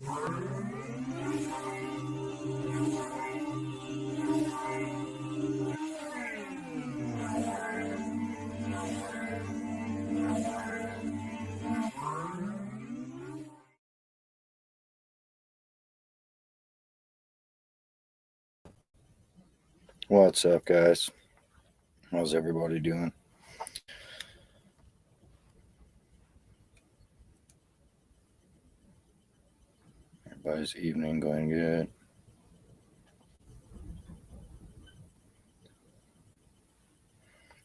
What's up, guys? How's everybody doing? Everybody's evening going good.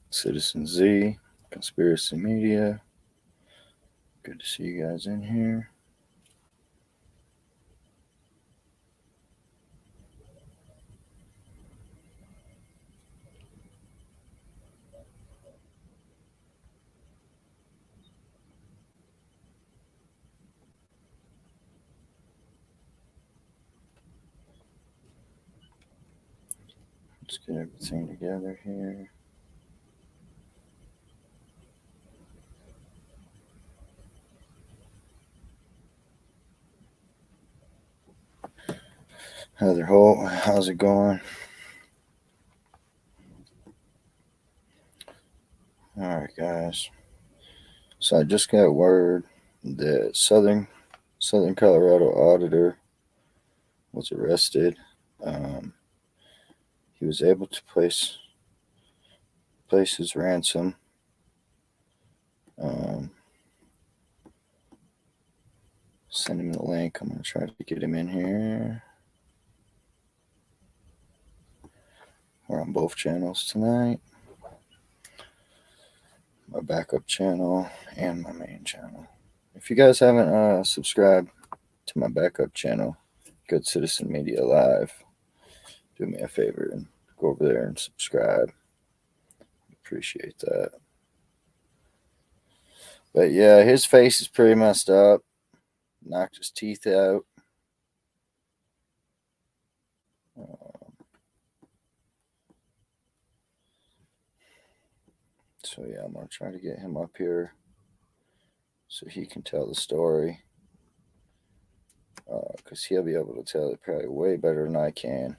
Citizen Z, Conspiracy Media. Good to see you guys in here. Let's get everything together here. Heather Holt, how's it going? All right, guys. So I just got word that Southern Colorado Auditor was arrested. He was able to place his ransom. Send him the link. I'm going to try to get him in here. We're on both channels tonight. My backup channel and my main channel. If you guys haven't subscribed to my backup channel, Good Citizen Media Live, do me a favor and go over there and subscribe. Appreciate that. But yeah, his face is pretty messed up. Knocked his teeth out. So yeah, I'm going to try to get him up here so he can tell the story. Because he'll be able to tell it probably way better than I can.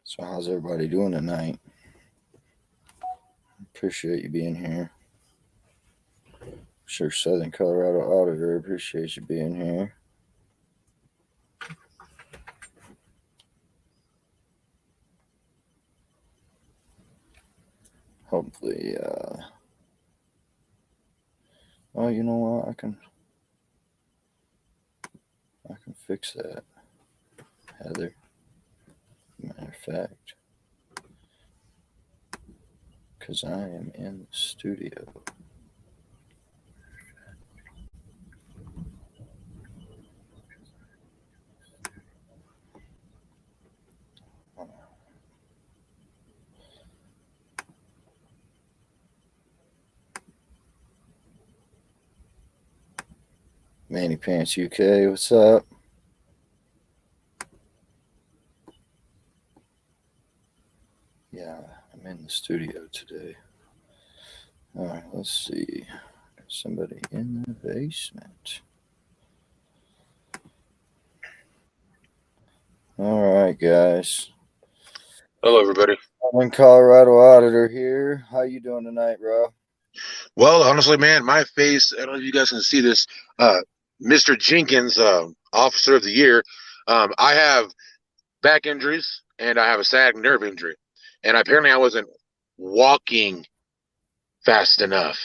So how's everybody doing tonight? Appreciate you being here. Sure, Southern Colorado Auditor, appreciate you being here. Hopefully, oh, you know what? I can fix that, Heather. Matter of fact, because I am in the studio. Manny Pants UK, what's up? Yeah, I'm in the studio today. All right, let's see. Somebody in the basement. All right, guys. Hello, everybody. I'm Colorado Auditor here. How you doing tonight, bro? Well, honestly, man, my face, I don't know if you guys can see this, Mr. Jenkins, Officer of the Year. I have back injuries, and I have a sciatic nerve injury. And apparently I wasn't walking fast enough.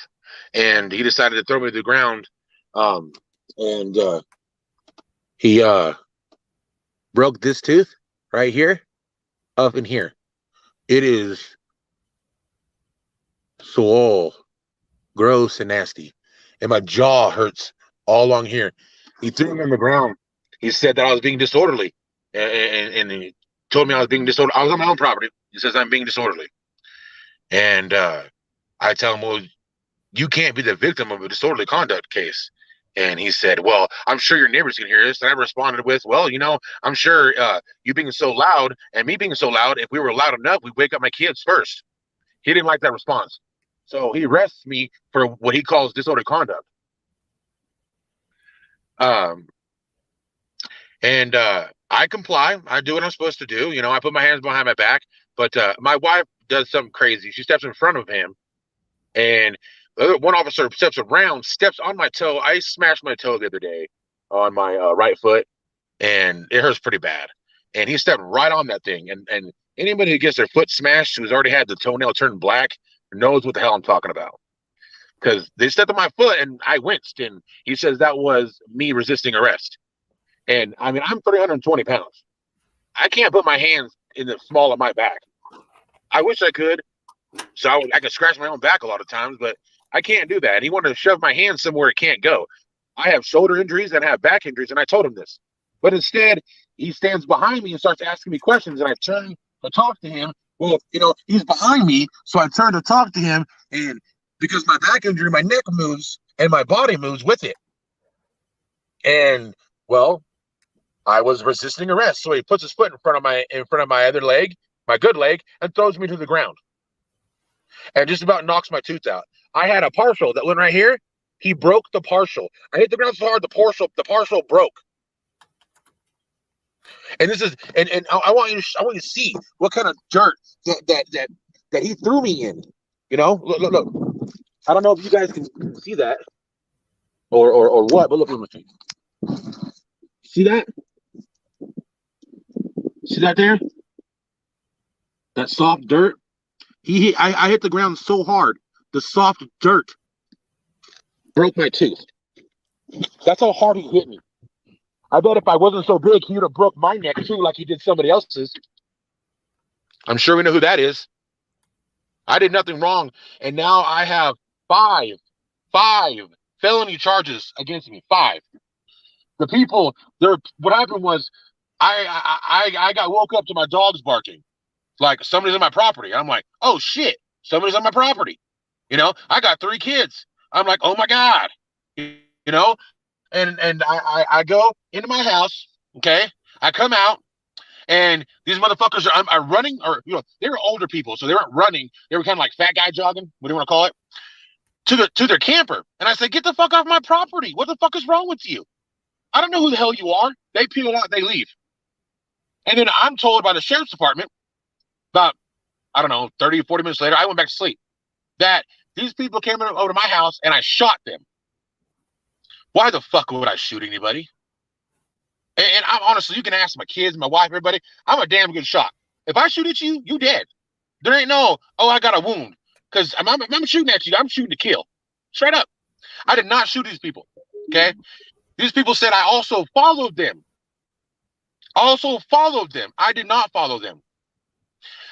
And he decided to throw me to the ground. And he broke this tooth right here, up in here. It is so gross and nasty, and my jaw hurts all along here. He threw me on the ground. He said that I was being disorderly, and he told me I was being disorderly. I was on my own property. He says I'm being disorderly, and I tell him, well, you can't be the victim of a disorderly conduct case. And he said, well, I'm sure your neighbors can hear this. And I responded with, well, you know, I'm sure you being so loud and me being so loud, if we were loud enough, we'd wake up my kids first. He didn't like that response. So he arrests me for what he calls disorderly conduct. Um, and I comply. I do what I'm supposed to do. You know, I put my hands behind my back. But my wife does something crazy. She steps in front of him, and the other one officer steps around, steps on my toe. I smashed my toe the other day on my right foot, and it hurts pretty bad. And he stepped right on that thing. And anybody who gets their foot smashed who's already had the toenail turn black knows what the hell I'm talking about. Because they stepped on my foot and I winced, and he says that was me resisting arrest. And I mean, I'm 320 pounds. I can't put my hands in the small of my back. I wish I could, so I could scratch my own back a lot of times, but I can't do that. And he wanted to shove my hand somewhere it can't go. I have shoulder injuries and I have back injuries, and I told him this. But instead, he stands behind me and starts asking me questions, and I turn to talk to him. Well, you know, he's behind me, so I turn to talk to him, and because my back injury, my neck moves and my body moves with it. And well, I was resisting arrest, so he puts his foot in front of my other leg, my good leg, and throws me to the ground, and just about knocks my tooth out. I had a partial that went right here. He broke the partial. I hit the ground so hard the partial broke. And this is and I want you to see what kind of dirt that he threw me in. You know, look. I don't know if you guys can see that or what, but look at my feet. See that? See that there? That soft dirt. I hit the ground so hard, the soft dirt broke my tooth. That's how hard he hit me. I bet if I wasn't so big, he would have broke my neck too, like he did somebody else's. I'm sure we know who that is. I did nothing wrong, and now I have five felony charges against me. 5. The people there. What happened was, I got woke up to my dogs barking, like somebody's on my property. I'm like, oh shit, somebody's on my property. You know, I got 3 kids. I'm like, oh my god, you know. And I go into my house, okay? I come out, and these motherfuckers are running, or you know, they were older people, so they weren't running. They were kind of like fat guy jogging, what do you want to call it, to their camper. And I said, get the fuck off my property. What the fuck is wrong with you? I don't know who the hell you are. They peel out, they leave. And then I'm told by the sheriff's department about, I don't know, 30 or 40 minutes later, I went back to sleep, that these people came over to my house and I shot them. Why the fuck would I shoot anybody? And I'm honestly, you can ask my kids, my wife, everybody. I'm a damn good shot. If I shoot at you, you dead. There ain't no, oh, I got a wound. Because I'm shooting at you. I'm shooting to kill. Straight up. I did not shoot these people. Okay? These people said I also followed them. I did not follow them.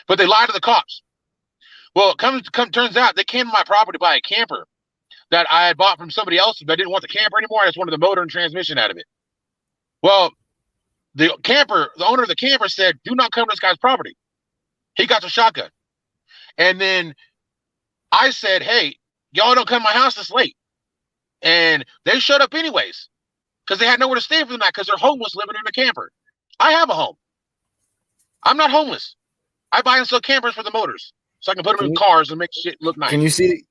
But they lied to the cops. Well, turns out they came to my property by a camper that I had bought from somebody else, but I didn't want the camper anymore. I just wanted the motor and transmission out of it. Well, the owner of the camper said, do not come to this guy's property. He got the shotgun. And then I said, hey, y'all don't come to my house this late. And they showed up anyways, because they had nowhere to stay for the night, because they're homeless living in a camper. I have a home. I'm not homeless. I buy and sell campers for the motors, so I can put them in cars and make shit look nice. Can you see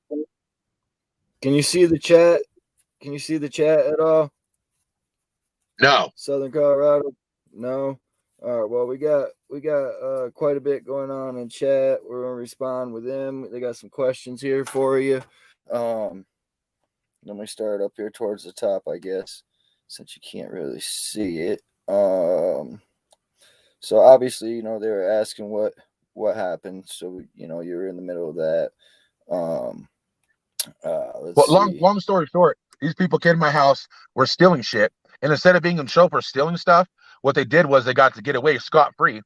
the chat? Can you see the chat at all? No. Southern Colorado? No. All right. Well, we got quite a bit going on in chat. We're gonna respond with them. They got some questions here for you. Let me start up here towards the top, I guess, since you can't really see it. So obviously, you know, they were asking what happened. So you know, you're in the middle of that. Long story short, these people came to my house, were stealing shit, and instead of being in show for stealing stuff, what they did was they got to get away scot-free.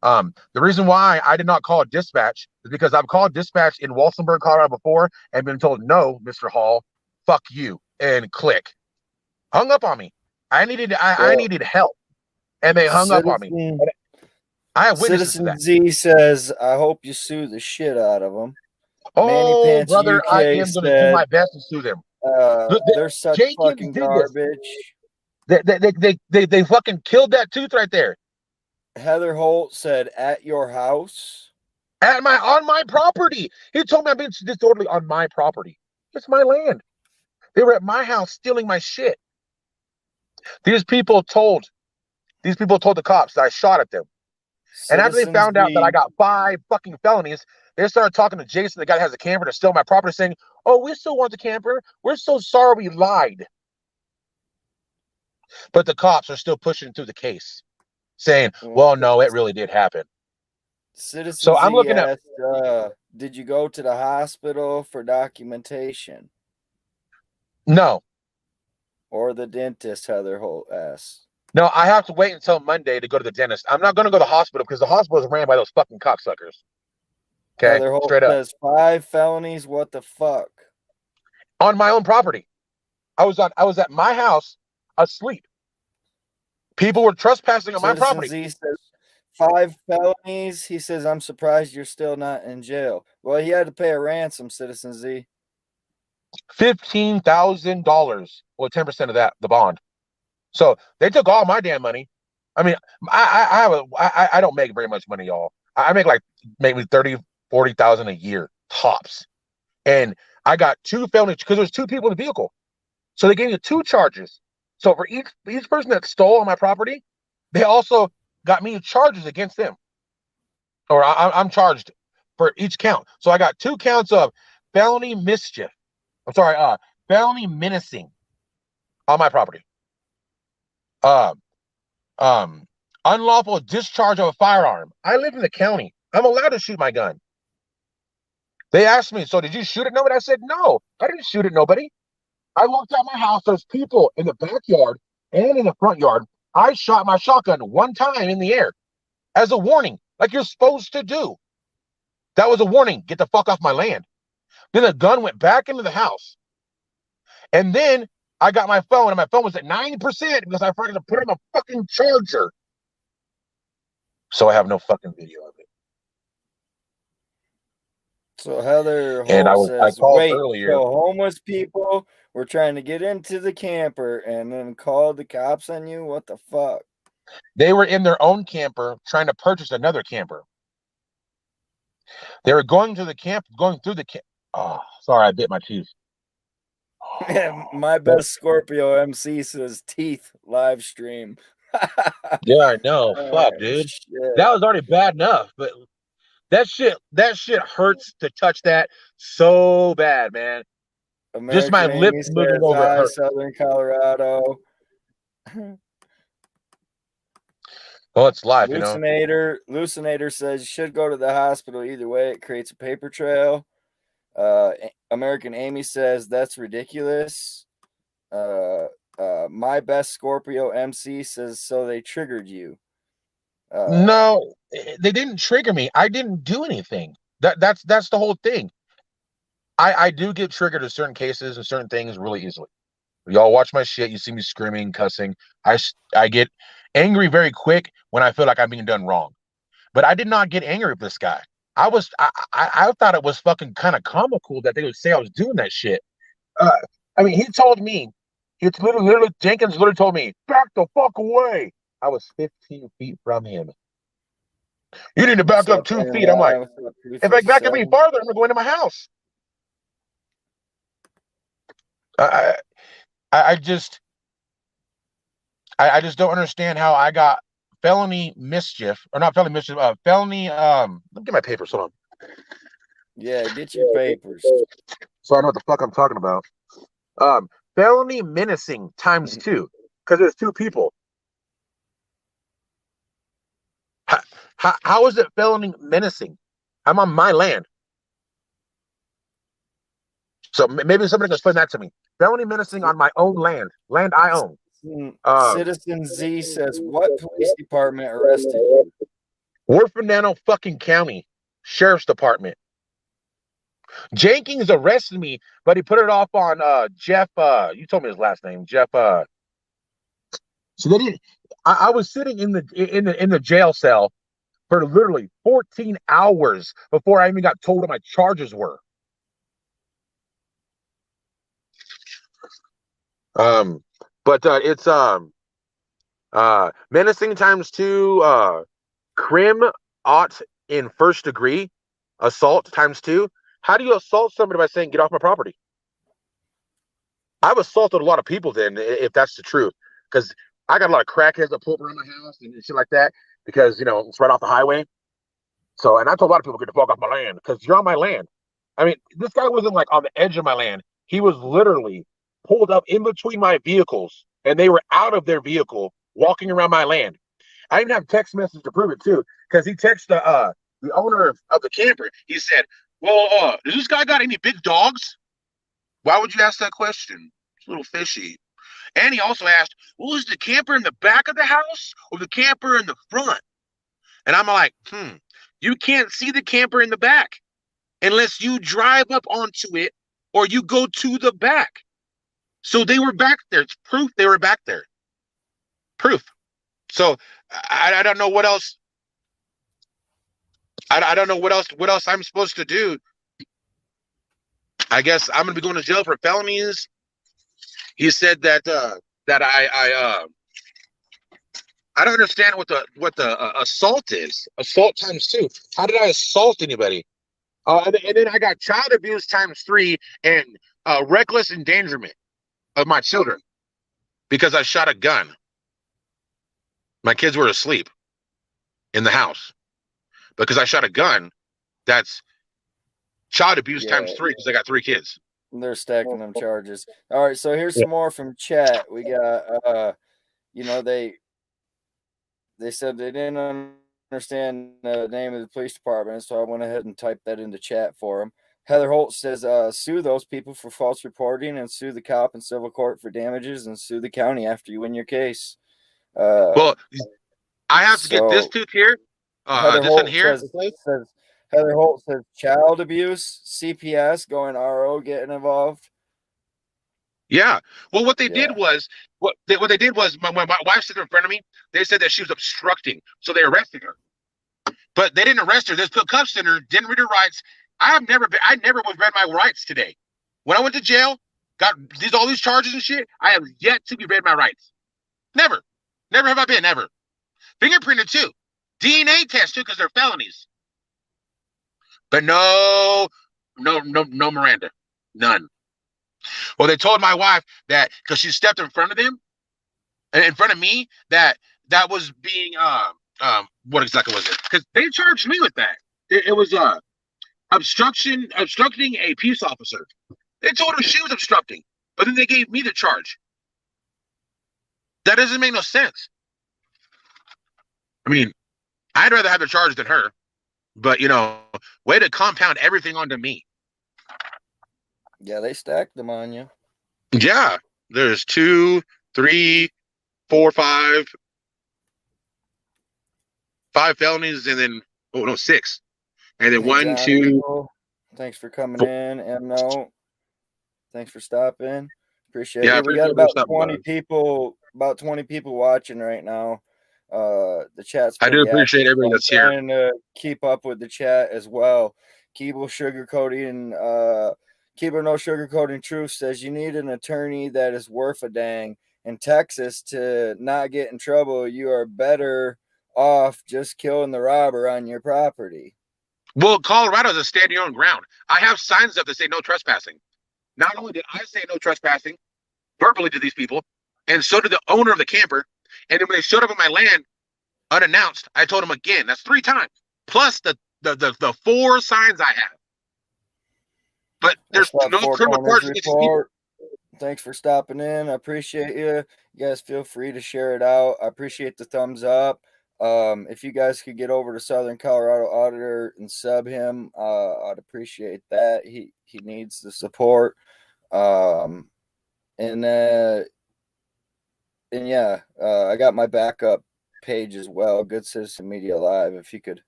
The reason why I did not call dispatch is because I've called dispatch in Walsenburg, Colorado before and been told, no, Mr. Hall, fuck you, and click. Hung up on me. I needed help, and they hung up on me. I have witnesses to that. Citizen Z says, I hope you sue the shit out of them. Oh, brother, UK I am going to do my best to sue them. They're such fucking garbage. They fucking killed that tooth right there. Heather Holt said, at your house. on my property. He told me I'm being disorderly on my property. It's my land. They were at my house stealing my shit. These people told the cops that I shot at them. And after they Citizens found out that I Z. got 5 fucking felonies, they started talking to Jason, the guy that has a camper, to steal my property, saying, "Oh, we still want the camper. We're so sorry we lied." But the cops are still pushing through the case, saying, "Well, no, it really did happen." Citizen So I'm Z looking at asked, did you go to the hospital for documentation? no, Or the dentist, Heather Holt asked. no. I have to wait until Monday to go to the dentist. I'm not going to go to the hospital because the hospital is ran by those fucking cocksuckers. Okay, Heather Holt straight up says 5 felonies. What the fuck? on my own property. I was at my house asleep. People were trespassing on my Citizen property. Z says 5 felonies. He says, I'm surprised you're still not in jail. Well, he had to pay a ransom, Citizen Z. $15,000. Well, 10% of that, the bond. So they took all my damn money. I mean, I don't make very much money, y'all. I make like maybe 30, 40,000 a year tops. And I got 2 felonies because there's 2 people in the vehicle. So they gave me 2 charges. So for each person that stole on my property, they also got me charges against them. Or I'm charged for each count. So I got 2 counts of felony mischief. I'm sorry, felony menacing on my property. Uh, Unlawful discharge of a firearm. I live in the county. I'm allowed to shoot my gun. They asked me, so did you shoot at nobody? I said, no, I didn't shoot at nobody. I walked out my house. There's people in the backyard and in the front yard. I shot my shotgun 1 time in the air as a warning, like you're supposed to do. That was a warning. Get the fuck off my land. Then the gun went back into the house. And then I got my phone, and my phone was at 9% because I forgot to put in a fucking charger. So I have no fucking video of it. So Heather And Holt I says, called wait, earlier. so homeless people were trying to get into the camper and then called the cops on you? What the fuck? They were in their own camper trying to purchase another camper. They were going through the camp. Oh, sorry, I bit my teeth. My best Scorpio MC says teeth live stream. Yeah, I know. Fuck, dude. Shit. That was already bad enough, but that shit hurts to touch that so bad, man. American Just my Amy lips says, moving over hi, hurt. Southern Colorado. Well, it's life, you know. Lucinator says you should go to the hospital either way. It creates a paper trail. American Amy says that's ridiculous. My best Scorpio MC says so they triggered you. No, they didn't trigger me. I didn't do anything. That's the whole thing. I do get triggered in certain cases and certain things really easily. Y'all watch my shit. You see me screaming, cussing. I get angry very quick when I feel like I'm being done wrong. But I did not get angry with this guy. I thought it was fucking kind of comical that they would say I was doing that shit. I mean, he told me, it's literally Jenkins literally told me, back the fuck away. I was 15 feet from him. You need to back up 2 feet. I'm like, if I back up any farther, I'm gonna go into my house. I just don't understand how I got felony mischief, or not felony mischief, felony. Let me get my papers. Hold on. Yeah, get your papers. So I know what the fuck I'm talking about. Felony menacing times 2, because there's 2 people. How is it felony menacing? I'm on my land. So maybe somebody can explain that to me. Felony menacing on my own land I own. Citizen Z says, what police department arrested you? Orfordino fucking County Sheriff's Department. Jenkins arrested me, but he put it off on Jeff. You told me his last name, Jeff. So they didn't. I was sitting in the jail cell for literally 14 hours before I even got told what my charges were. But it's menacing times 2, crim ought in first degree. assault times 2. How do you assault somebody by saying, get off my property? I've assaulted a lot of people then, if that's the truth. Because I got a lot of crackheads that pull up around my house and shit like that because, it's right off the highway. So, and I told a lot of people, get the fuck off my land because you're on my land. I mean, this guy wasn't like on the edge of my land. He was literally pulled up in between my vehicles and they were out of their vehicle walking around my land. I even have text message to prove it too because he texted the owner of the camper. He said, well, does this guy got any big dogs? Why would you ask that question? It's a little fishy. And he also asked, well, is the camper in the back of the house or the camper in the front? And I'm like, you can't see the camper in the back unless you drive up onto it or you go to the back. So they were back there. It's proof they were back there. Proof. So I don't know what else. I don't know what else I'm supposed to do. I guess I'm gonna be going to jail for felonies. He said that I don't understand what the assault is. Assault times 2. How did I assault anybody? And then I got child abuse times 3 and reckless endangerment of my children because I shot a gun. My kids were asleep in the house because I shot a gun. That's child abuse times 3 because I got 3 kids. They're stacking them charges. All right, so here's some more from chat. We got they said they didn't understand the name of the police department, so I went ahead and typed that into chat for them. Heather Holt says, sue those people for false reporting and sue the cop in civil court for damages and sue the county after you win your case. Well, I have to get this tooth here. Heather this Holt one here. Heather Holt says child abuse, CPS, going RO, getting involved. Yeah. Well, what they did was what they did was my wife stood in front of me. They said that she was obstructing, so they arrested her. But they didn't arrest her. They put cuffs in her. Didn't read her rights. I never was read my rights today. When I went to jail, got all these charges and shit. I have yet to be read my rights. Never have I been ever. Fingerprinted too, DNA test too because they're felonies. But no Miranda, none. Well, they told my wife that because she stepped in front of them, in front of me, that was being what exactly was it? Because they charged me with that. It was obstructing a peace officer. They told her she was obstructing, but then they gave me the charge. That doesn't make no sense. I mean, I'd rather have the charge than her, but way to compound everything onto me. Yeah, they stacked them on you. Yeah, there's 2, 3, 4, 5 felonies, and then 6, and then hey, 1, John 2. Eagle, thanks for coming in. No, thanks for stopping. Appreciate it. We got about 20 people. About 20 people watching right now. The chat's. I do appreciate everybody that's here. Trying to keep up with the chat as well. Keeble sugarcoating. Keeble no sugarcoating truth says you need an attorney that is worth a dang. In Texas, to not get in trouble, you are better off just killing the robber on your property. Well, Colorado is a stand your own ground. I have signs up that say no trespassing. Not only did I say no trespassing verbally to these people, and so did the owner of the camper. And then when they showed up on my land unannounced, I told them again. That's 3 times plus the 4 signs I have. But there's no criminal charges against these people. Thanks for stopping in. I appreciate you. You guys feel free to share it out. I appreciate the thumbs up. If you guys could get over to Southern Colorado Auditor and sub him, I'd appreciate that. He needs the support. And yeah, I got my backup page as well. Good Citizen Media Live. If you could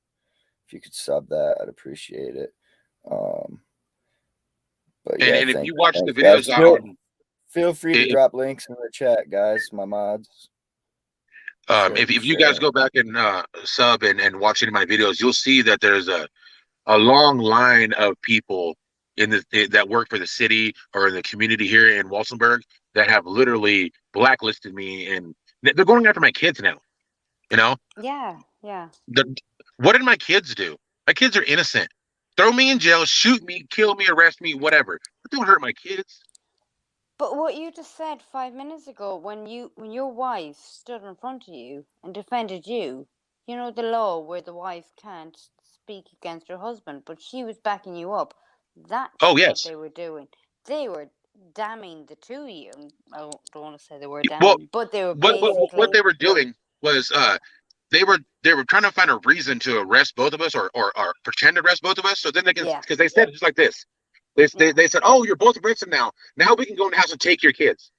sub that, I'd appreciate it. But yeah, and if you watch the videos, feel free to drop links in the chat, guys. My mods. If you guys go back and sub and watch any of my videos, you'll see that there's a long line of people that work for the city or in the community here in Walsenburg that have literally blacklisted me, and they're going after my kids now. Yeah. What did my kids do? My kids are innocent. throw me in jail, shoot me, kill me, arrest me, whatever. But don't hurt my kids. But what you just said 5 minutes ago, when your wife stood in front of you and defended you, you know the law where the wife can't speak against her husband, but she was backing you up. That's Oh what yes. they were doing. They were damning the two of you. I don't want to say the word Well, damning, but they were what basically they were doing was they were trying to find a reason to arrest both of us or pretend to arrest both of us. So then they can, yeah, because they said just like this. They said, oh, you're both arrested now. Now we can go in the house and take your kids.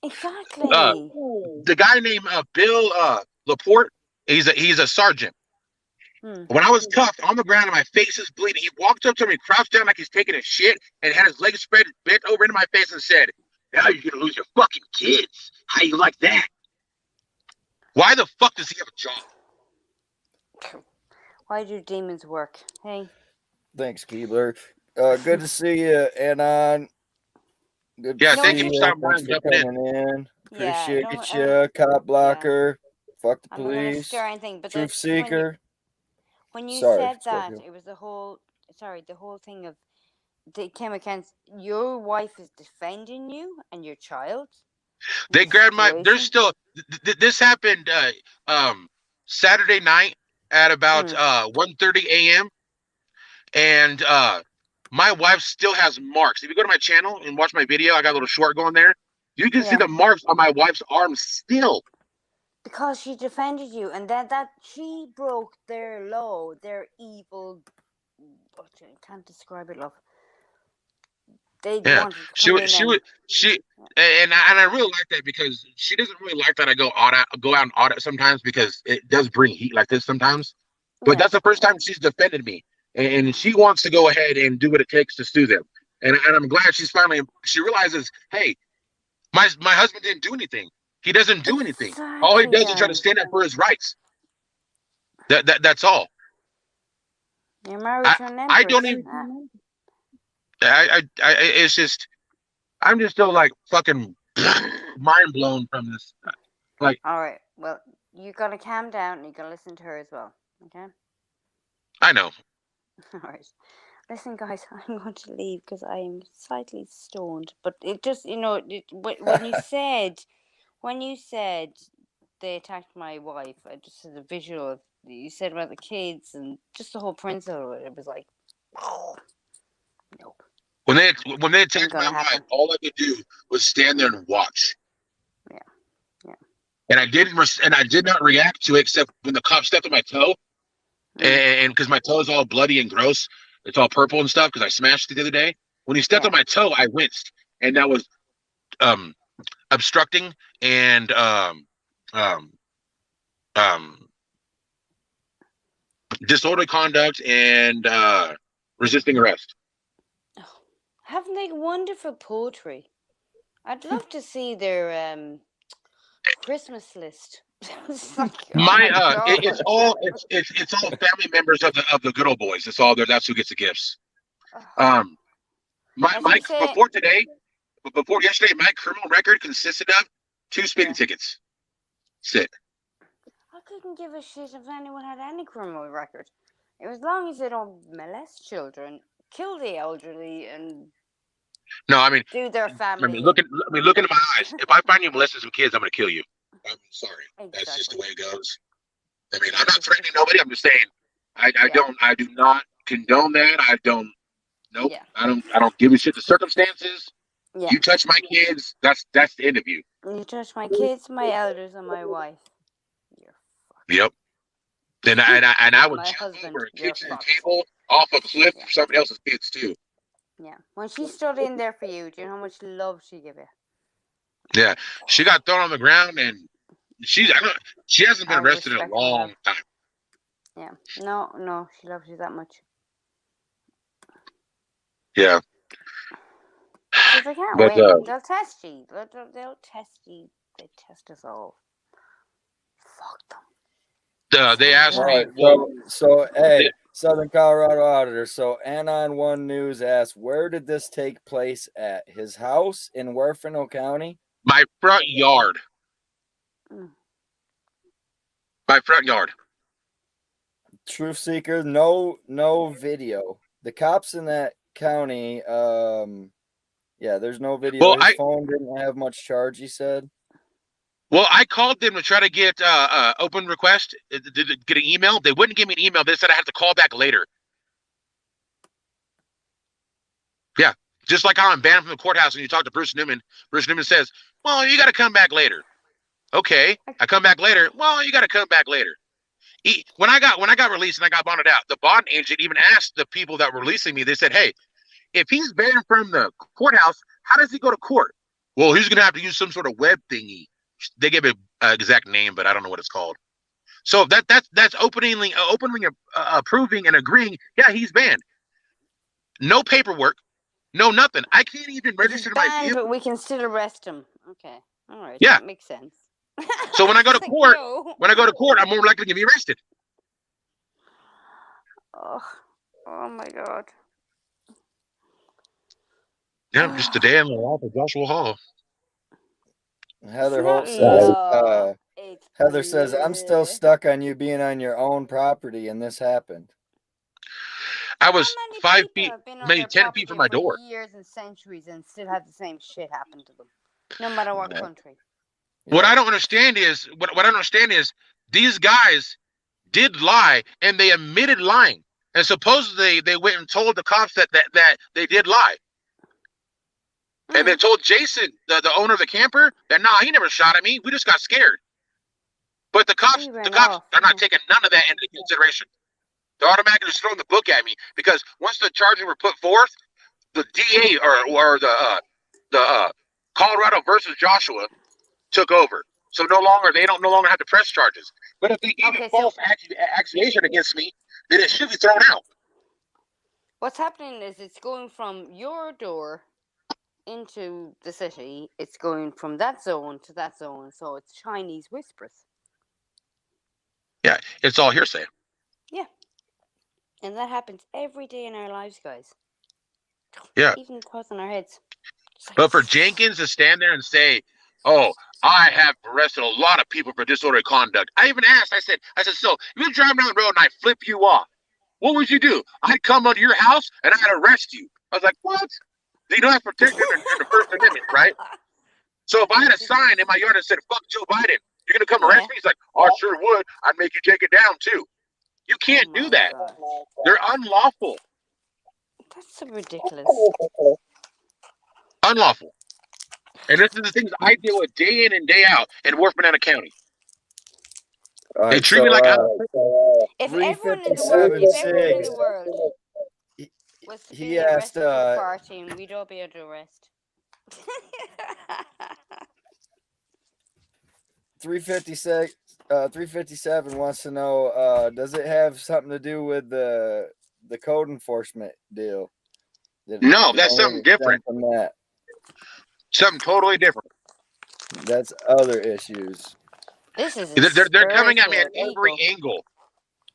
exactly. The guy named Bill Laporte, he's a sergeant. When I was cuffed on the ground and my face is bleeding, he walked up to me, crouched down like he's taking a shit, and had his legs spread, bent over into my face, and said, "Now you're gonna lose your fucking kids. How you like that? Why the fuck does he have a job?" Why do demons work? Hey. Thanks, Keebler. Good to see you, Anon. Good to Yeah, No, thank see you for you. stopping by Thanks and for jumping in. coming in. Yeah, Appreciate you. Cop blocker. Fuck the I'm not gonna police. scare anything, but Truth seeker. when you Sorry, said that, Scorpio. it was the whole thing of they came against your wife is defending you and your child. They grabbed my. There's still. This happened Saturday night at about 1:30 a.m. and my wife still has marks. If you go to my channel and watch my video, I got a little short going there. You can see the marks on my wife's arm still. Because she defended you, and that she broke their law, their evil. I can't describe it, love. They wanted to come and I really like that because she doesn't really like that I go out and audit sometimes because it does bring heat like this sometimes. But that's the first time she's defended me, and she wants to go ahead and do what it takes to sue them. And I'm glad she realizes, hey, my husband didn't do anything. He doesn't do anything. All he does is try to stand up for his rights. That's all. You're married to an I empress. don't even. It's just I'm just still like fucking mind blown from this. Like, all right, well, you gotta calm down and you gotta listen to her as well. Okay. I know. All right. Listen, guys, I'm going to leave because I am slightly stoned. But it just, when you said they attacked my wife, I just had a visual of you said about the kids and just the whole principle of it. It was like, oh, nope. When they attacked my wife, all I could do was stand there and watch. Yeah. And I did not react to it except when the cop stepped on my toe, and because my toe is all bloody and gross, it's all purple and stuff because I smashed it the other day. When he stepped on my toe, I winced, and that was obstructing and disorderly conduct and resisting arrest. Oh, haven't they wonderful poetry? I'd love to see their Christmas list. It's like, it's all family members of the good old boys. It's all there. That's who gets the gifts. Before yesterday, my criminal record consisted of 2 speeding tickets. Sit. I couldn't give a shit if anyone had any criminal record. As long as they don't molest children, kill the elderly, and do their family. Look into my eyes. If I find you molesting some kids, I'm going to kill you. I'm sorry. Exactly. That's just the way it goes. I mean, I'm not threatening nobody. I'm just saying, I do not condone that. I don't. Nope. Yeah. I don't give a shit the circumstances. Yeah. You touch my kids, that's the end of you. You touch my kids, my elders, and my wife. You're fucked. Yep. And I would jump over a kitchen table off a cliff for somebody else's kids too. Yeah. When she stood in there for you, do you know how much love she gave you? Yeah. She got thrown on the ground and she hasn't been arrested in a long time. Yeah. No, she loves you that much. Yeah. Because they can't win. They'll test you. They'll test you. They test us all. Fuck them. They asked me. So hey, Southern Colorado Auditor. So Anon One News asked, where did this take place at? His house in Werfeno County? My front yard. My front yard. Truth Seeker, no video. the cops in that county, yeah, there's no video. Well, His phone didn't have much charge, he said. I called them to try to get open request, get an email. They wouldn't give me an email. They said I have to call back later. Yeah, just like how I'm banned from the courthouse and you talk to Bruce Newman. Bruce Newman says, well, you got to come back later. Okay, I come back later. Well, you got to come back later. When I got released and I got bonded out, the bond agent even asked the people that were releasing me. They said, hey, if he's banned from the courthouse, how does he go to court? Well, he's going to have to use some sort of web thingy. They gave it an exact name, but I don't know what it's called. So that's openly approving and agreeing. Yeah, he's banned. No paperwork, no nothing. I can't even register my banned, vehicle. but we can still arrest him. Okay, all right. Yeah, that makes sense. So when I go to Like, court, no. I'm more likely to be arrested. Oh my God. Yeah, just a day in the life of Joshua Hall. Heather It's Holt not says, law. It's Heather says, I'm still bleh. stuck on you being on your own property, and this happened. I was How many 5 people feet, have been on maybe their 10 feet from my property for door. years and centuries and still have the same shit happen to them, no matter what country? What I don't understand is these guys did lie and they admitted lying, and supposedly they went and told the cops that they did lie, and they told Jason, the owner of the camper, that nah, he never shot at me. We just got scared. But the cops are not taking none of that into consideration. They're automatically just throwing the book at me because once the charges were put forth, the DA or the Colorado versus Joshua took over. So they don't no longer have to press charges. But if they gave a false accusation against me, then it should be thrown out. What's happening is it's going from your door into the city. It's going from that zone to that zone. So it's Chinese whispers. Yeah, it's all hearsay. Yeah. And that happens every day in our lives, guys. Yeah. Even crossing our heads. But for Jenkins to stand there and say, oh, I have arrested a lot of people for disorderly conduct. I even asked, I said, so if you're driving down the road and I flip you off, what would you do? I'd come onto your house and I'd arrest you. I was like, what? You know, that's protected in the First Amendment, right? So if I had a sign in my yard that said, fuck Joe Biden, you're going to come arrest me? He's like, oh, I sure would. I'd make you take it down, too. You can't do that. Gosh. They're unlawful. That's so ridiculous. Unlawful. And this is the things I deal with day in and day out in Wolf Banana County. Right, they treat me like I'm... If everyone in the world was to be arrested for farting, we'd all be under arrest. 357 wants to know, does it have something to do with the code enforcement deal? No, that's something different. From that. Something totally different. That's other issues. This is they're coming at me at every angle.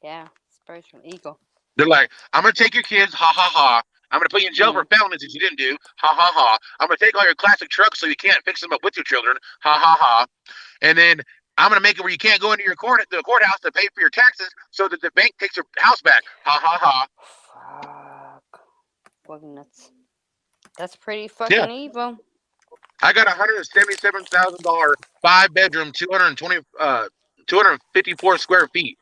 Yeah, spiritual ego. They're like, I'm gonna take your kids, ha ha ha. I'm gonna put you in jail for felonies that you didn't do, ha ha ha. I'm gonna take all your classic trucks so you can't fix them up with your children, ha ha ha. And then I'm gonna make it where you can't go into the courthouse to pay for your taxes so that the bank takes your house back, ha ha ha. Fuck. Fucking nuts. That's pretty fucking evil. I got $177,000 5-bedroom, 254 square feet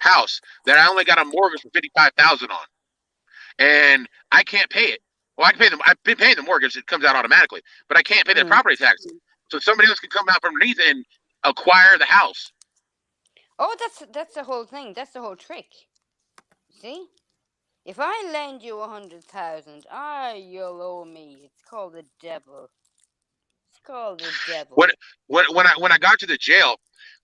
house that I only got a mortgage for $55,000 on, and I can't pay it. Well, I can pay them. I've been paying the mortgage; it comes out automatically, but I can't pay the property taxes. So somebody else can come out from underneath and acquire the house. Oh, that's the whole thing. That's the whole trick. See, if I lend you 100,000, you'll owe me. It's called the devil. It's called the devil. When I got to the jail,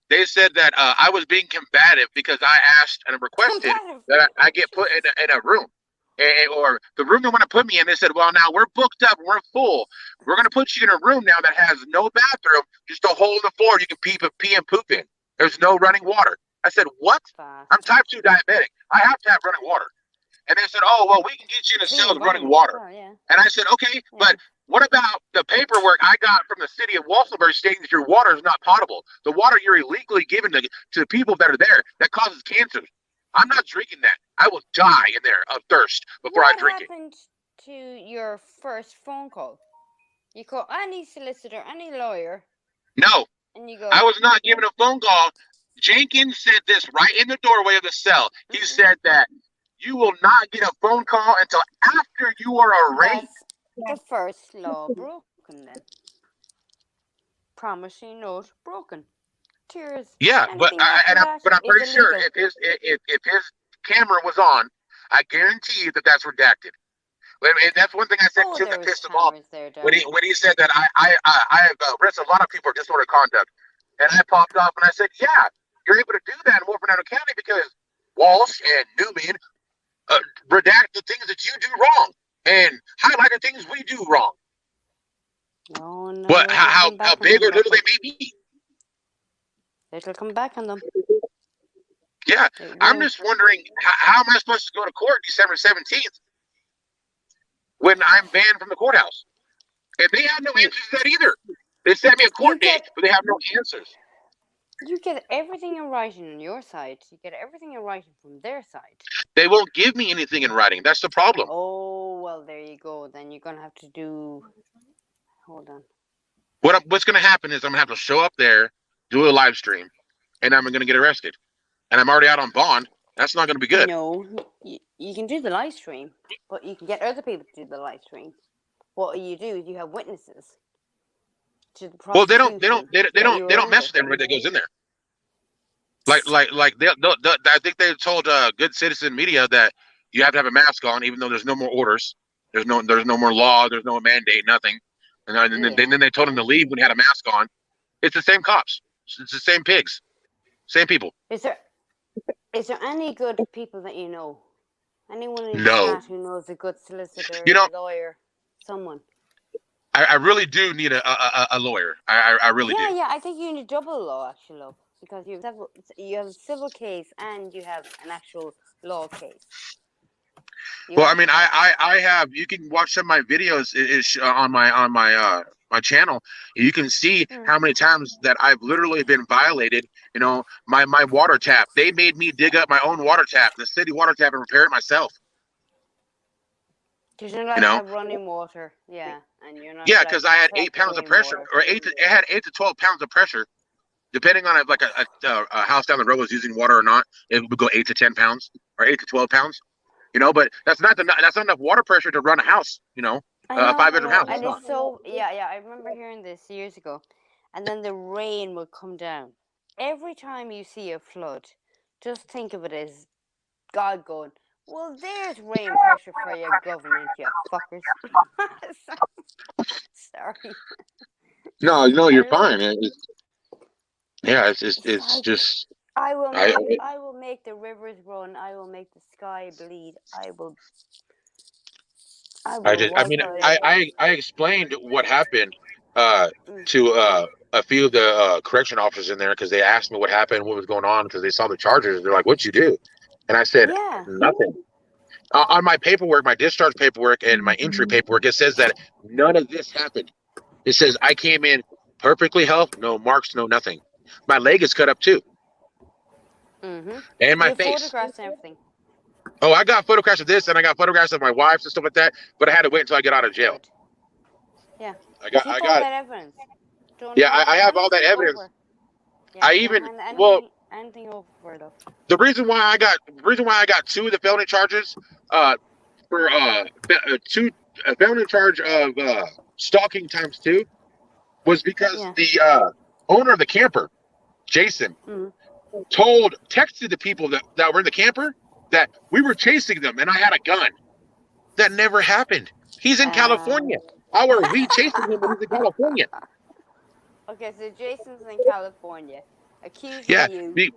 they said that I was being combative because I asked and requested that I get put in a room. Or the room they want to put me in, they said, well, now we're booked up, we're full. We're going to put you in a room now that has no bathroom, just a hole in the floor you can pee and poop in. There's no running water. I said, what? I'm type 2 diabetic. I have to have running water. And they said, oh, well, we can get you in a cell with running water. And I said, okay, but what about the paperwork I got from the city of Walsenburg stating that your water is not potable? The water you're illegally giving to the people that are there that causes cancer. I'm not drinking that. I will die in there of thirst before I drink it. What happened to your first phone call? You call any solicitor, any lawyer, No, and you go, I was not given a phone call. Jenkins said this right in the doorway of the cell. He said that you will not get a phone call until after you are arraigned. that's the first law broken then. Promissory note broken. Tears. Yeah, but Anything after that I'm is pretty sure illegal. if his camera was on, I guarantee you that's redacted. And that's one thing I said too There that was pissed him off cameras there, when darling. he said that I have arrested a lot of people for disorderly conduct, and I popped off and I said, yeah, you're able to do that in Wolf Fernando County because Walsh and Newman redact the things that you do wrong and highlight the things we do wrong. No, But how big or little they may be. It'll come back on them. Yeah, I'm just wondering how am I supposed to go to court December 17th when I'm banned from the courthouse? And they have no answers to that either. They sent me a court date, but they have no answers. You get everything in writing on your side. You get everything in writing from their side. They won't give me anything in writing. That's the problem. Oh, well, there you go. Then you're going to have to do... Hold on. What's going to happen is I'm going to have to show up there, do a live stream, and I'm going to get arrested. And I'm already out on bond. That's not going to be good. No, you can do the live stream, but you can get other people to do the live stream. What you do is you have witnesses to the Well, they prosecution. don't mess with everybody that goes in there. Like I think they told Good Citizen Media that you have to have a mask on, even though there's no more orders. There's no more law. There's no mandate. Nothing. And then they told him to leave when he had a mask on. It's the same cops. It's the same pigs. Same people. Is there any good people that you know? Anyone in chat who knows a good solicitor, lawyer, someone? I really do need a lawyer. I really do. Yeah, I think you need double law, actually, love, because you have a civil case and you have an actual law case. Well, I mean, I have. You can watch some of my videos on my channel. You can see how many times that I've literally been violated. You know, my water tap. They made me dig up my own water tap, the city water tap, and repair it myself. Because you're not have running water, and you're not. Yeah, because I had 8 pounds of pressure, it had 8 to 12 pounds of pressure, depending on if like a house down the road was using water or not. It would go 8 to 10 pounds or 8 to 12 pounds. You know, but that's not enough water pressure to run a house. You know, a 5-bedroom house. And it's so I remember hearing this years ago, and then the rain would come down. Every time you see a flood, just think of it as God going, well, there's rain pressure for your government, you fuckers. Sorry. No, you're fine. It's just. I will make the rivers run. I will make the sky bleed. I explained what happened to a few of the correction officers in there because they asked me what happened, what was going on, because they saw the charges. They're like, "What'd you do?" And I said, "Nothing." On my paperwork, my discharge paperwork and my entry paperwork, it says that none of this happened. It says I came in perfectly healthy, no marks, no nothing. My leg is cut up too. And my face. Photographs and everything. Oh, I got photographs of this, and I got photographs of my wife's and stuff like that. But I had to wait until I get out of jail. Yeah, I got that everence. I have all that evidence. Yeah, I even anything over though. The reason why I got 2 of the felony charges, for 2 felony charge of stalking times 2, was because the owner of the camper, Jason, texted the people that were in the camper that we were chasing them and I had a gun. That never happened. He's in California. How are we chasing him when he's in California? Okay, so Jason's in California, accusing you.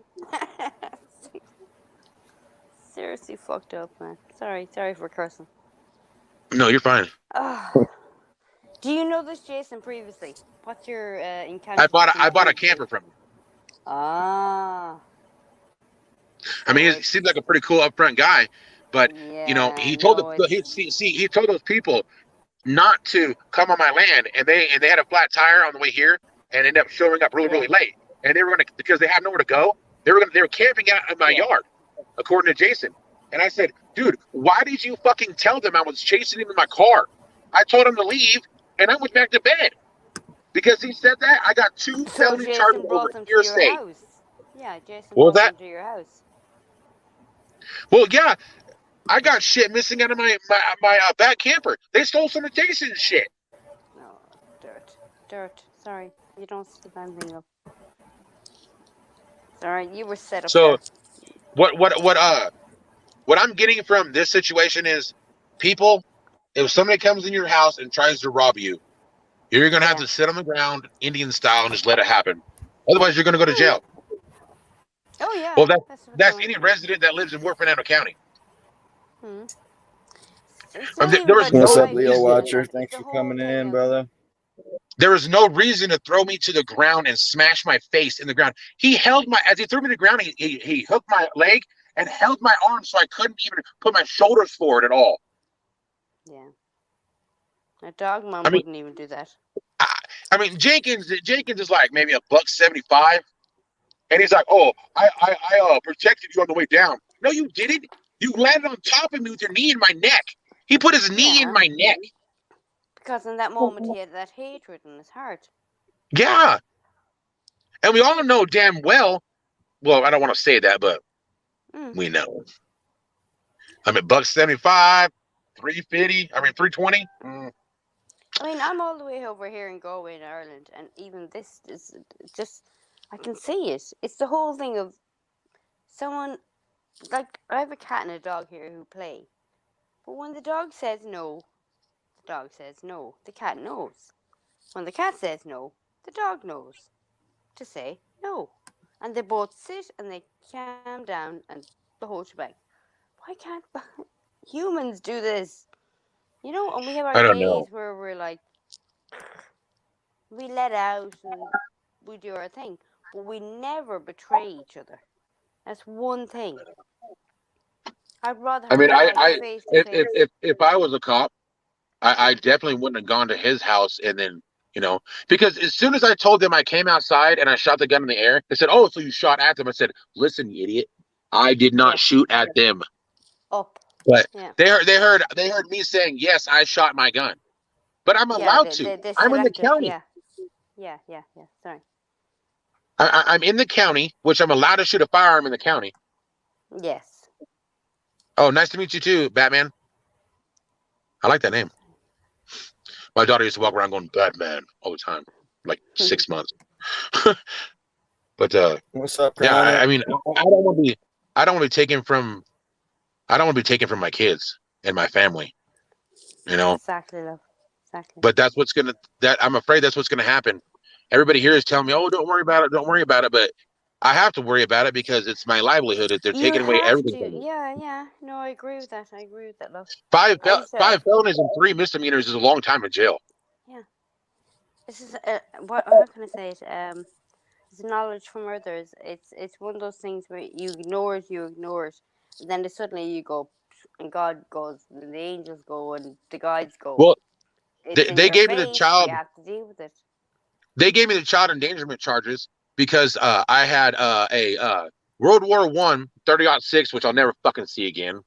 Seriously fucked up, man. Sorry for cursing. No, you're fine. Do you know this Jason previously? What's your encounter? I bought a camper from him. Ah. I mean, he seems like a pretty cool, upfront guy, but he told he told those people not to come on my land, and they had a flat tire on the way here, and ended up showing up really late, and they were because they had nowhere to go. They were camping out in my yard, according to Jason, And I said, dude, why did you fucking tell them I was chasing him in my car? I told him to leave, and I went back to bed. Because he said that, I got 2 So felony charges Jason over brought them to your hearsay. house. Yeah, Jason What was brought that? them to your house. Well, yeah, I got shit missing out of my back camper. They stole some of Jason's shit. No, dirt. Sorry, you don't slip anything up. Sorry, you were set up So there. what I'm getting from this situation is, people, if somebody comes in your house and tries to rob you, you're gonna have Yeah. to sit on the ground, Indian style, and just let it happen. Otherwise, you're gonna go to jail. Oh yeah. Well, That's what that's going. any resident that lives in Fort Fernando County. It's not even There was about What's no up, driving Leo and reason. doing Watcher? that. It's Thanks the for whole coming thing in, of brother. There was no reason to throw me to the ground and smash my face in the ground. He held my, as he threw me to the ground, he hooked my leg and held my arm so I couldn't even put my shoulders forward at all. Yeah. A dog man I mean, wouldn't even do that. I mean, Jenkins is like maybe $175, and he's like, "Oh, I protected you on the way down." No, you didn't. You landed on top of me with your knee in my neck. He put his knee in Yeah. my neck. Because in that moment he had that hatred in his heart. Yeah, and we all know damn well. Well, I don't want to say that, but we know. I mean, $175, $350. I mean, $320. I mean, I'm all the way over here in Galway in Ireland, and even this is just, I can see it. It's the whole thing of someone, like, I have a cat and a dog here who play. But when the dog says no, the dog says no. The cat knows. When the cat says no, the dog knows to say no. And they both sit and they calm down and the whole shebang. Why can't humans do this? You know, and we have our I don't days know. where we're like, we let out and we do our thing, but we never betray each other. That's one thing. I'd rather I have mean, a fight face to face. if I was a cop, I definitely wouldn't have gone to his house and then, because as soon as I told them I came outside and I shot the gun in the air, they said, "Oh, so you shot at them?" I said, "Listen, you idiot, I did not shoot at them." Up. But Yeah. they heard me saying, "Yes, I shot my gun," but I'm Yeah, allowed to. the I'm in the selective. county. Yeah. Sorry. I'm in the county, which I'm allowed to shoot a firearm in the county. Yes. Oh, nice to meet you too, Batman. I like that name. My daughter used to walk around going Batman all the time, like 6 months. But What's up, yeah, Granite? I mean, I don't want to be, I don't want to be taken from, I don't want to be taken from my kids and my family, Exactly, love. Exactly. But I'm afraid that's what's gonna happen. Everybody here is telling me, "Oh, don't worry about it, don't worry about it," but I have to worry about it because it's my livelihood. They're You taking away have everything to. from me. Yeah. No, I agree with that. Love. Five I used to. five felonies and 3 misdemeanors is a long time in jail. Yeah. This is how can I say it? It's knowledge from others. It's one of those things where you ignore it, and then suddenly you go, and God goes, and the angels go, and the guides go. Well, It's in they your gave me the face. You child. have to deal with it. They gave me the child endangerment charges because I had a World War I 30-06, which I'll never fucking see again.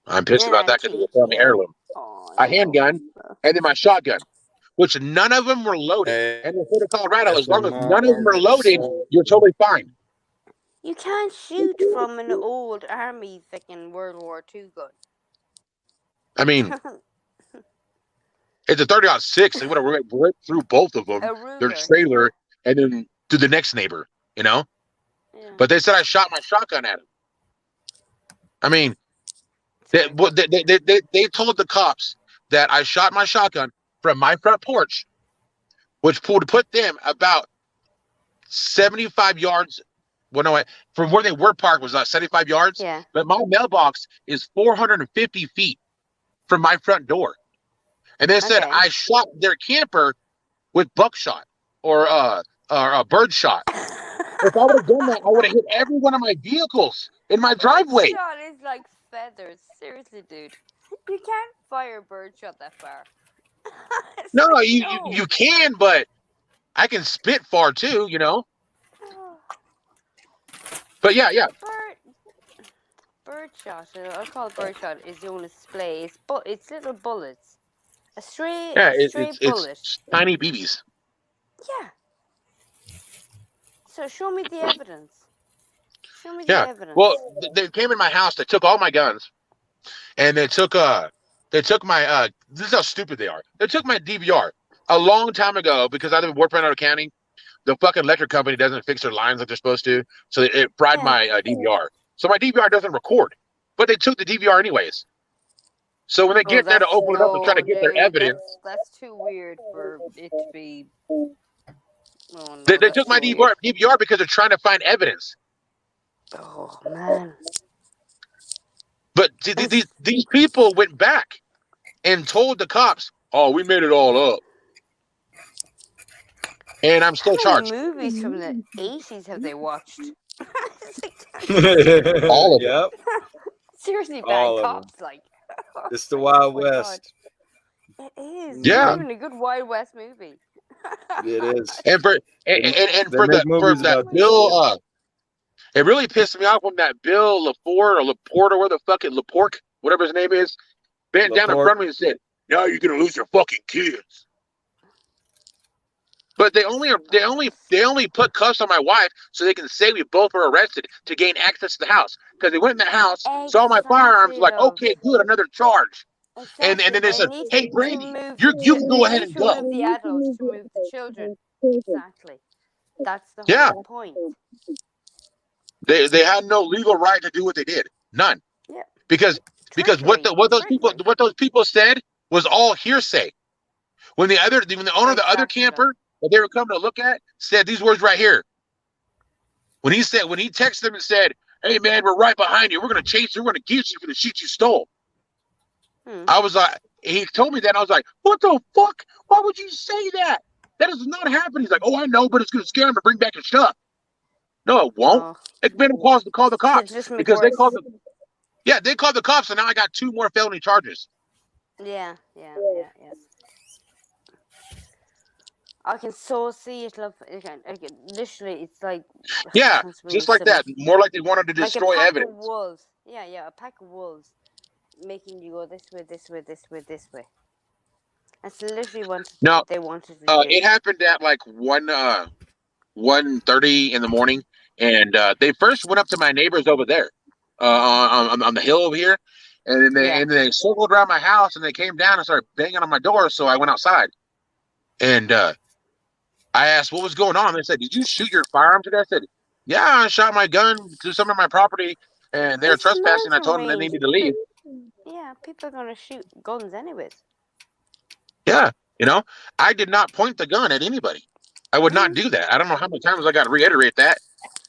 I'm pissed An about that because antique, it's a family heirloom. Oh, A no. handgun, and then my shotgun, which none of them were loaded. Hey, And in the state of Colorado, as long as none of them are remarks. loaded, you're totally fine. You can't shoot from an old army fucking World War II gun. I mean, it's a 30-06. They would have ripped through both of them, A their Ruger. trailer, and then to the next neighbor, Yeah. But they said I shot my shotgun at him. I mean, they told the cops that I shot my shotgun from my front porch, which would put them about 75 yards. Well, no, from where they were parked was 75 yards. Yeah. But my mailbox is 450 feet from my front door. And they said I shot their camper with buckshot or a bird shot. If I would have done that, I would have hit every one of my vehicles in my driveway. Birdshot is like feathers. Seriously, dude. You can't fire birdshot that far. No, you can, but I can spit far too, But yeah. birdshot. I call it birdshot. Is the only display. It's little bullets. A stray Yeah, bullet. it's tiny BBs. Yeah. So show me the evidence. Show me the Yeah. evidence. Well, they came in my house. They took all my guns, and they took my this is how stupid they are. They took my DVR a long time ago because I live in Warren County. The fucking electric company doesn't fix their lines like they're supposed to, so it fried my DVR. So my DVR doesn't record, but they took the DVR anyways. So when they get there to open it up and try to get their evidence, that's too weird for it to be. Oh, no, they that's took my too weird. DVR because they're trying to find evidence. Oh man! But these people went back and told the cops, "Oh, we made it all up," and I'm still charged. How many movies from the 80s have they watched? All of them. Yep. Seriously, bad All of cops, like. It's the Wild my God. West. It is. Yeah. Even a good Wild West movie. It is. And for They for make movies that about this Bill, it really pissed me off when that Bill Laporte or Laporte or where the fuck it Laporte, whatever his name is, bent down in Laporte. front of me and said, "Now you're gonna lose your fucking kids." But they only put cuffs on my wife so they can say we both were arrested to gain access to the house. Because they went in the house, saw my firearms, like, okay, good, another charge. And then they said, "Hey, Brandy, you can go ahead and go." Move the adults to move the children. Exactly. That's the whole point. They had no legal right to do what they did. None. Yeah. Because what those people said was all hearsay. When the owner of the other camper that they were coming to look at said these words right here. When he texted them and said, "Hey man, we're right behind you. We're gonna chase you. We're gonna get you for the shit you stole." I was like, he told me that. And I was like, "What the fuck? Why would you say that? That does not happen." He's like, "Oh, I know, but it's gonna scare him to bring back your stuff." No, it won't. Oh. It made him call the cops because they called they called the cops, and now I got 2 more felony charges. Yeah. I can so see it, love. Literally, it's like Just like that. More like they wanted to destroy like a pack evidence. Of wolves. Yeah, a pack of wolves, making you go this way. That's literally what they wanted to do. It happened at like 1:30 in the morning, and they first went up to my neighbors over there, on the hill over here, and then they circled around my house, and they came down and started banging on my door. So I went outside, and I asked what was going on. They said, "Did you shoot your firearm today?" I said, "Yeah, I shot my gun to some of my property, and they're trespassing." I told them they needed to leave. Yeah, people are gonna shoot guns anyways. Yeah, I did not point the gun at anybody. I would not do that. I don't know how many times I got to reiterate that,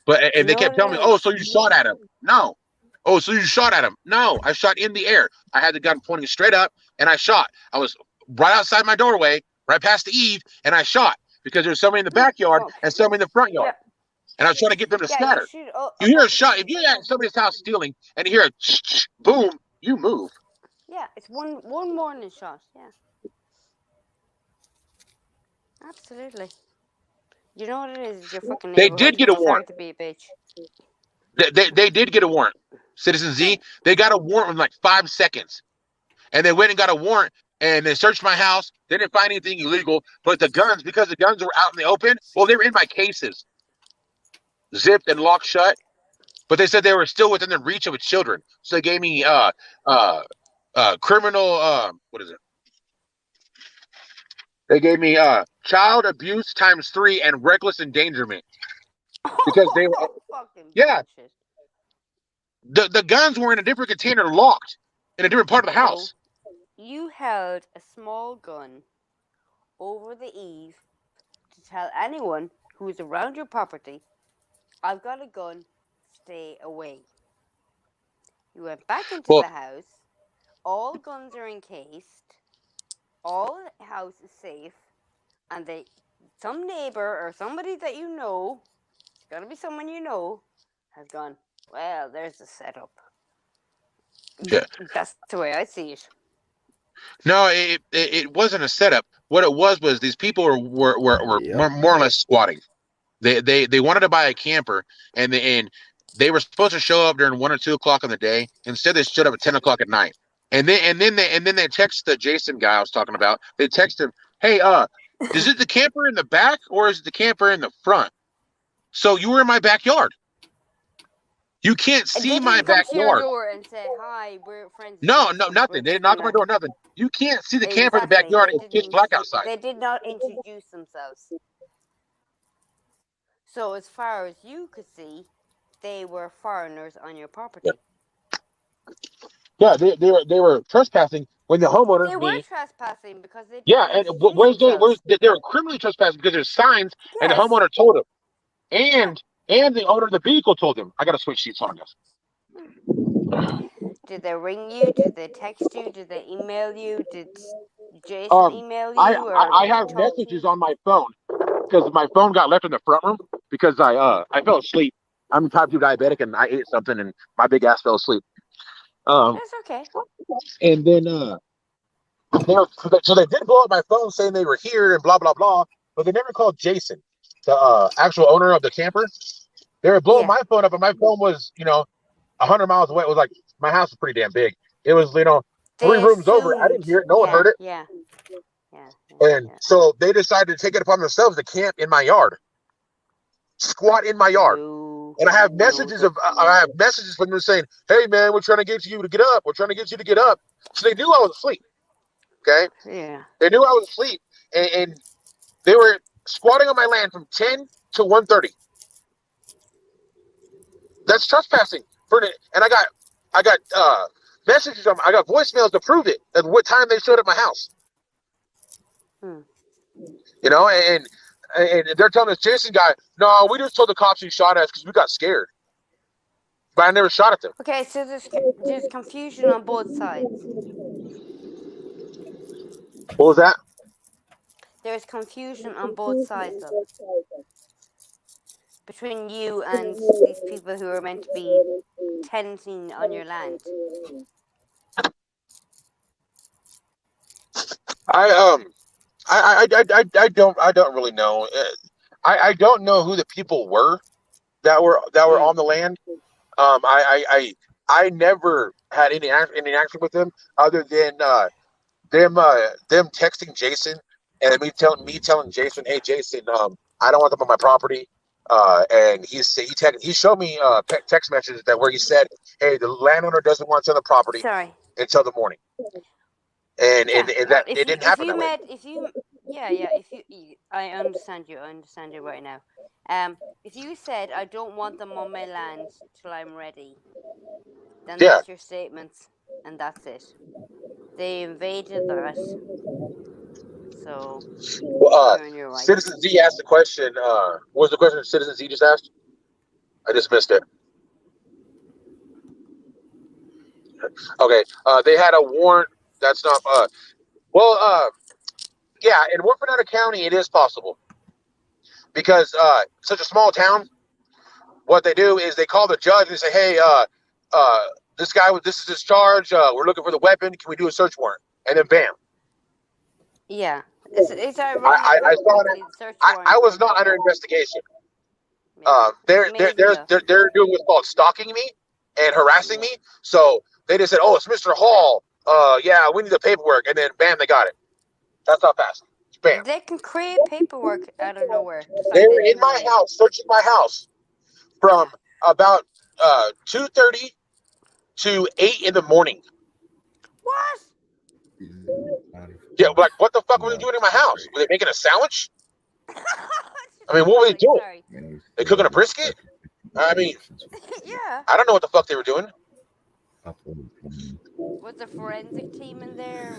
but and they kept telling me, "Oh, so you shot at him?" No. "Oh, so you shot at him?" No, I shot in the air. I had the gun pointing straight up, and I shot. I was right outside my doorway, right past the eave, and I shot because there was somebody in the backyard and somebody in the front yard, and I was trying to get them to scatter. You hear a shot. If you're at somebody's house stealing and you hear a boom, you move. Yeah, it's one morning shot. Yeah, absolutely. You know what it is? Your fucking They did get a warrant. To be a bitch. They did get a warrant. Citizen Z, they got a warrant in like 5 seconds. And they went and got a warrant, and they searched my house. They didn't find anything illegal. But the guns, because the guns were out in the open, well, they were in my cases, zipped and locked shut. But they said they were still within the reach of its children. So they gave me criminal, what is it? They gave me child abuse ×3 and reckless endangerment. Because they were the guns were in a different container, locked in a different part of the house. So you held a small gun over the eave to tell anyone who's around your property, "I've got a gun, stay away." You went back into the house, all guns are encased, all the house is safe, and some neighbor or somebody that you know, it's got to be someone you know, has gone, "Well, there's the setup." Yeah. That's the way I see it. No, it wasn't a setup. What it was these people were more or less squatting. They wanted to buy a camper, and They were supposed to show up during 1 or 2 o'clock in the day. Instead, they showed up at 10 o'clock at night. And then they text the Jason guy I was talking about. They text him, "Hey, is it the camper in the back or is it the camper in the front? So you were in my backyard. You can't And see they my didn't come to your backyard. door and say, "Hi, we're friends." No, nothing. They didn't knock on my door. Nothing. You can't see the camper in the backyard. It's pitch black outside. They did not introduce themselves. So as far as you could see, they were foreigners on your property. Yeah, they were trespassing when the homeowner. They were trespassing because they. Yeah, and they were criminally trespassing because there's signs, and the homeowner told them, and the owner of the vehicle told them. I got to switch seats on this. Did they ring you? Did they text you? Did they email you? Did Jason email you? I have messages on my phone because my phone got left in the front room because I fell asleep. I'm type 2 diabetic and I ate something and my big ass fell asleep. That's okay. And then so they did blow up my phone saying they were here and blah blah blah, but they never called Jason, the actual owner of the camper. They were blowing my phone up, and my phone was 100 miles away. It was like my house was pretty damn big. It was 3 rooms over. I didn't hear it. No one heard it. Yeah. And so they decided to take it upon themselves to camp in my yard, squat in my yard. And I have messages from them saying, "Hey man, we're trying to get you to get up. We're trying to get you to get up." So they knew I was asleep. Okay. Yeah. They knew I was asleep, and they were squatting on my land from 10 to 1:30. That's trespassing. And I got messages on. I got voicemails to prove it. And what time they showed up at my house. And they're telling this Jason guy, "No, we just told the cops he shot at us because we got scared." But I never shot at them. Okay, so there's confusion on both sides. What was that? There's confusion on both sides of it. Between you and these people who are meant to be tenanting on your land. I don't really know. I don't know who the people were that were on the land. I never had any action with them other than them texting Jason and me telling Jason, "Hey Jason, I don't want them on my property." And he showed me text messages where he said, "Hey, the landowner doesn't want to sell the property until the morning." And that it didn't happen that way. I understand you. I understand you right now. If you said, "I don't want them on my land till I'm ready," then that's your statements, and that's it. They invaded that, so you're right. Citizen Z asked the question. What was the question Citizen Z just asked? I just missed it. Okay, they had a warrant. That's not. Yeah, in Wolfenbüttel County, it is possible because such a small town. What they do is they call the judge and say, "Hey, this is his charge. We're looking for the weapon. Can we do a search warrant?" And then bam. Yeah, it's I saw it. I was not under investigation. They're doing what's called stalking me and harassing me. So they just said, "Oh, it's Mr. Hall. Yeah, we need the paperwork," and then bam, they got it. That's how fast. Bam. They can create paperwork out of nowhere. They were in my house, searching my house from about 2:30 to 8 in the morning. What? Yeah, like what the fuck were they doing in my house? Were they making a sandwich? I mean, what were they doing? Sorry. They cooking a brisket? I mean, yeah. I don't know what the fuck they were doing. Was the forensic team in there?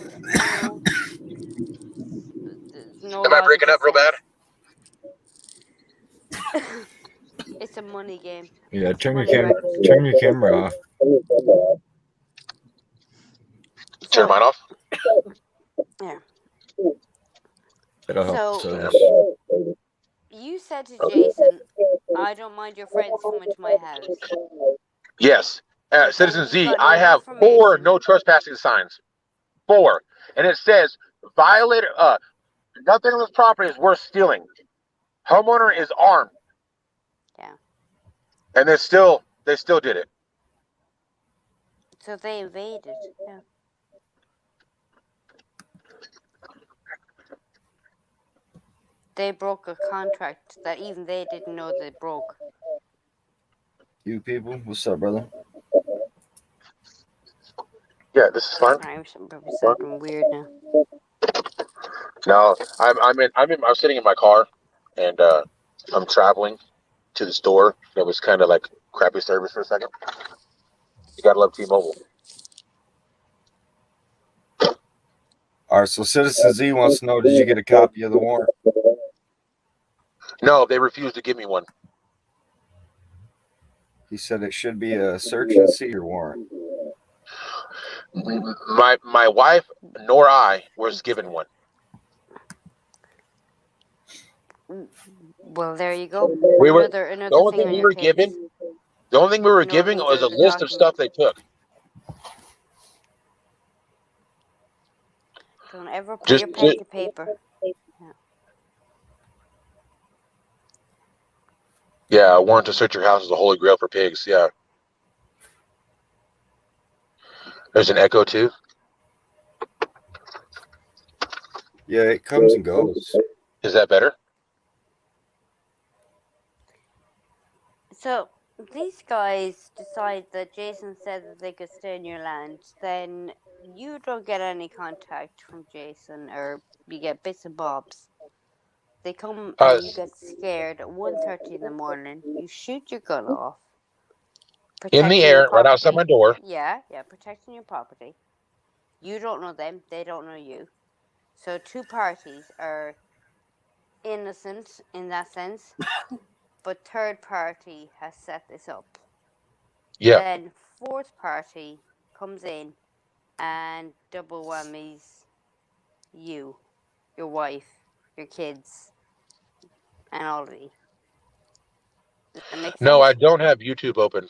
No. Am I breaking up real bad? It's a money game. Yeah, turn your camera off. Turn mine off? Yeah. It'll help. So you said to Jason, "I don't mind your friends coming to my house." Yes. Citizen Z, I have 4 no trespassing signs. 4. And it says, violator, nothing on this property is worth stealing. Homeowner is armed. Yeah. And they're still They still did it. So they invaded. Yeah. They broke a contract that even they didn't know they broke. You people, what's up, brother? Yeah, this is fine. I'm probably sounding weird now. No, I'm sitting in my car, and I'm traveling to the store. That was kind of like crappy service for a second. You gotta love T-Mobile. All right, so Citizen Z wants to know, did you get a copy of the warrant? No, they refused to give me one. He said it should be a search and seizure warrant. My wife nor I was given one. Well, there you go. We were Another the only thing thing on we your were case. given. The only thing we were You know what given means was a there's a list of document. stuff they took. Don't ever put Just- your pen to paper. Yeah, a warrant to search your house is a holy grail for pigs. Yeah. There's an echo too. Yeah, it comes and goes. Is that better? So these guys decide that Jason said that they could stay in your land. Then you don't get any contact from Jason, or you get bits and bobs. They come and you get scared at 1:30 in the morning. You shoot your gun off. In the air, right outside my door. Yeah, protecting your property. You don't know them, they don't know you. So two parties are innocent in that sense, but third party has set this up. Yeah. Then fourth party comes in and double whammies you, your wife, your kids, and all of you. Does that make sense? No, I don't have YouTube open.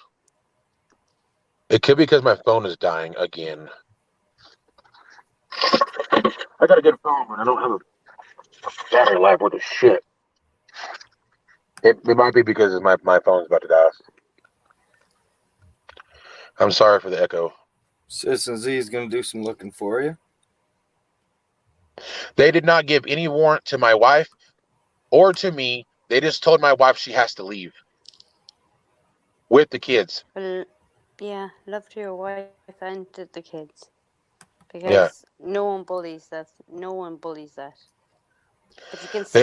It could be because my phone is dying again. I got a good phone, but I don't have a battery life worth of shit. It might be because my phone's about to die. I'm sorry for the echo. Citizen Z is going to do some looking for you. They did not give any warrant to my wife or to me. They just told my wife she has to leave with the kids. Well, yeah, love to your wife and to the kids. Because no one bullies that. No one bullies that. But you can see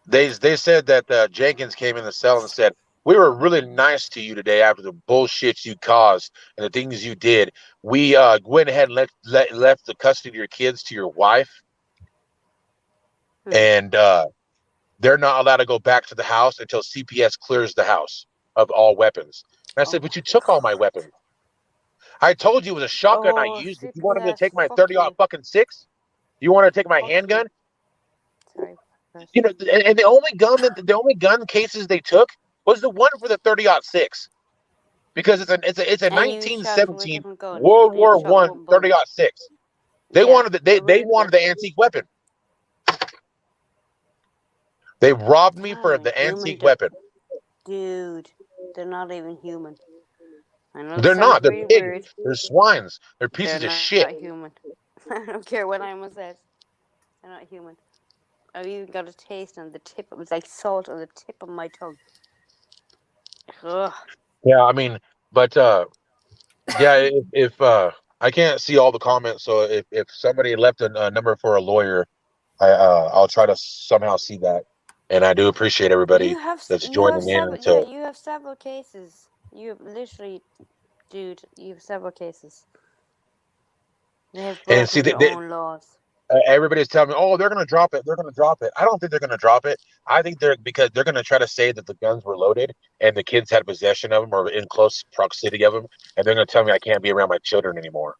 they said that Jenkins came in the cell and said, "We were really nice to you today after the bullshit you caused and the things you did. We went ahead and left the custody of your kids to your wife, and they're not allowed to go back to the house until CPS clears the house of all weapons." And I said, "But you took all my weapons. I told you it was a shotgun I used. If you wanted me to take my 30-06, you want to take my handgun?" Sorry. You know, and the only gun cases they took was the one for the 30-06, because it's a 1917 World War I 30-06. They wanted the antique weapon. They robbed me for the antique weapon. Dude, they're not even human. I know They're not. They're pigs. Weird. They're swines. They're pieces of shit. They're not human. I don't care what anyone says. They're not human. I even got a taste on the tip. It was like salt on the tip of my tongue. Ugh. Yeah, I mean, but yeah, if I can't see all the comments, so if somebody left a number for a lawyer, I'll try to somehow see that. And I do appreciate everybody that's joining in. So you have several cases. You have literally, dude, you have several cases. They have broken their own laws. Everybody's telling me, "Oh, they're going to drop it. They're going to drop it." I don't think they're going to drop it. I think because they're going to try to say that the guns were loaded and the kids had possession of them or in close proximity of them, and they're going to tell me I can't be around my children anymore.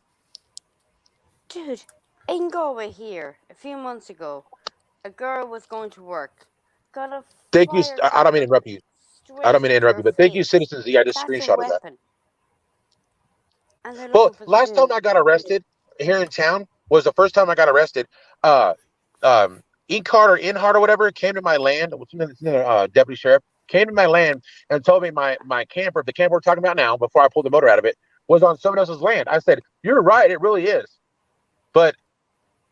Dude, in Galway here, a few months ago, a girl was going to work, got a Thank you. I don't mean to interrupt you. But thank you, Citizens Z. I just screenshotted that. And well, last time I got arrested here in town was the first time I got arrested. Inhart or whatever came to my land, deputy sheriff, came to my land and told me my camper, the camper we're talking about now, before I pulled the motor out of it, was on someone else's land. I said, "You're right, it really is. But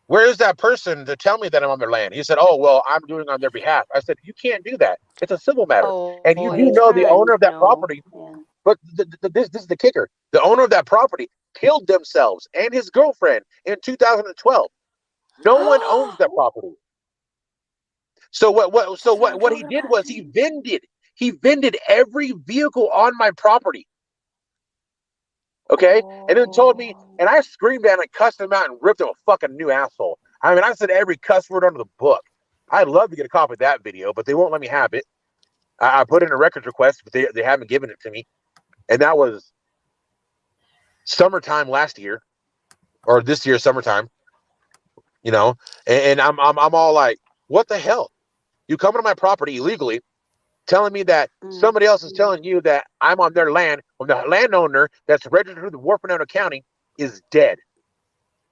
where is that person to tell me that I'm on their land?" He said, "Oh, well, I'm doing on their behalf." I said, "You can't do that. It's a civil matter." And you do You know the can. owner of that No. property, Yeah. but this is the kicker. The owner of that property killed themselves and his girlfriend in 2012. No one owns that property. So That's what I'm what he talking did about. was he vended every vehicle on my property. Okay? And then told me, Oh. and I screamed at him and cussed him out and ripped him a fucking new asshole. I mean, I said every cuss word under the book. I'd love to get a copy of that video, but they won't let me have it. I put in a records request, but they haven't given it to me. And that was summertime last year, or this year summertime, you know. And I'm all like, what the hell? You come to my property illegally, telling me that somebody else is telling you that I'm on their land when the landowner that's registered to Warren Fernando County is dead.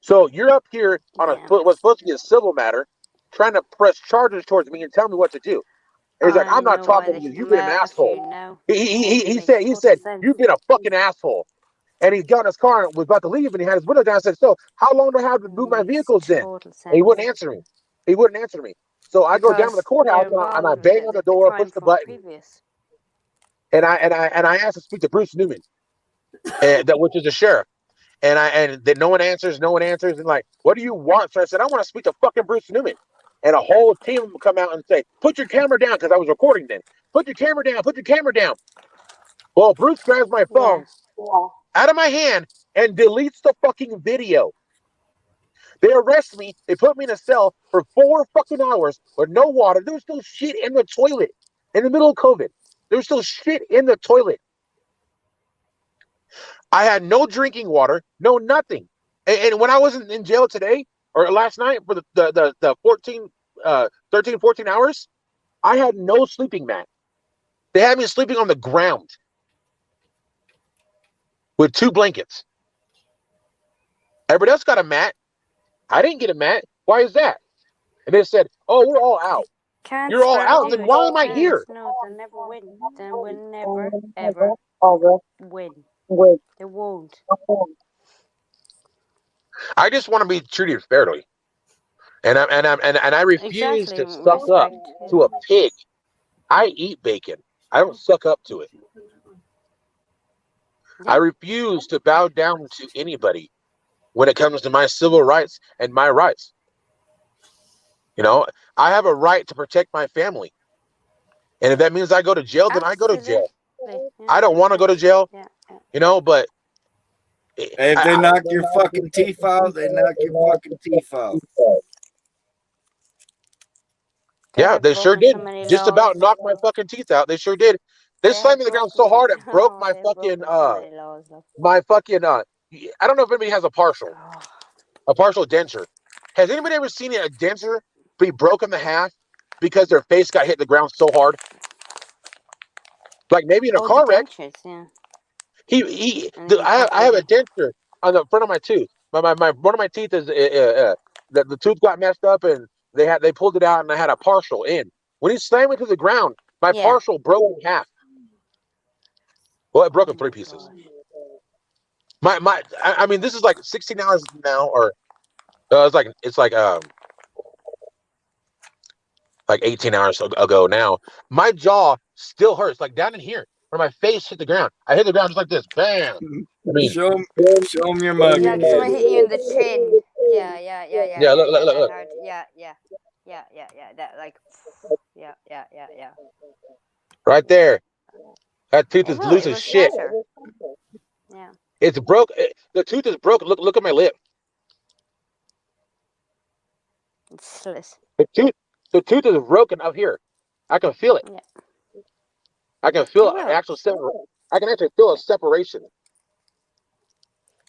So you're up here on what's supposed to be a civil matter, trying to press charges towards me and tell me what to do. And he's like, I "I'm not know why talking they to you. should You've come been an after you asshole." now. He Makes total said sense. you've been a fucking asshole. And he got in his car and was about to leave, and he had his window down. I said, "So how long do I have to move my Makes vehicles then?" total And he sense. wouldn't answer me. He wouldn't answer me. So I go down to the Because courthouse you're and I involved with bang on the the door, push crime the from button, previous. and I asked to speak to Bruce Newman, and that which is the sheriff. And then no one answers, and like, "What do you want?" So I said, "I want to speak to fucking Bruce Newman." And a whole team will come out and say, "Put your camera down," because I was recording then. "Put your camera down, put your camera down." Well, Bruce grabs my Yeah. phone out of my hand and deletes the fucking video. They arrest me. They put me in a cell for 4 fucking hours with no water. There was still shit in the toilet in the middle of COVID. There was still shit in the toilet. I had no drinking water, no nothing. And when I was in jail today or last night for the 13, 14 hours, I had no sleeping mat. They had me sleeping on the ground with 2 blankets. Everybody else got a mat. I didn't get a mat. Why is that? And they said, "Oh, we're all out." Can't You're all out. do Then it. why You am I can't. here? No, they'll never win. They will never, ever win. They won't. I just want to be treated fairly. And I refuse Exactly. to suck up Respect. to Yeah. a pig. I eat bacon. I don't suck up to it. I Yeah. refuse to bow down to anybody when it comes to my civil rights and my rights. You know, I have a right to protect my family. And if that means I go to jail, then I go to jail. Absolutely. Yeah. I don't want to go to jail, Yeah. Yeah. but Hey, if they I, knock your fucking teeth out, they knock your fucking teeth out. They yeah, have they sure broken did. so many Just laws. about knocked my fucking teeth out. They sure did. They They slammed have me to the ground broken. so hard it broke Oh, my they've fucking broken so many laws. Look. my fucking I don't know if anybody has Oh. a partial denture. Has anybody ever seen a denture be broken in half because their face got hit the ground so hard? Like maybe in a Oh, the car wreck. dentures. Yeah. And then you I pop it have a again. denture on the front of my tooth. My one of my teeth is the tooth got messed up and they pulled it out and I had a partial in. When he slammed it to the ground, my Yeah. partial broke in half. Well, it broke in Oh 3 my pieces. gosh. I mean, this is like 16 hours now, or it's like 18 hours ago now. My jaw still hurts, like down in here, where my face hit the ground. I hit the ground just like this, bam. I mean, Show 'em your mug Like someone again. hit you in the chin. Yeah. Yeah. Yeah. Yeah. yeah, Yeah. Yeah. look, That look. hard. Yeah. Yeah. Yeah. Yeah. Yeah. That like. Yeah. Yeah. Yeah. Yeah. Right Yeah. there. That tooth It is will. loose It as will shit. shatter. Yeah. It's broke. The tooth is broken. Look at my lip. It's slit. The tooth, the tooth is broken up here. I can feel it. Yeah. I can feel It an will. actual I can actually feel a separation.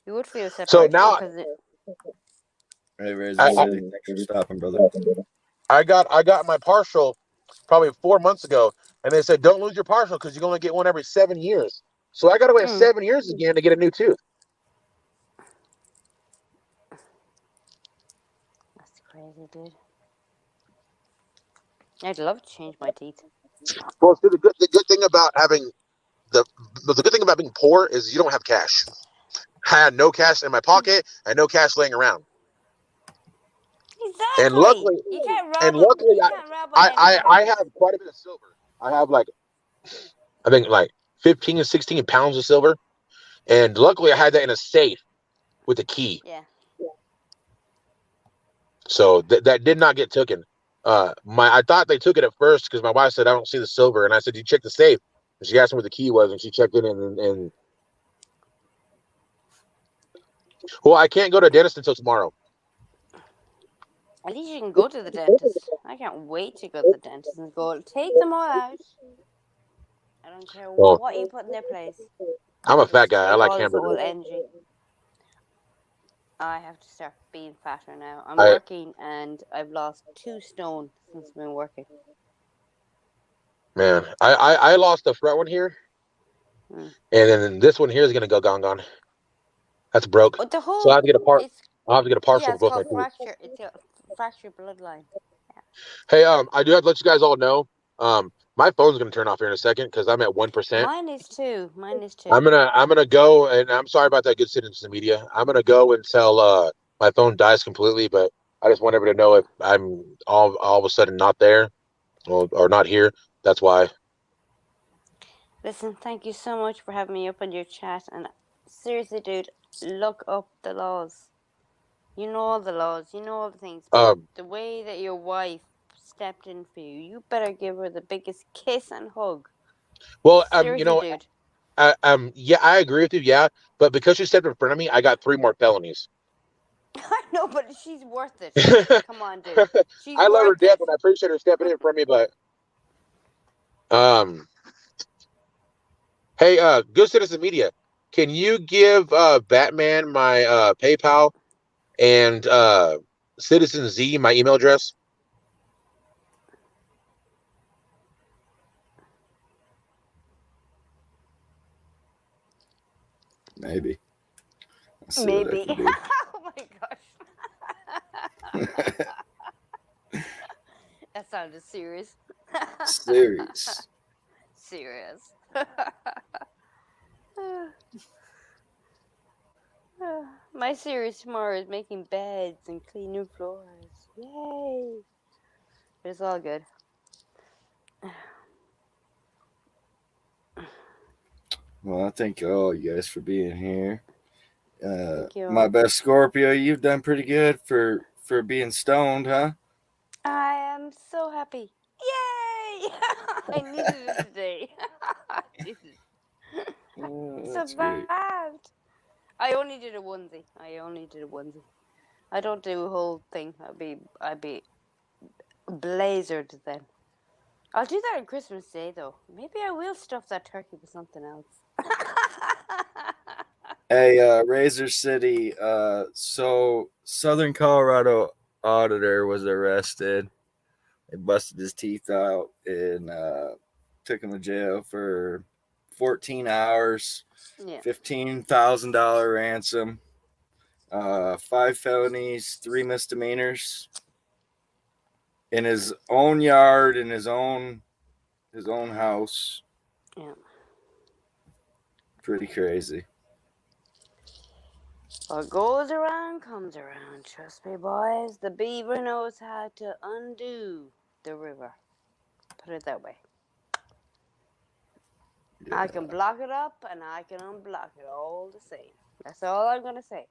You would feel So separation now because it. Hey, Razor I, City, thanks for stopping, brother. I got my partial probably 4 months ago, and they said don't lose your partial because you can only get one every 7 years. So I got to wait 7 years again to get a new tooth. That's crazy, dude. I'd love to change my teeth. Well, see, the good thing about having the good thing about being poor is you don't have cash. I had no cash in my pocket and no cash laying around. And Exactly. luckily, You can't rob and them. luckily, You can't rob on empty I pockets. have quite a bit of silver. I have like I think like 15 to 16 pounds of silver, and luckily I had that in a safe with a key, Yeah. so that did not get taken. I thought they took it at first because my wife said I don't see the silver, and I said you check the safe. And she asked me where the key was, and she checked it in, and well, I can't go to a dentist until tomorrow. At least you can go to the dentist. I can't wait to go to the dentist and go, take them all out. I don't care Well, what you put in their place. I'm a fat Just guy. I take like all this old hamburgers. energy. I have to start being fatter now. I'm I working and I've lost 2 stone since I've been working. Man, I lost the front one here, Mm. and then this one here is gonna go gone. That's broke. But the So I whole, have to get a part. it's, I'll have to get a partial yeah, for it's both my called teeth. fracture. It's a fracture bloodline. Yeah. Hey, I do have to let you guys all know. My phone's gonna turn off here in a second because I'm at 1%. Mine is too. I'm gonna go, and I'm sorry about that, good citizen media. I'm gonna go until my phone dies completely. But I just want everybody to know if I'm all of a sudden not there or not here. That's why. Listen, thank you so much for having me up on your chat. And seriously, dude, look up the laws. You know all the laws. You know all the things. But Um, the way that your wife stepped in for you, you better give her the biggest kiss and hug. well, Seriously, dude. yeah, I agree with you. Yeah, but because she stepped in front of me, I got 3 more felonies. I know, but she's worth it. I Come on, dude. She's love her worth death, it. and I appreciate her stepping in for me. But um, hey, good citizen media, can you give Batman my PayPal and Citizen Z my email address? Maybe. I'll see what I Maybe. can do. Oh my gosh. That sounded serious. Serious. Serious. My series tomorrow is making beds and cleaning floors. Yay! But it's all good. Well, I thank all you guys for being here. Thank you My all. best Scorpio, you've done pretty good for being stoned, huh? I am so happy. Yay! I needed it today. I needed it. That's great. Survived. I only did a onesie. I don't do a whole thing. I'd be blazered then. I'll do that on Christmas Day though. Maybe I will stuff that turkey with something else. Hey, Razor City. So Southern Colorado Auditor was arrested. They busted his teeth out and took him to jail for 14 hours, Yeah. $15,000 ransom, 5 felonies, 3 misdemeanors in his own yard, in his own house. Yeah. Pretty crazy. What goes around comes around. Trust me, boys. The beaver knows how to undo the river. Put it that way. Yeah. I can block it up and I can unblock it all the same. That's all I'm gonna say.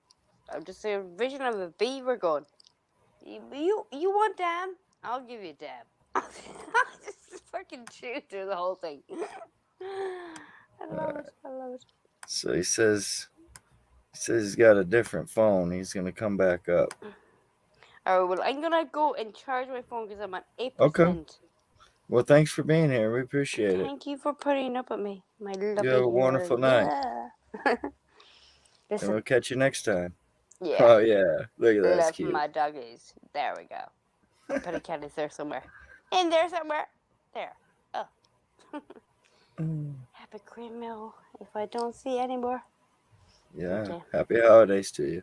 I'm just a vision of a beaver going, you want dam? I'll give you a dam. Just fucking chew through the whole thing. I love it. I love it. So he says he's got a different phone. He's gonna come back up. Alright, well, I'm gonna go and charge my phone because I'm at 8%. Okay. Well, thanks for being here. We appreciate it. Thank you for putting up with me, my lovely. You have a wonderful night. And Listen, we'll catch you next time. yeah, Oh yeah. Look at that. That's love cute. my doggies. There we go. Petty cat is there somewhere. In there somewhere. There. Oh. Happy cream meal. If I don't see any more. Yeah. Okay. Happy holidays to you.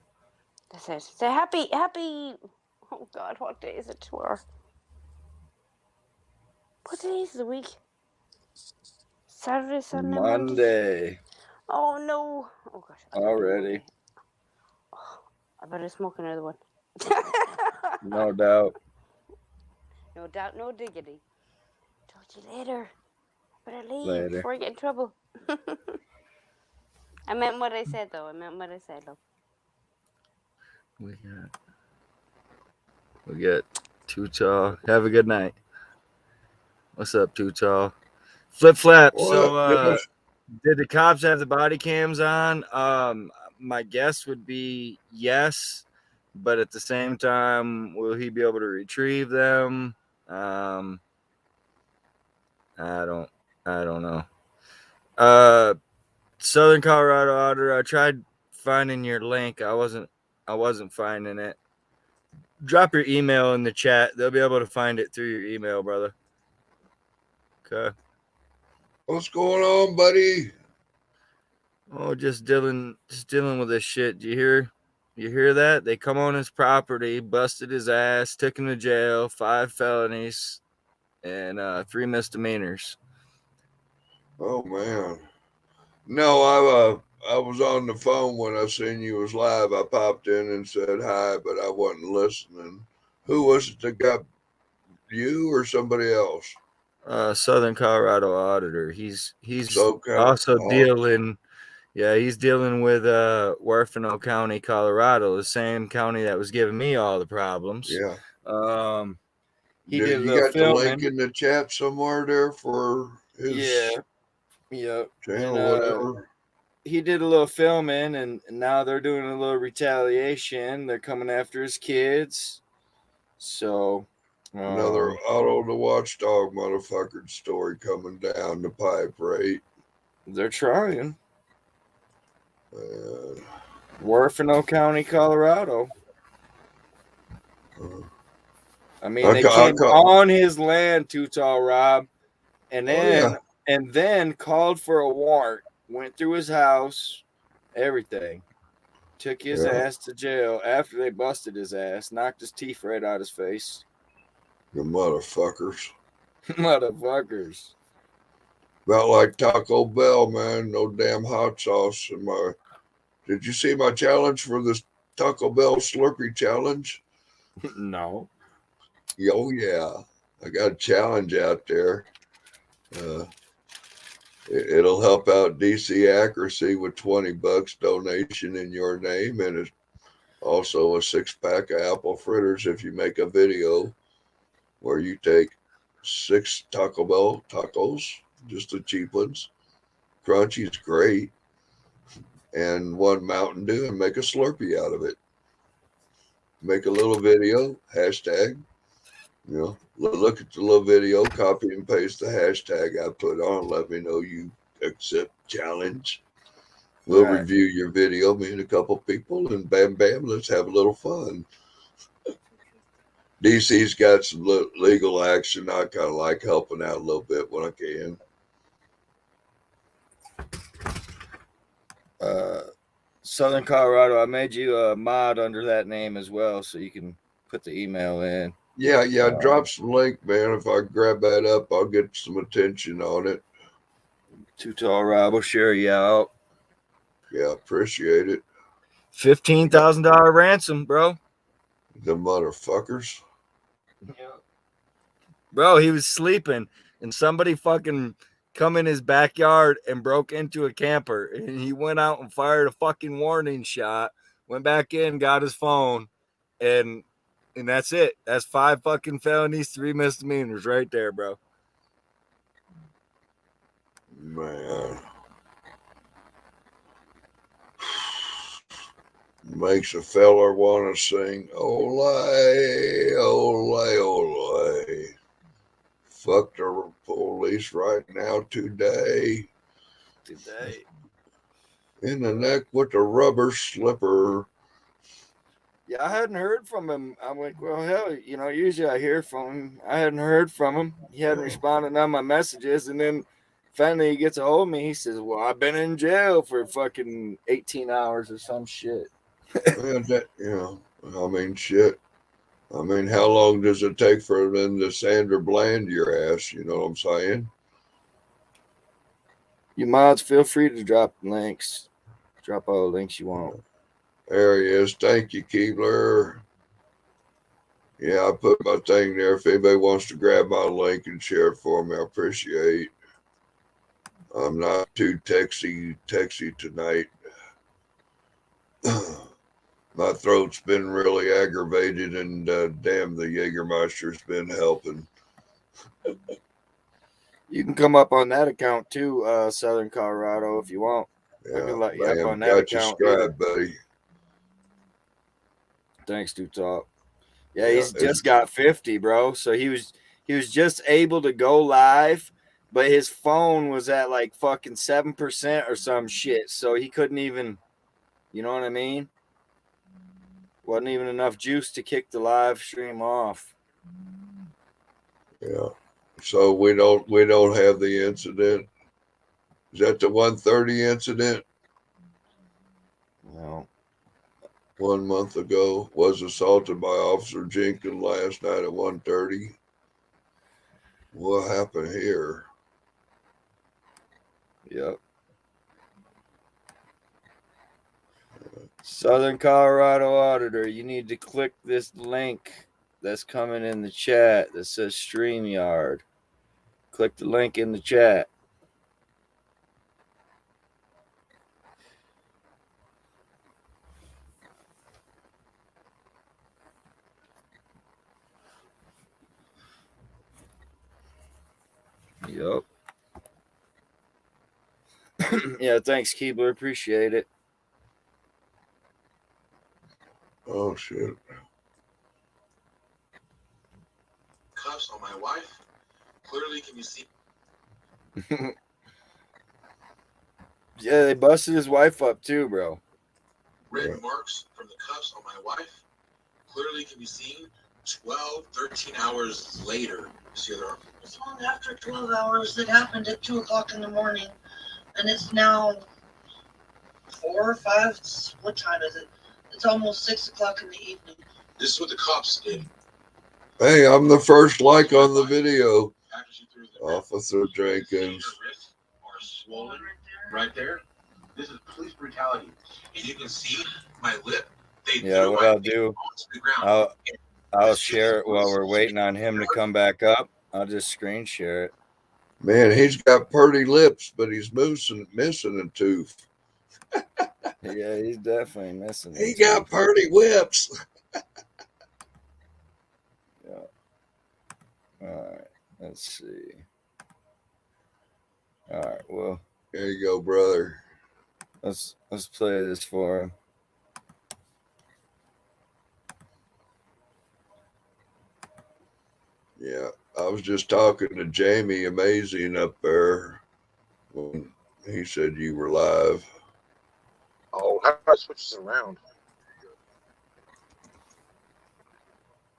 That's it. Say happy. Oh God, what day is it tomorrow? What day is the week? Saturday, Sunday, Monday. Monday Oh no! Oh gosh. already. Oh, I better smoke another one. No doubt. No doubt, no diggity. Talk to you later. I better leave Later. before I get in trouble. I meant what I said, though. Look. We got Too Tall. Have a good night. What's up, Too Tall? Flip flap. What? So, did the cops have the body cams on? My guess would be yes, but at the same time, will he be able to retrieve them? I don't know. Southern Colorado Auditor. I tried finding your link. I wasn't finding it. Drop your email in the chat. They'll be able to find it through your email, brother. Okay. What's going on, buddy? Oh, just dealing with this shit. Do you hear that? They come on his property, busted his ass, took him to jail, 5 felonies, and 3 misdemeanors. Oh man. No, I was on the phone when I seen you was live. I popped in and said hi, but I wasn't listening. Who was it that got you or somebody else? Southern Colorado Auditor. He's SoCal. also Oh. dealing. Yeah, he's dealing with Huerfano County, Colorado, the same county that was giving me all the problems. Yeah. He did a You little got the link filming. in the chat somewhere there for his Yeah. channel, And, whatever. he did a little filming, and now they're doing a little retaliation. They're coming after his kids. So Another Otto the Watchdog motherfucker story coming down the pipe, right? they're trying. Huerfano County, Colorado. I mean, they came on his land, Too Tall Rob, and then called for a warrant. Went through his house, everything. Took his ass to jail after they busted his ass, knocked his teeth right out his face. The motherfuckers. Motherfuckers. About like Taco Bell, man. No damn hot sauce in my. Did you see my challenge for this Taco Bell Slurpee challenge? No. Oh yeah, I got a challenge out there. It'll help out DC Accuracy with $20 donation in your name, and it's also a 6-pack of apple fritters if you make a video where you take 6 Taco Bell tacos, just the cheap ones. Crunchy's great. And 1 Mountain Dew and make a Slurpee out of it. Make a little video, hashtag, look at the little video, copy and paste the hashtag I put on, let me know you accept challenge. We'll review your video, me and a couple people, and bam, bam, let's have a little fun. DC's got some legal action. I kind of like helping out a little bit when I can. Southern Colorado, I made you a mod under that name as well, so you can put the email in. Yeah, drop some link, man. If I grab that up, I'll get some attention on it. Too Tall Rob will share you out. Yeah, appreciate it. $15,000 ransom, bro. The motherfuckers. Yeah. Bro, he was sleeping, and somebody fucking come in his backyard and broke into a camper, and he went out and fired a fucking warning shot, went back in, got his phone, and that's it. That's 5 fucking felonies, 3 misdemeanors right there, bro. Man. Makes a feller want to sing, ole, ole, ole. Fuck the police right now today. In the neck with the rubber slipper. Yeah, I hadn't heard from him. I'm like, well, hell, usually I hear from him. I hadn't heard from him. He hadn't responded on my messages. And then finally he gets a hold of me. He says, well, I've been in jail for fucking 18 hours or some shit. I mean, shit. I mean, how long does it take for them to Sandra Bland your ass? You know what I'm saying? You mods, feel free to drop links. Drop all the links you want. There he is. Thank you, Keebler. Yeah, I put my thing there. If anybody wants to grab my link and share it for me, I appreciate. I'm not too texty tonight. My throat's been really aggravated, and damn, the Jägermeister's been helping. You can come up on that account too, Southern Colorado, if you want. Yeah, I can let you up bam, on that got you account. subscribed, buddy. Thanks, Dude Talk. Yeah, Yeah, he's just got 50, bro. So he was just able to go live, but his phone was at like fucking 7% or some shit. So he couldn't even, you know what I mean? Wasn't even enough juice to kick the live stream off. Yeah. So we don't have the incident. Is that the 130 incident? No. 1 month ago, was assaulted by Officer Jenkins last night at 1:30. What happened here? Yep. Southern Colorado Auditor, you need to click this link that's coming in the chat that says StreamYard. Click the link in the chat. Yep. Yeah, thanks, Keebler. Appreciate it. Oh, shit. Cuffs on my wife. Clearly, can you see? Yeah, they busted his wife up too, bro. Red marks from the cuffs on my wife. Clearly can be seen 12, 13 hours later. See there? It's long after 12 hours. It happened at 2 o'clock in the morning. And it's now 4 or 5. What time is it? It's almost 6 o'clock in the evening. This is what the cops did. Hey, I'm the first like on the video. Officer Jenkins. Are swollen right there. This is police brutality. And you can see my lip. Yeah, what I'll do, I'll share it while we're waiting on him to come back up. I'll just screen share it. Man, he's got pretty lips, but he's missing a tooth. Yeah, he's definitely missing. He got pretty whips. Yeah. All right. Let's see. All right. Well, there you go, brother. Let's play this for him. Yeah, I was just talking to Jamie Amazing up there when he said you were live. Oh, how do I switch this around?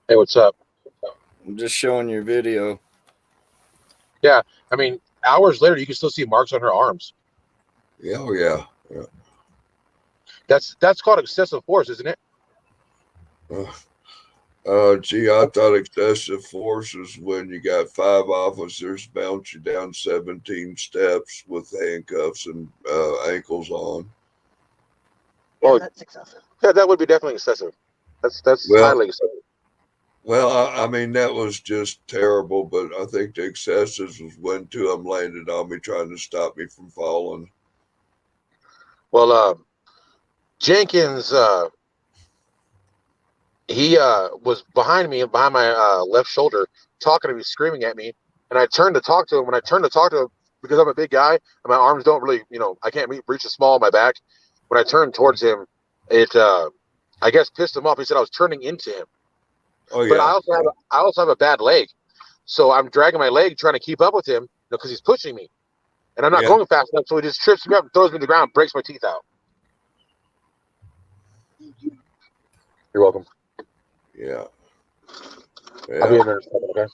Hey, what's up? I'm just showing your video. Yeah, I mean, hours later, you can still see marks on her arms. Yeah, oh yeah. Yeah. That's called excessive force, isn't it? Gee, I thought excessive force is when you got 5 officers bounce you down 17 steps with handcuffs and ankles on. Well, that's excessive. Yeah, that would be definitely excessive. That's highly excessive. Well, I mean, that was just terrible, but I think the excessives was when 2 of them landed on me trying to stop me from falling. Well, Jenkins, he was behind me, behind my left shoulder, talking to me, screaming at me. And I turned to talk to him. When I turned to talk to him, because I'm a big guy and my arms don't really, I can't reach as small on my back. When I turned towards him, it, I guess, pissed him off. He said I was turning into him. Oh yeah. But I also have a bad leg, so I'm dragging my leg trying to keep up with him because he's pushing me, and I'm not going fast enough. So he just trips me up, and throws me to the ground, breaks my teeth out. You're welcome. Yeah. I'll be in there in a second, okay?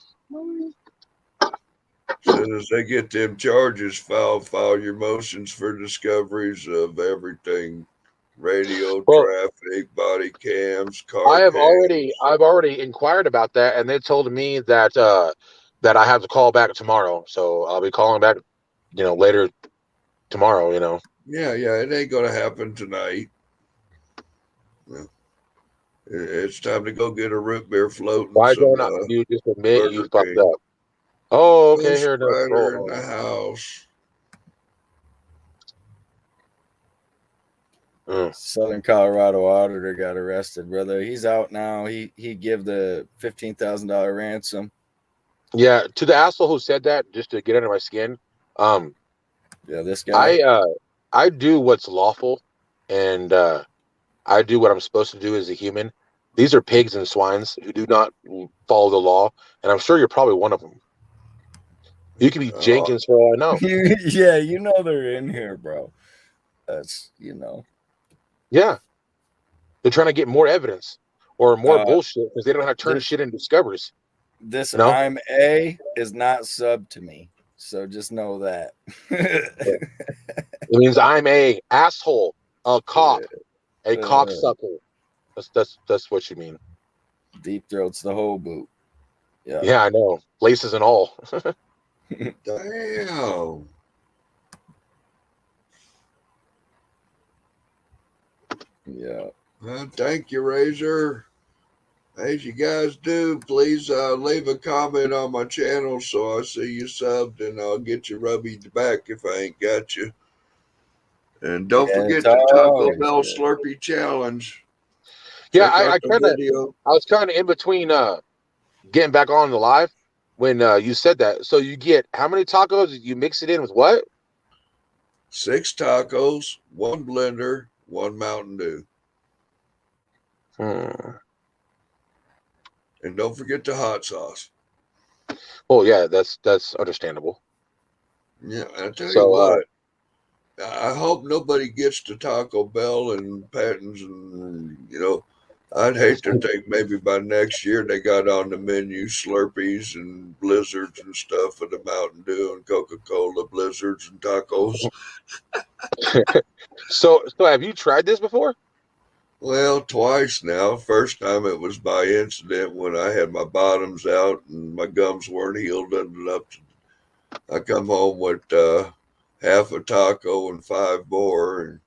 As soon as they get them charges, file your motions for discoveries of everything. Radio, traffic, body cams, car I've cams. already inquired about that, and they told me that that I have to call back tomorrow. So I'll be calling back, later tomorrow. You know. Yeah, it ain't gonna happen tonight. Yeah. It's time to go get a root beer float and Why some don't you just admit you Burger fucked King. up? Oh, okay. Ghost Here it is. Rider in Roll. the house. Southern Colorado Auditor got arrested, brother. He's out now. He give the $15,000 ransom. Yeah, to the asshole who said that, just to get under my skin. Yeah, this guy. I do what's lawful, and I do what I'm supposed to do as a human. These are pigs and swines who do not follow the law, and I'm sure you're probably one of them. You could be Jenkins for all I know. Yeah, you know they're in here, bro. That's Yeah, they're trying to get more evidence or more bullshit because they don't know how to turn shit into discoveries. This You know? I'm a is not sub to me, so just know that. It means I'm a asshole, a cop, a cocksucker. That's what you mean. Deep throats the whole boot. Yeah, I know. Laces and all. Damn. Yeah. Thank you, Razor. As you guys do, please leave a comment on my channel so I see you subbed, and I'll get you rubbed back if I ain't got you. And don't forget the Taco Bell Slurpee Challenge. Yeah, I was kind of in between getting back on the live when you said that. So you get how many tacos? You mix it in with what? 6 tacos, 1 blender, 1 Mountain Dew. And don't forget the hot sauce. Oh yeah, that's understandable. Yeah, I tell you what. I hope nobody gets to Taco Bell and Patton's, and I'd hate to think maybe by next year they got on the menu Slurpees and Blizzards and stuff for the Mountain Dew and Coca-Cola Blizzards and tacos. So have you tried this before? Well, twice now. First time it was by incident when I had my bottoms out and my gums weren't healed enough. I come home with half a taco and 5 more, and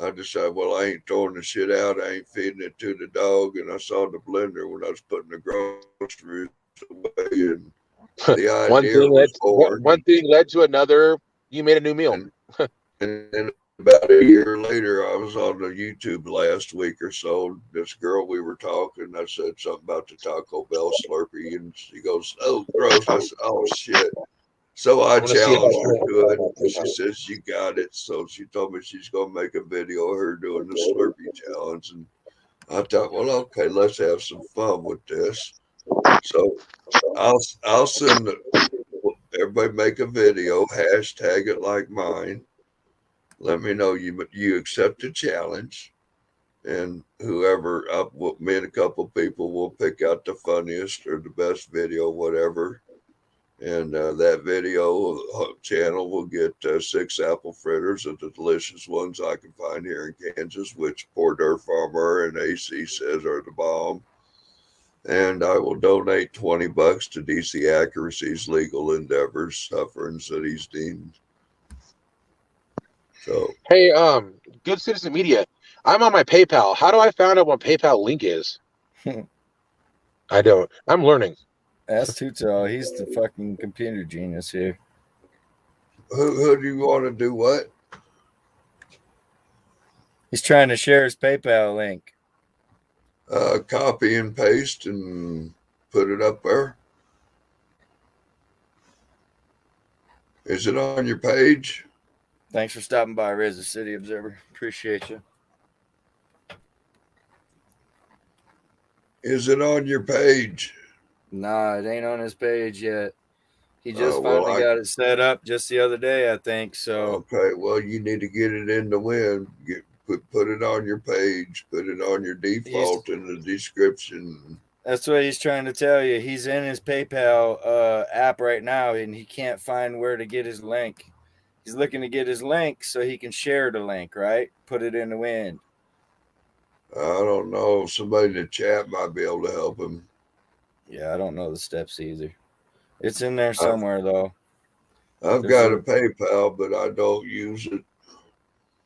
I decided, well, I ain't throwing the shit out. I ain't feeding it to the dog. And I saw the blender when I was putting the groceries away, and the idea was born. One thing led to another. You made a new meal. And then about a year later, I was on the YouTube last week or so. This girl we were talking, I said something about the Taco Bell Slurpee, and she goes, "Oh, gross." I said, "Oh, shit." So I challenged her to it, and she says, "You got it." So she told me she's going to make a video of her doing the Slurpee challenge. And I thought, well, okay, let's have some fun with this. So I'll send everybody make a video, hashtag it like mine. Let me know you accept the challenge, and whoever me and a couple people will pick out the funniest or the best video, whatever. And that video channel will get 6 apple fritters of the delicious ones I can find here in Kansas, which Poor Dirt Farmer and AC says are the bomb. And I will donate $20 to DC Accuracy's legal endeavors, sufferings that he's deemed. So, hey, Good Citizen Media, I'm on my PayPal. How do I find out what PayPal link is? I don't. I'm learning. Ask Tutel. He's the fucking computer genius here. Who do you want to do what? He's trying to share his PayPal link. Copy and paste and put it up there. Is it on your page? Thanks for stopping by, Razor City Observer. Appreciate you. Is it on your page? Nah, it ain't on his page yet. He just finally got it set up just the other day, I think. So okay, well, you need to get it in the wind. Put it on your page. Put it on your default in the description. That's what he's trying to tell you. He's in his PayPal app right now, and he can't find where to get his link. He's looking to get his link so he can share the link, right? Put it in the wind. I don't know. Somebody in the chat might be able to help him. Yeah, I don't know the steps either. It's in there somewhere, though. I've There's got a a PayPal, but I don't use it.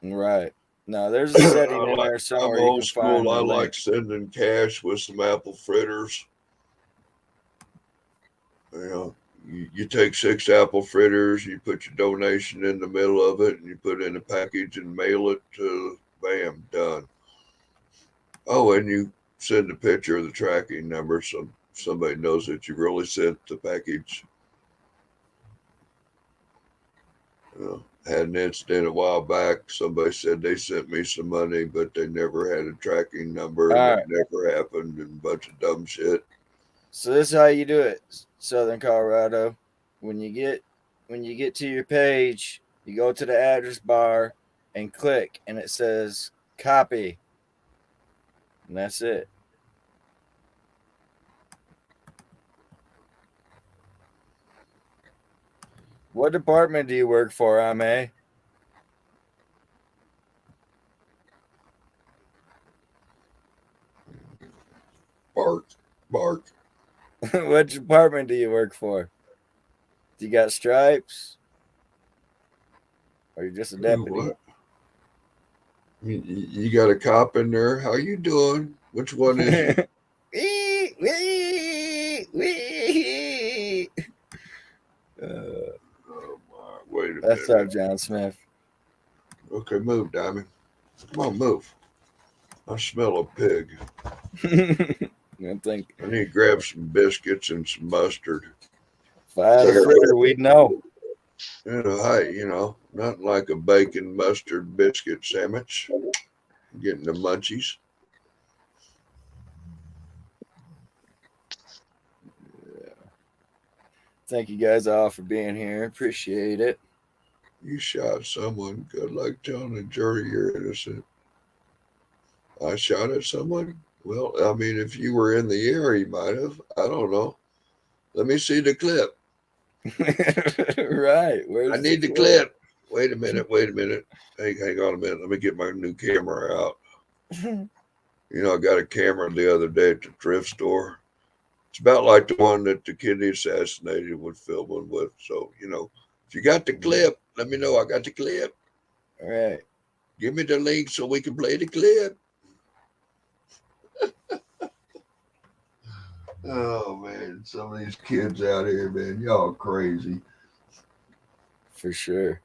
right. No, there's a setting in there I'm somewhere you old can find school. the I link. like sending cash with some apple fritters. You know, you take 6 apple fritters, you put your donation in the middle of it, and you put it in a package and mail it to, bam, done. Oh, and you send a picture of the tracking number so somebody knows that you really sent the package. Had an incident a while back. Somebody said they sent me some money, but they never had a tracking number, and All it right. never happened, and a bunch of dumb shit. So this is how you do it, Southern Colorado. When you get to your page, you go to the address bar and click, and it says copy, and that's it. What department do you work for, Ame? Bark, bark. What department do you work for? Do you got stripes? Or you just a deputy? What? You got a cop in there? How you doing? Which one is you? Wee, wee, wee. Oh my! Wait a That's minute. up, John Smith. Okay, move, Diamond. Come on, move. I smell a pig. I think I need to grab some biscuits and some mustard. if I had a fritter, we'd know. Nothing like a bacon mustard biscuit sandwich. Getting the munchies. Thank you guys all for being here. Appreciate it. You shot someone. Good luck telling the jury you're innocent. I shot at someone? Well, I mean, if you were in the air, you might have. I don't know. Let me see the clip. Right. Where's I need the clip. Wait a minute. Hang on a minute. Let me get my new camera out. I got a camera the other day at the thrift store. It's about like the one that the kidney assassinated was filming with. So, if you got the clip, let me know I got the clip. All right. Give me the link so we can play the clip. Oh, man. Some of these kids out here, man, y'all crazy. For sure.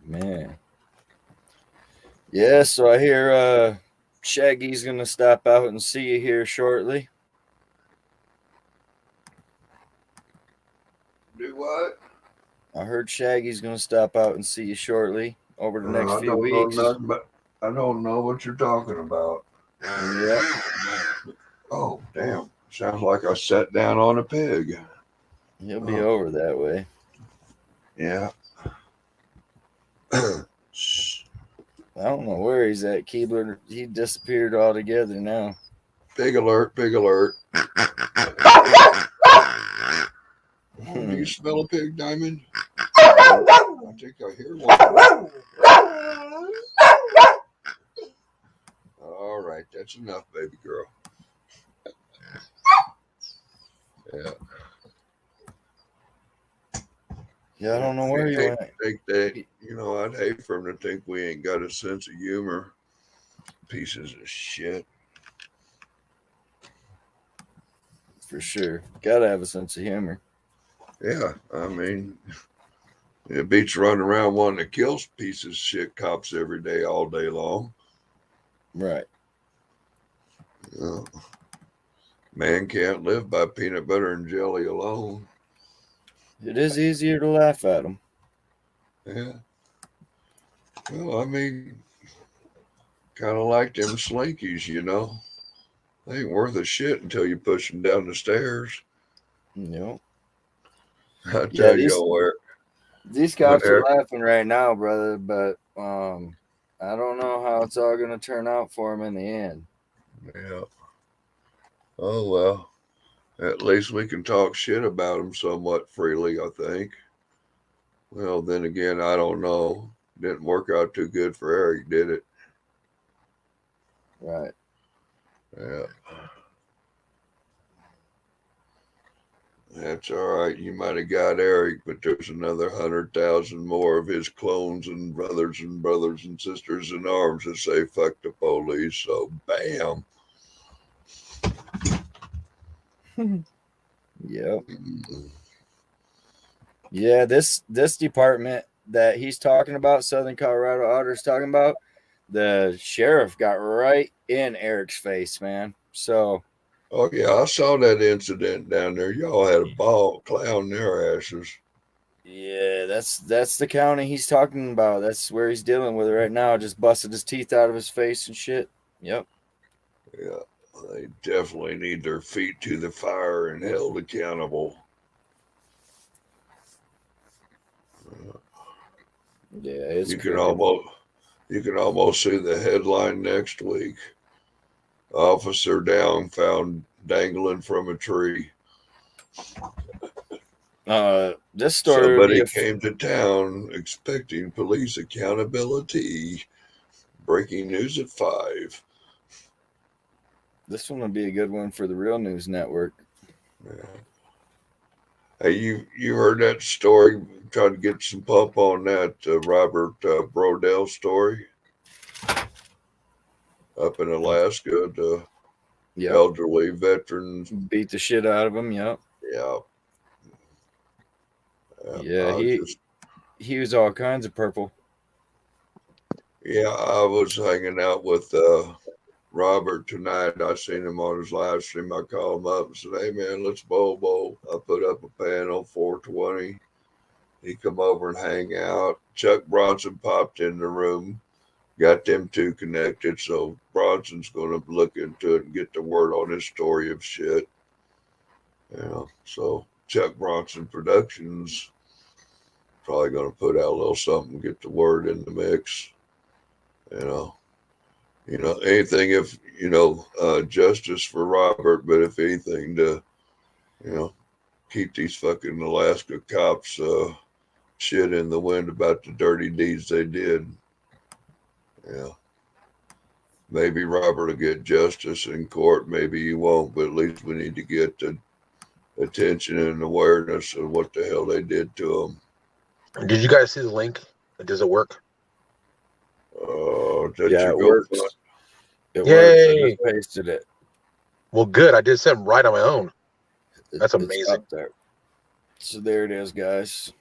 Man. Yeah, so I hear Shaggy's going to stop out and see you here shortly. Do what? I heard Shaggy's going to stop out and see you shortly over the next few weeks. I don't know what you're talking about. Yep. Oh, damn. Sounds like I sat down on a pig. He'll be over that way. Yeah. I don't know where he's at, Keebler. He disappeared altogether now. Pig alert, pig alert. Do you smell a pig, Diamond? I think I hear one. All right, that's enough, baby girl. Yeah. Yeah, I don't know where he went. Think that, I'd hate for him to think we ain't got a sense of humor. Pieces of shit. For sure. Gotta have a sense of humor. Yeah, I mean, it beats running around wanting to kill pieces of shit cops every day, all day long. Right. Man can't live by peanut butter and jelly alone. It is easier to laugh at them. Yeah. Well, I mean, kind of like them slinkies, They ain't worth a shit until you push them down the stairs. Yep. I tell you where. These cops are laughing right now, brother, but I don't know how it's all going to turn out for them in the end. Yeah. Oh, well. At least we can talk shit about them somewhat freely, I think. Well, then again, I don't know. Didn't work out too good for Eric, did it? Right. Yeah. That's all right. You might have got Eric, but there's another 100,000 more of his clones and brothers and sisters in arms that say fuck the police. So, bam. Yep. Yeah, this department that he's talking about, Southern Colorado Auditor's talking about, the sheriff got right in Eric's face, man. So, Oh, yeah, I saw that incident down there. Y'all had a ball clown their asses. yeah, that's the county he's talking about. That's where he's dealing with it right now. Just busted his teeth out of his face and shit. Yep. Yeah, they definitely need their feet to the fire and held accountable. Yeah, it's You can crooked. almost see the headline next week. Officer down found dangling from a tree. This story would be Somebody came to town expecting police accountability. Breaking news at 5. this one would be a good one for the Real News Network. Yeah. Hey, you heard that story? Trying to get some pump on that Robert Brodell story up in Alaska. The Yep. elderly veterans. Beat the shit out of him. Yep. Yeah. Yeah, he was all kinds of purple. Yeah, I was hanging out with Robert tonight. I seen him on his live stream. I called him up and said, "Hey man, let's bowl." I put up a panel 420. He come over and hang out. Chuck Bronson popped in the room, got them two connected. So Bronson's going to look into it and get the word on his story of shit. So Chuck Bronson Productions probably going to put out a little something, get the word in the mix. Anything if justice for Robert, but if anything to keep these fucking Alaska cops shit in the wind about the dirty deeds they did. Yeah, maybe Robert will get justice in court, maybe he won't, but at least we need to get the attention and awareness of what the hell they did to him. Did you guys see the link? Does it work? Yeah, it works. It Yay. works. I just pasted it. Well, good. I did something right on my own. That's It's amazing. up there. So there it is, guys.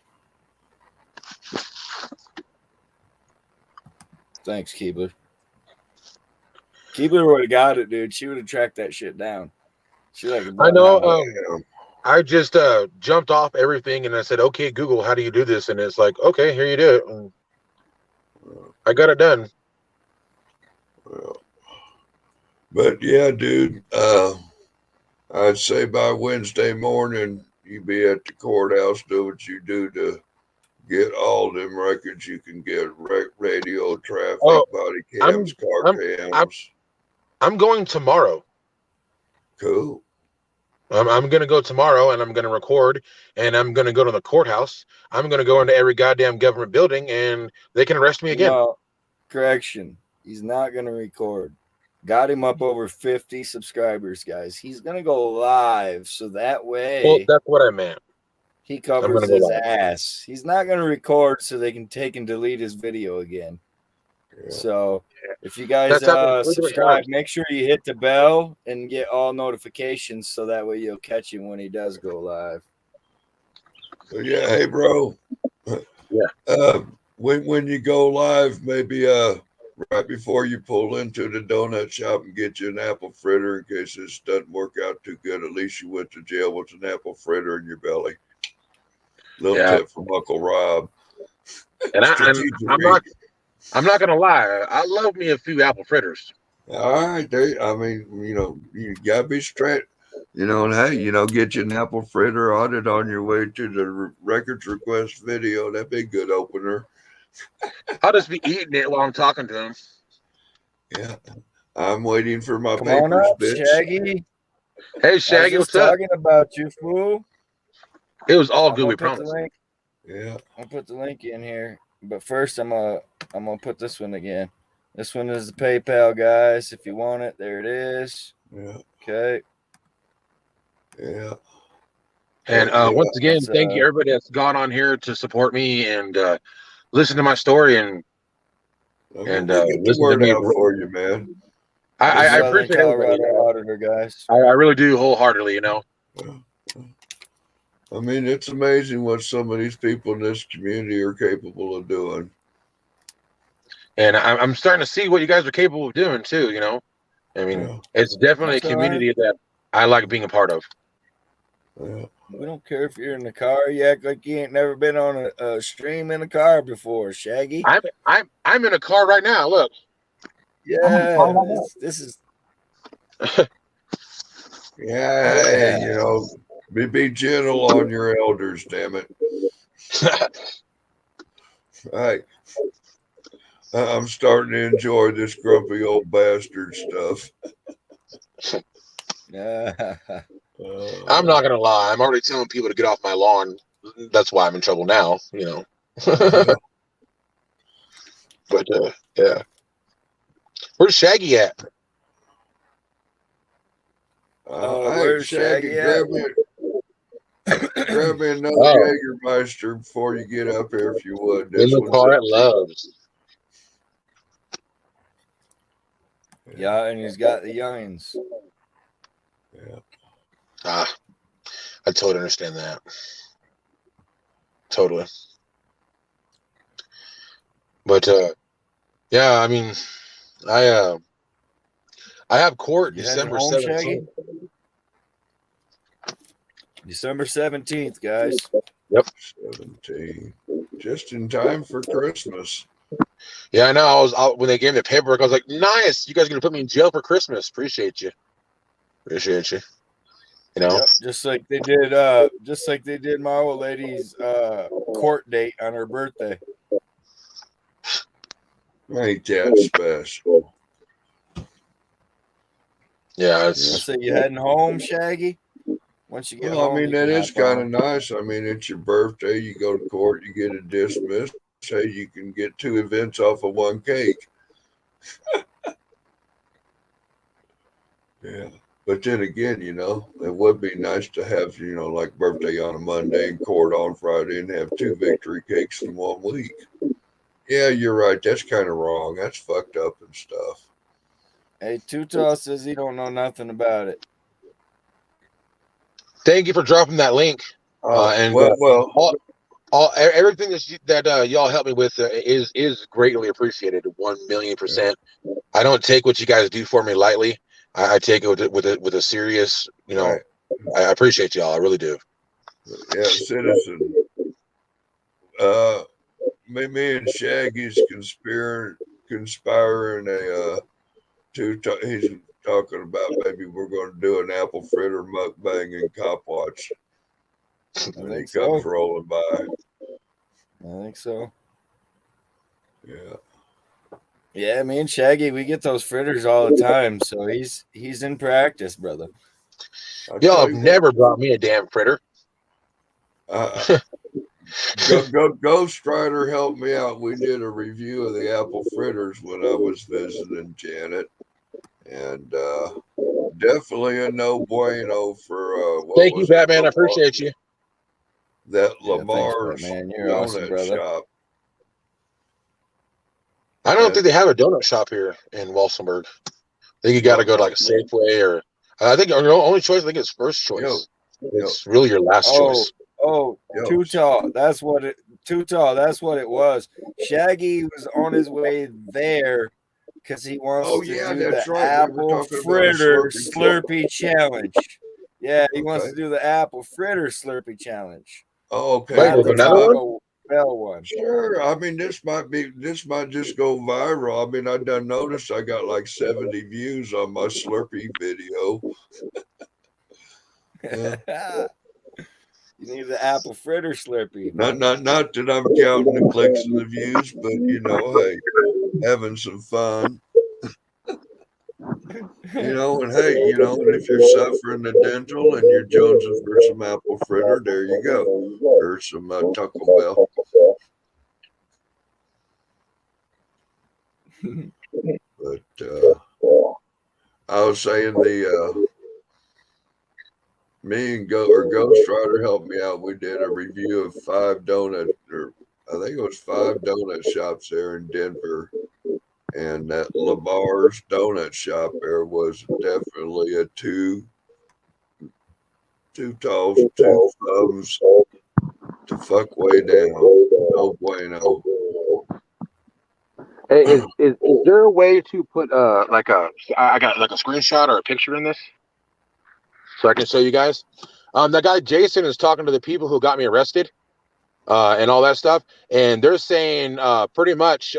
Thanks, Keebler. Keebler would have got it, dude. She would have tracked that shit down. She like I know. I just jumped off everything and I said, "Okay, Google, how do you do this?" And it's like, "Okay, here you do it." And I got it done. But yeah, dude, I'd say by Wednesday morning, you be at the courthouse, do what you do to get all them records you can get, radio, traffic, body cams, car cams. I'm going tomorrow. Cool. I'm going to go tomorrow and I'm going to record and I'm going to go to the courthouse. I'm going to go into every goddamn government building and they can arrest me again. No, correction. He's not going to record. Got him up over 50 subscribers, guys. He's going to go live. So that way. Well, that's what I meant. He covers his ass. He's not going to record so they can take and delete his video again. Yeah. So if you guys subscribe, make sure you hit the bell and get all notifications so that way you'll catch him when he does go live. So yeah, hey bro. Yeah. When you go live, maybe right before you pull into the donut shop and get you an apple fritter in case this doesn't work out too good. At least you went to jail with an apple fritter in your belly. Little tip from Uncle Rob. And I'm not gonna lie, I love me a few apple fritters. All right, I mean, you gotta be straight. And hey, get you an apple fritter audit on your way to the records request video. That'd be a good opener. I'll just be eating it while I'm talking to him. Yeah, I'm waiting for my Come papers, on up, bitch. Shaggy. Hey, Shaggy, what's up? Talking about you, fool. It was all good. We promise. Yeah, I'll put the link in here, but first I'm gonna put this one again. This one is the PayPal, guys. If you want it, there it is. Yeah. Okay. Yeah. And Heck yeah. once again, That's, thank you everybody that's gone on here to support me and listen to my story I mean, and we get the listen to word me. out for you, man. I Southern appreciate everybody. Colorado Auditor, guys. I really do wholeheartedly. You know. I mean, it's amazing what some of these people in this community are capable of doing. And I'm starting to see what you guys are capable of doing too. You know, I mean, Yeah. it's definitely That's a all right. community that I like being a part of. Yeah. We don't care if you're in the car. You act like you ain't never been on a stream in a car before, Shaggy. I'm in a car right now. Look. Yeah, this is. Yeah, hey, you know, be gentle on your elders, damn it. Hey, I'm starting to enjoy this grumpy old bastard stuff. I'm not gonna lie. I'm already telling people to get off my lawn. That's why I'm in trouble now. You know. Yeah. But yeah. Where's Shaggy at? Hey, Where's Shaggy, Shaggy at? grab me another Oh. Jägermeister before you get up here, if you would. In This the one's car at Loves. Yeah, and he's got the youngins. Yeah. I totally understand that. Totally. But yeah, I mean, I have court You heading December home, Shaggy? 17th. December 17th, guys. Yep. 17. Just in time for Christmas. Yeah, I know. I was out when they gave me the paperwork. I was like, "Nice, you guys are gonna put me in jail for Christmas. Appreciate you. Appreciate you." You know. Yep, just like they did my old lady's court date on her birthday. Ain't that special? Yeah, I it's say you heading home, Shaggy? Once you get Well, I home, mean, you that can is hop kind of on. nice. I mean, it's your birthday. You go to court, you get it dismissed. Hey, you can get 2 events off of 1 cake. Yeah. But then again, you know, it would be nice to have, you know, like birthday on a Monday and court on Friday and have 2 victory cakes in 1 week. Yeah, you're right. That's kind of wrong. That's fucked up and stuff. Hey, Tutal says he don't know nothing about it. thank you for dropping that link. And Well, everything that y'all helped me with is greatly appreciated. 1,000,000%. I don't take what you guys do for me lightly. I take it with a serious. You know, right. I appreciate y'all. I really do. Yeah, citizen. Me and Shaggy's conspiring a he's talking about maybe we're going to do an apple fritter mukbang and cop watch when he comes rolling by. I think so. Yeah. Yeah, me and Shaggy, we get those fritters all the time, so he's in practice, brother. Y'all have never brought me a damn fritter. Ghost Rider helped me out. We did a review of the apple fritters when I was visiting Janet, and definitely a no bueno for Thank you, Batman. I appreciate you. That Yeah, Lamar's thanks, Batman. You're donut awesome, brother. shop. I don't think they have a donut shop here in Walsenburg. I think you got to go to like a Safeway or I think your only choice. I think it's first choice. It's really your last choice. Too tall. That's what it. Too tall. That's what it was. Shaggy was on his way there because he wants to do the apple fritter Slurpee challenge. Yeah, he wants to do the apple fritter Slurpee challenge. Oh, okay. Wait, there's another one? Bell one. Sure. I mean, this might just go viral. I mean, I done noticed I got like 70 views on my Slurpee video. You need the apple fritter Slurpee. Not that I'm counting the clicks and the views, but you know, hey, having some fun. You know, and hey, you know, and if you're suffering the dental and you're jonesing for some apple fritter, there you go. Or some Taco Bell. But I was saying me and Ghost Rider helped me out. We did a review of 5 donut, or I think it was 5 donut shops there in Denver. And that LaBar's donut shop there was definitely a two toes, 2 thumbs to fuck way down. No bueno. Hey, is there a way to put I got like a screenshot or a picture in this so I can show you guys? That guy Jason is talking to the people who got me arrested, and all that stuff, and they're saying pretty much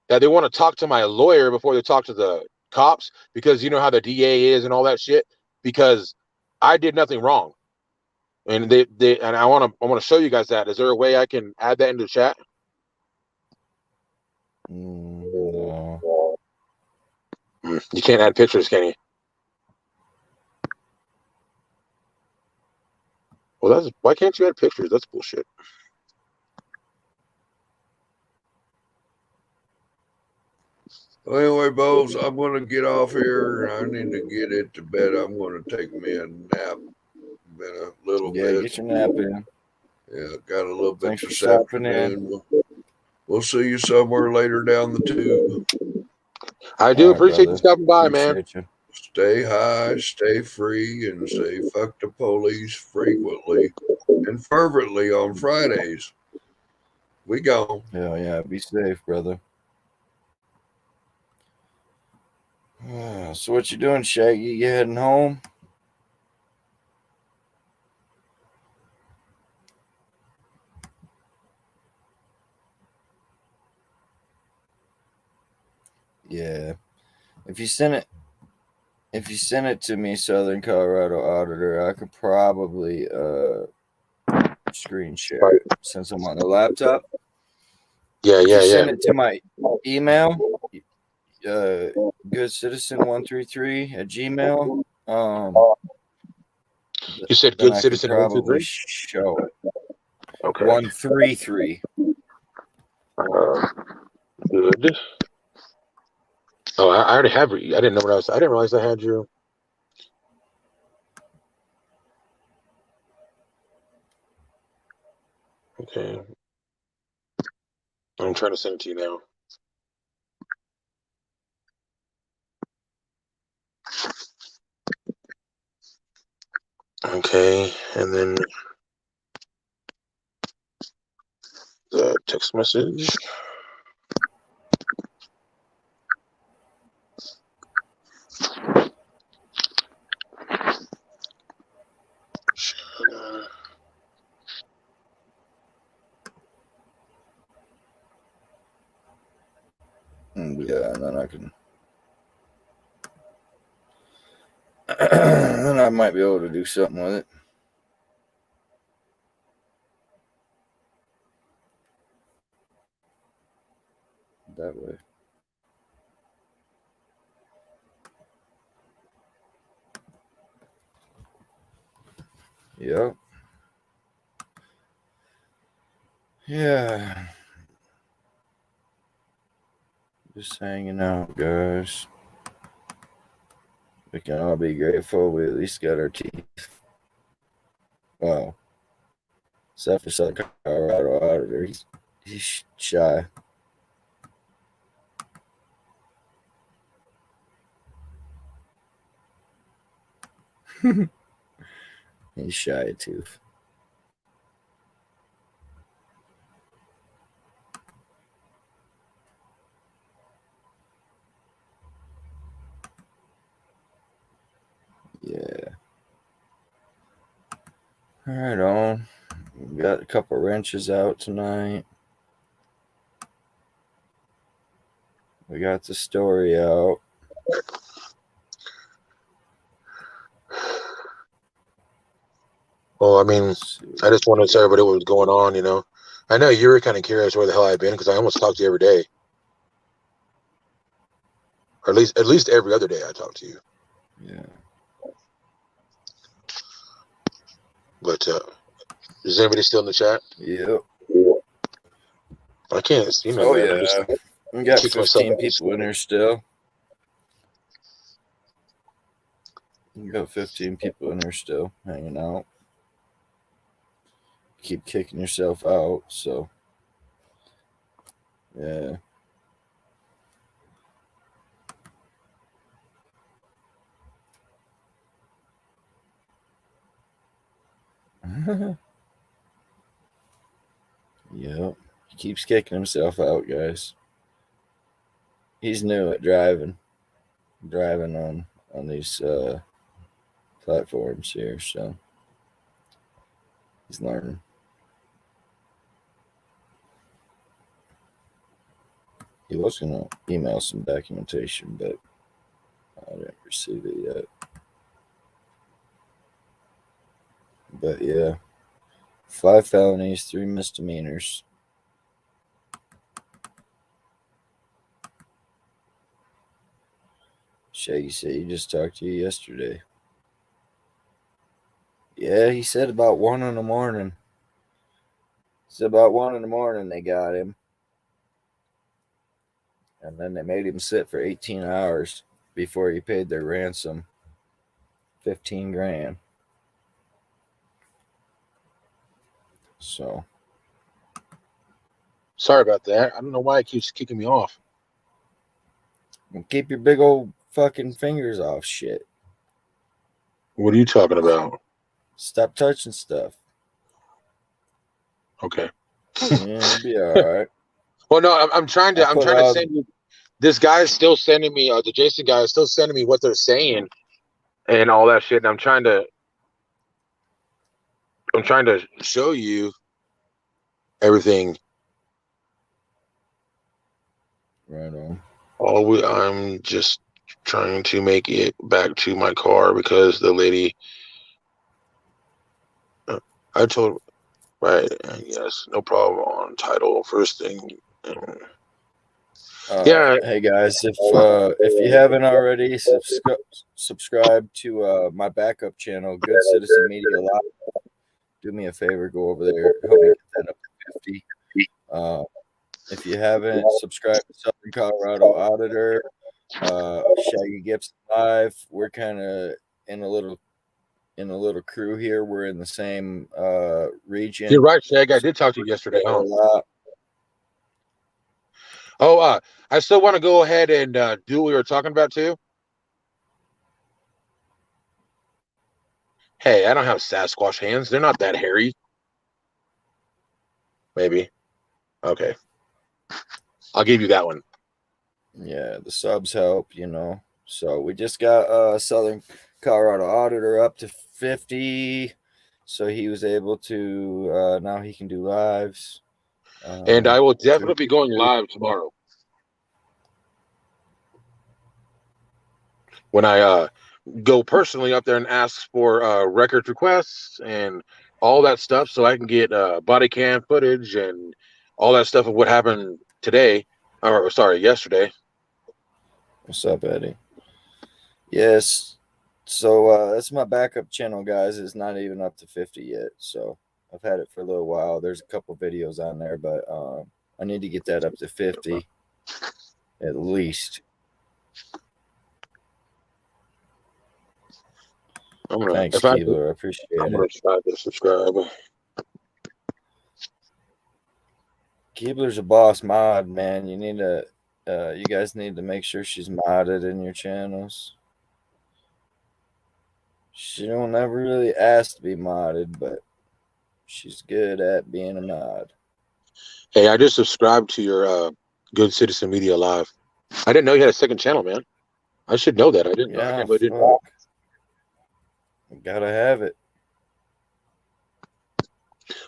that they want to talk to my lawyer before they talk to the cops, because you know how the DA is and all that shit. Because I did nothing wrong, and they and I want to show you guys that. Is there a way I can add that into the chat? No. You can't add pictures, can you? Well, why can't you add pictures? That's bullshit. Well, anyway, Bowles, I'm going to get off here. I need to get it to bed. I'm going to take me a nap. Been a little Yeah, bit. get your nap in. Yeah, got a little bit Thanks for this stopping afternoon. We'll see you somewhere later down the tube. I do All right, appreciate you brother. stopping by, man. Appreciate you. Stay high, stay free, and say fuck the police frequently and fervently on Fridays. We gone. Hell yeah. Be safe, brother. So what you doing, Shaggy? You heading home? Yeah. If you send it to me, Southern Colorado Auditor, I could probably screen share it since I'm on the laptop. Yeah. Send it to my email, goodcitizen133 @gmail. You said Then good I could citizen probably 123. show it. Okay. 133. Good. Oh, I already have. I didn't know what I was. I didn't realize I had you. Okay. I'm trying to send it to you now. Okay, and then the text message. Yeah, and then I can. Then I might be able to do something with it. That way. Yep. Yeah. Just hanging out, guys. We can all be grateful we at least got our teeth. Well, except for Southern Colorado Auditor. He's shy. He's shy of tooth. Yeah. All right, on. We got a couple wrenches out tonight. We got the story out. Well, I mean, I just wanted to tell everybody what was going on. You know, I know you were kind of curious where the hell I've been, because I almost talk to you every day, or at least every other day I talk to you. Yeah. But is anybody still in the chat? Yep. I can't see Oh, nobody. yeah. We got Kick myself 15 out. people in here still. You got 15 people in there still hanging out. Keep kicking yourself out, so yeah. Yep. He keeps kicking himself out, guys. He's new at driving on these platforms here, so he's learning. He was gonna email some documentation, but I didn't receive it yet. But yeah, 5 felonies, 3 misdemeanors. Shaggy said he just talked to you yesterday. Yeah, he said about 1 in the morning. It's about 1 in the morning they got him. And then they made him sit for 18 hours before he paid their ransom. 15 grand. So Sorry about that. I don't know why it keeps kicking me off. keep your big old fucking fingers off shit. What are you talking about? Stop touching stuff. Okay. Yeah, you'll be all right. Well, no, I'm trying to. I'm trying to send you. This guy is still sending me. The Jason guy is still sending me what they're saying and all that shit. And I'm trying to. I'm trying to show you everything. Right on. I'm just trying to make it back to my car because the lady. I told. Right. Yes. No problem on title. First thing. Yeah. Hey guys, if you haven't already, subscribe to my backup channel, Good Citizen Media Live. Do me a favor, go over there, help me get that up to 50. If you haven't subscribed to Southern Colorado Auditor, Shaggy Gibson Live, we're kind of in a little crew here. We're in the same region. You're right, Shag. I did talk to you yesterday. A lot. Oh, I still want to go ahead and do what we were talking about too. Hey, I don't have Sasquatch hands. They're not that hairy. Maybe. Okay. I'll give you that one. Yeah, the subs help, So we just got Southern Colorado Auditor up to 50. So he was able to now he can do lives. And I will definitely be going live tomorrow. When I go personally up there and ask for record requests and all that stuff so I can get body cam footage and all that stuff of what happened today, or sorry, yesterday. What's up, Eddie? Yes. So that's my backup channel, guys. It's not even up to 50 yet. So I've had it for a little while. There's a couple videos on there, but I need to get that up to 50 at least. Thanks, Keebler. I appreciate it. I'm going to try to subscribe. Keebler's a boss mod, man. You guys need to make sure she's modded in your channels. She don't ever really ask to be modded, but she's good at being a mod. Hey, I just subscribed to your Good Citizen Media Live. I didn't know you had a second channel, man. I should know that. I didn't know. I can't believe I didn't know. Gotta have it.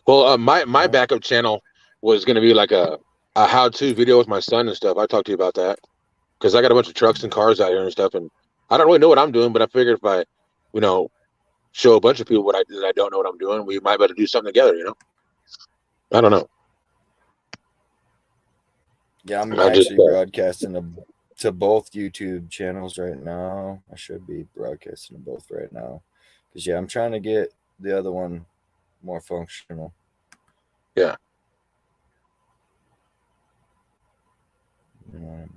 Well, my backup channel was going to be like a how-to video with my son and stuff. I talked to you about that because I got a bunch of trucks and cars out here and stuff, and I don't really know what I'm doing, but I figured if I, show a bunch of people that I don't know what I'm doing, we might be able to do something together. I don't know. Yeah, I'm actually broadcasting to both YouTube channels right now. I should be broadcasting to both right now. Because, I'm trying to get the other one more functional. Yeah. You know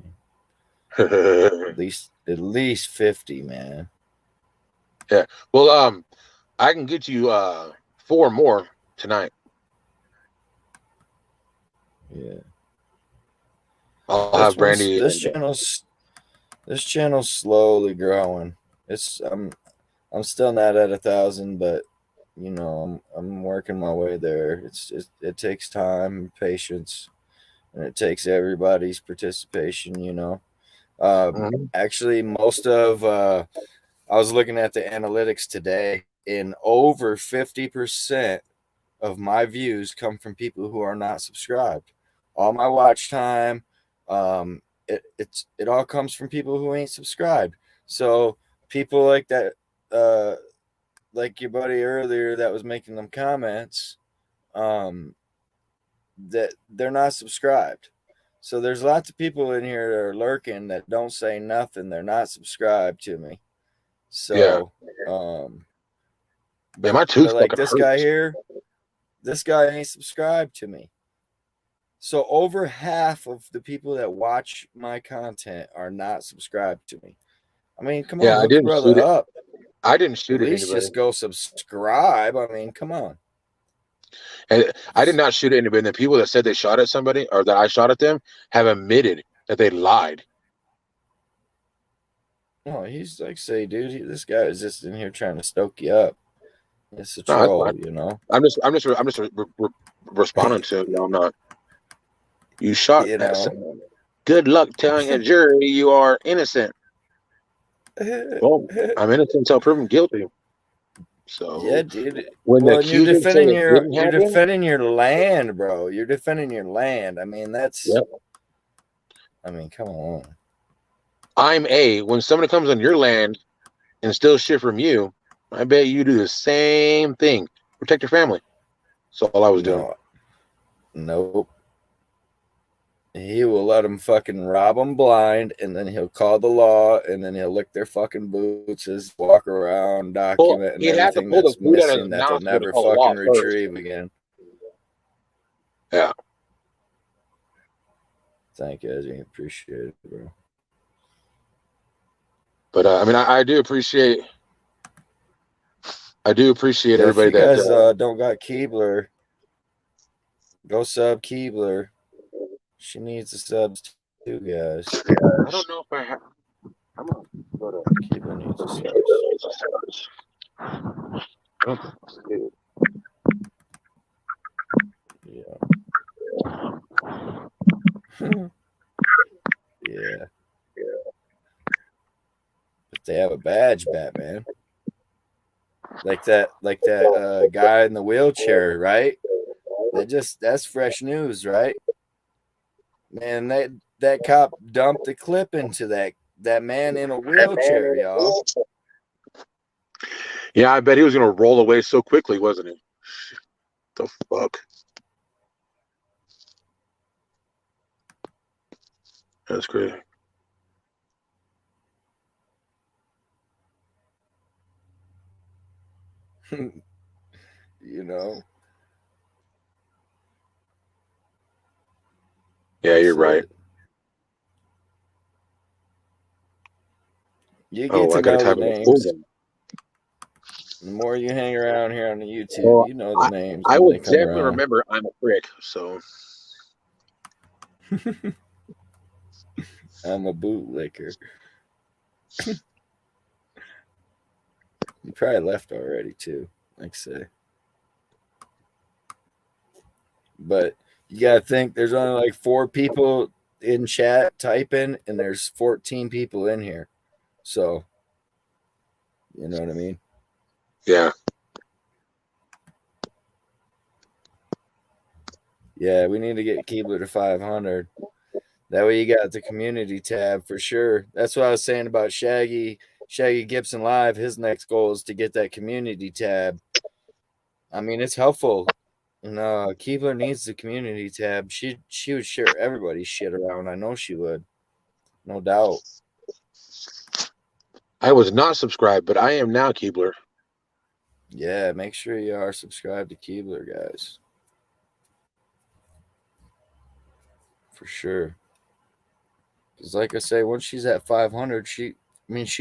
what I mean? At least 50, man. Well, I can get you 4 more tonight. Yeah. I'll have Brandy. This channel's slowly growing. I'm still not at 1,000, but you know, I'm working my way there. It takes time and patience, and it takes everybody's participation. You know, Mhm. actually, I was looking at the analytics today, and over 50% of my views come from people who are not subscribed. All my watch time, it all comes from people who ain't subscribed. So people like that, like your buddy earlier that was making them comments, um, that they're not subscribed. So there's lots of people in here that are lurking that don't say nothing. They're not subscribed to me. Yeah. So, um, Yeah, my but tooth like fucking this guy hurts. here, this guy ain't subscribed to me. So over half of the people that watch my content are not subscribed to me. I mean, come on, Yeah, I hook a didn't brother shoot it. up. I didn't At shoot at least anybody. just go subscribe. I mean, come on. And I did not shoot at anybody. And the people that said they shot at somebody or that I shot at them have admitted that they lied. No, he's like, say, dude, this guy is just in here trying to stoke you up. It's a No, that's fine. troll, you know. I'm just responding to it. I'm not. You shot You at know. someone. Good luck telling a jury you are innocent. Well, I'm innocent until proven guilty. Yeah, So dude. when the Well, and accusers say it didn't you're happen, defending your land, bro. You're defending your land. I mean, yep. I mean, come on. When somebody comes on your land and steals shit from you, I bet you do the same thing. Protect your family. That's all I was doing. No, nope. He will let them fucking rob them blind, and then he'll call the law, and then he'll lick their fucking boots, just walk around, Well, documenting he'd have to everything pull the that's food out of his missing that they'll mouth to be able to never call the law fucking first. retrieve again. Yeah. Thank you, Ezzy. Appreciate it, bro. But I mean, I do appreciate Yeah, if everybody you that. guys don't got Keebler, go sub Keebler. She needs the subs too, guys. I don't know if I have. I'm gonna go to. Keebler needs the subs. Yeah. Yeah. But they have a badge, Batman. Like that guy in the wheelchair, right? That's fresh news, right? Man, that cop dumped the clip into that man in a wheelchair, y'all. Yeah, I bet he was gonna roll away so quickly, wasn't he? The fuck. That's crazy. You know. Yeah, you're right. You get Oh, to I gotta know the type in the full names. name. The more you hang around here on the YouTube, Well, you know the names I when will they come definitely around. remember I'm a prick. So I'm a bootlicker. You probably left already too, like I say. But you gotta think there's only like 4 people in chat typing, and there's 14 people in here. So you know what I mean? yeah. Yeah, we need to get Keebler to 500. That way you got the community tab for sure. That's what I was saying about Shaggy Gibson Live. His next goal is to get that community tab. I mean, it's helpful. No, Keebler needs the community tab. She would share everybody's shit around. I know she would. No doubt. I was not subscribed, but I am now, Keebler. Yeah, make sure you are subscribed to Keebler, guys. For sure. Because like I say, once she's at 500, she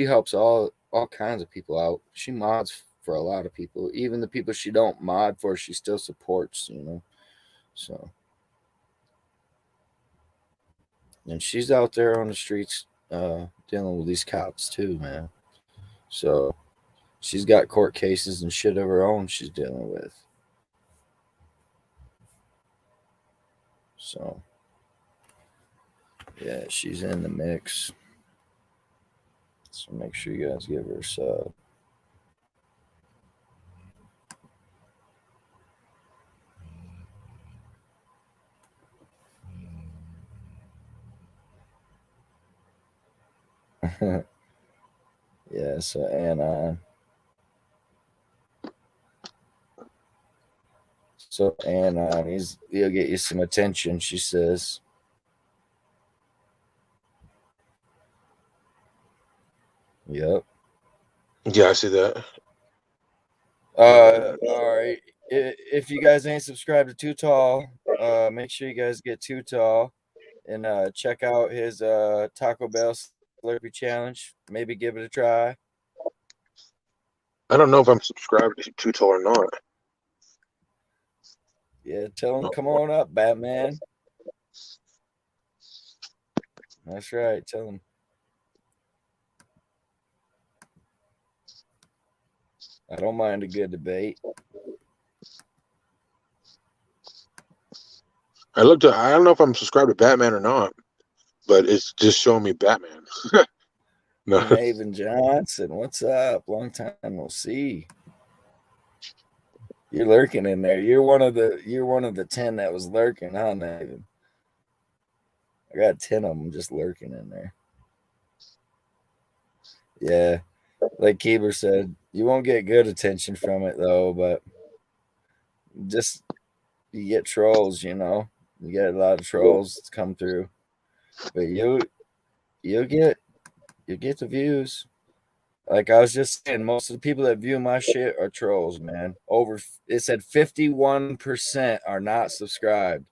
helps all all kinds of people out. She mods for a lot of people. Even the people she don't mod for, she still supports, you know. So, and she's out there on the streets dealing with these cops too, man. So she's got court cases and shit of her own she's dealing with. So yeah, she's in the mix. So make sure you guys give her a sub. Yeah, so Anon. So Anon, he'll get you some attention, she says. Yep. Yeah, I see that. All right. If you guys ain't subscribed to Too Tall, make sure you guys get Too Tall and check out his Taco Bell Slurpee challenge. Maybe give it a try. I don't know if I'm subscribed to Tutal or not. Yeah, tell him come on up, Batman. That's right. Tell him. I don't mind a good debate. I don't know if I'm subscribed to Batman or not, but it's just showing me Batman. No. Naven Johnson, what's up? Long time no see. You're lurking in there. You're one of the 10 that was lurking, huh, Naven? I got 10 of them just lurking in there. Yeah, like Keeber said, you won't get good attention from it though, but just you get trolls, you know. You get a lot of trolls to come through, but you'll get the views. Like I was just saying, most of the people that view my shit are trolls, man. It said 51% are not subscribed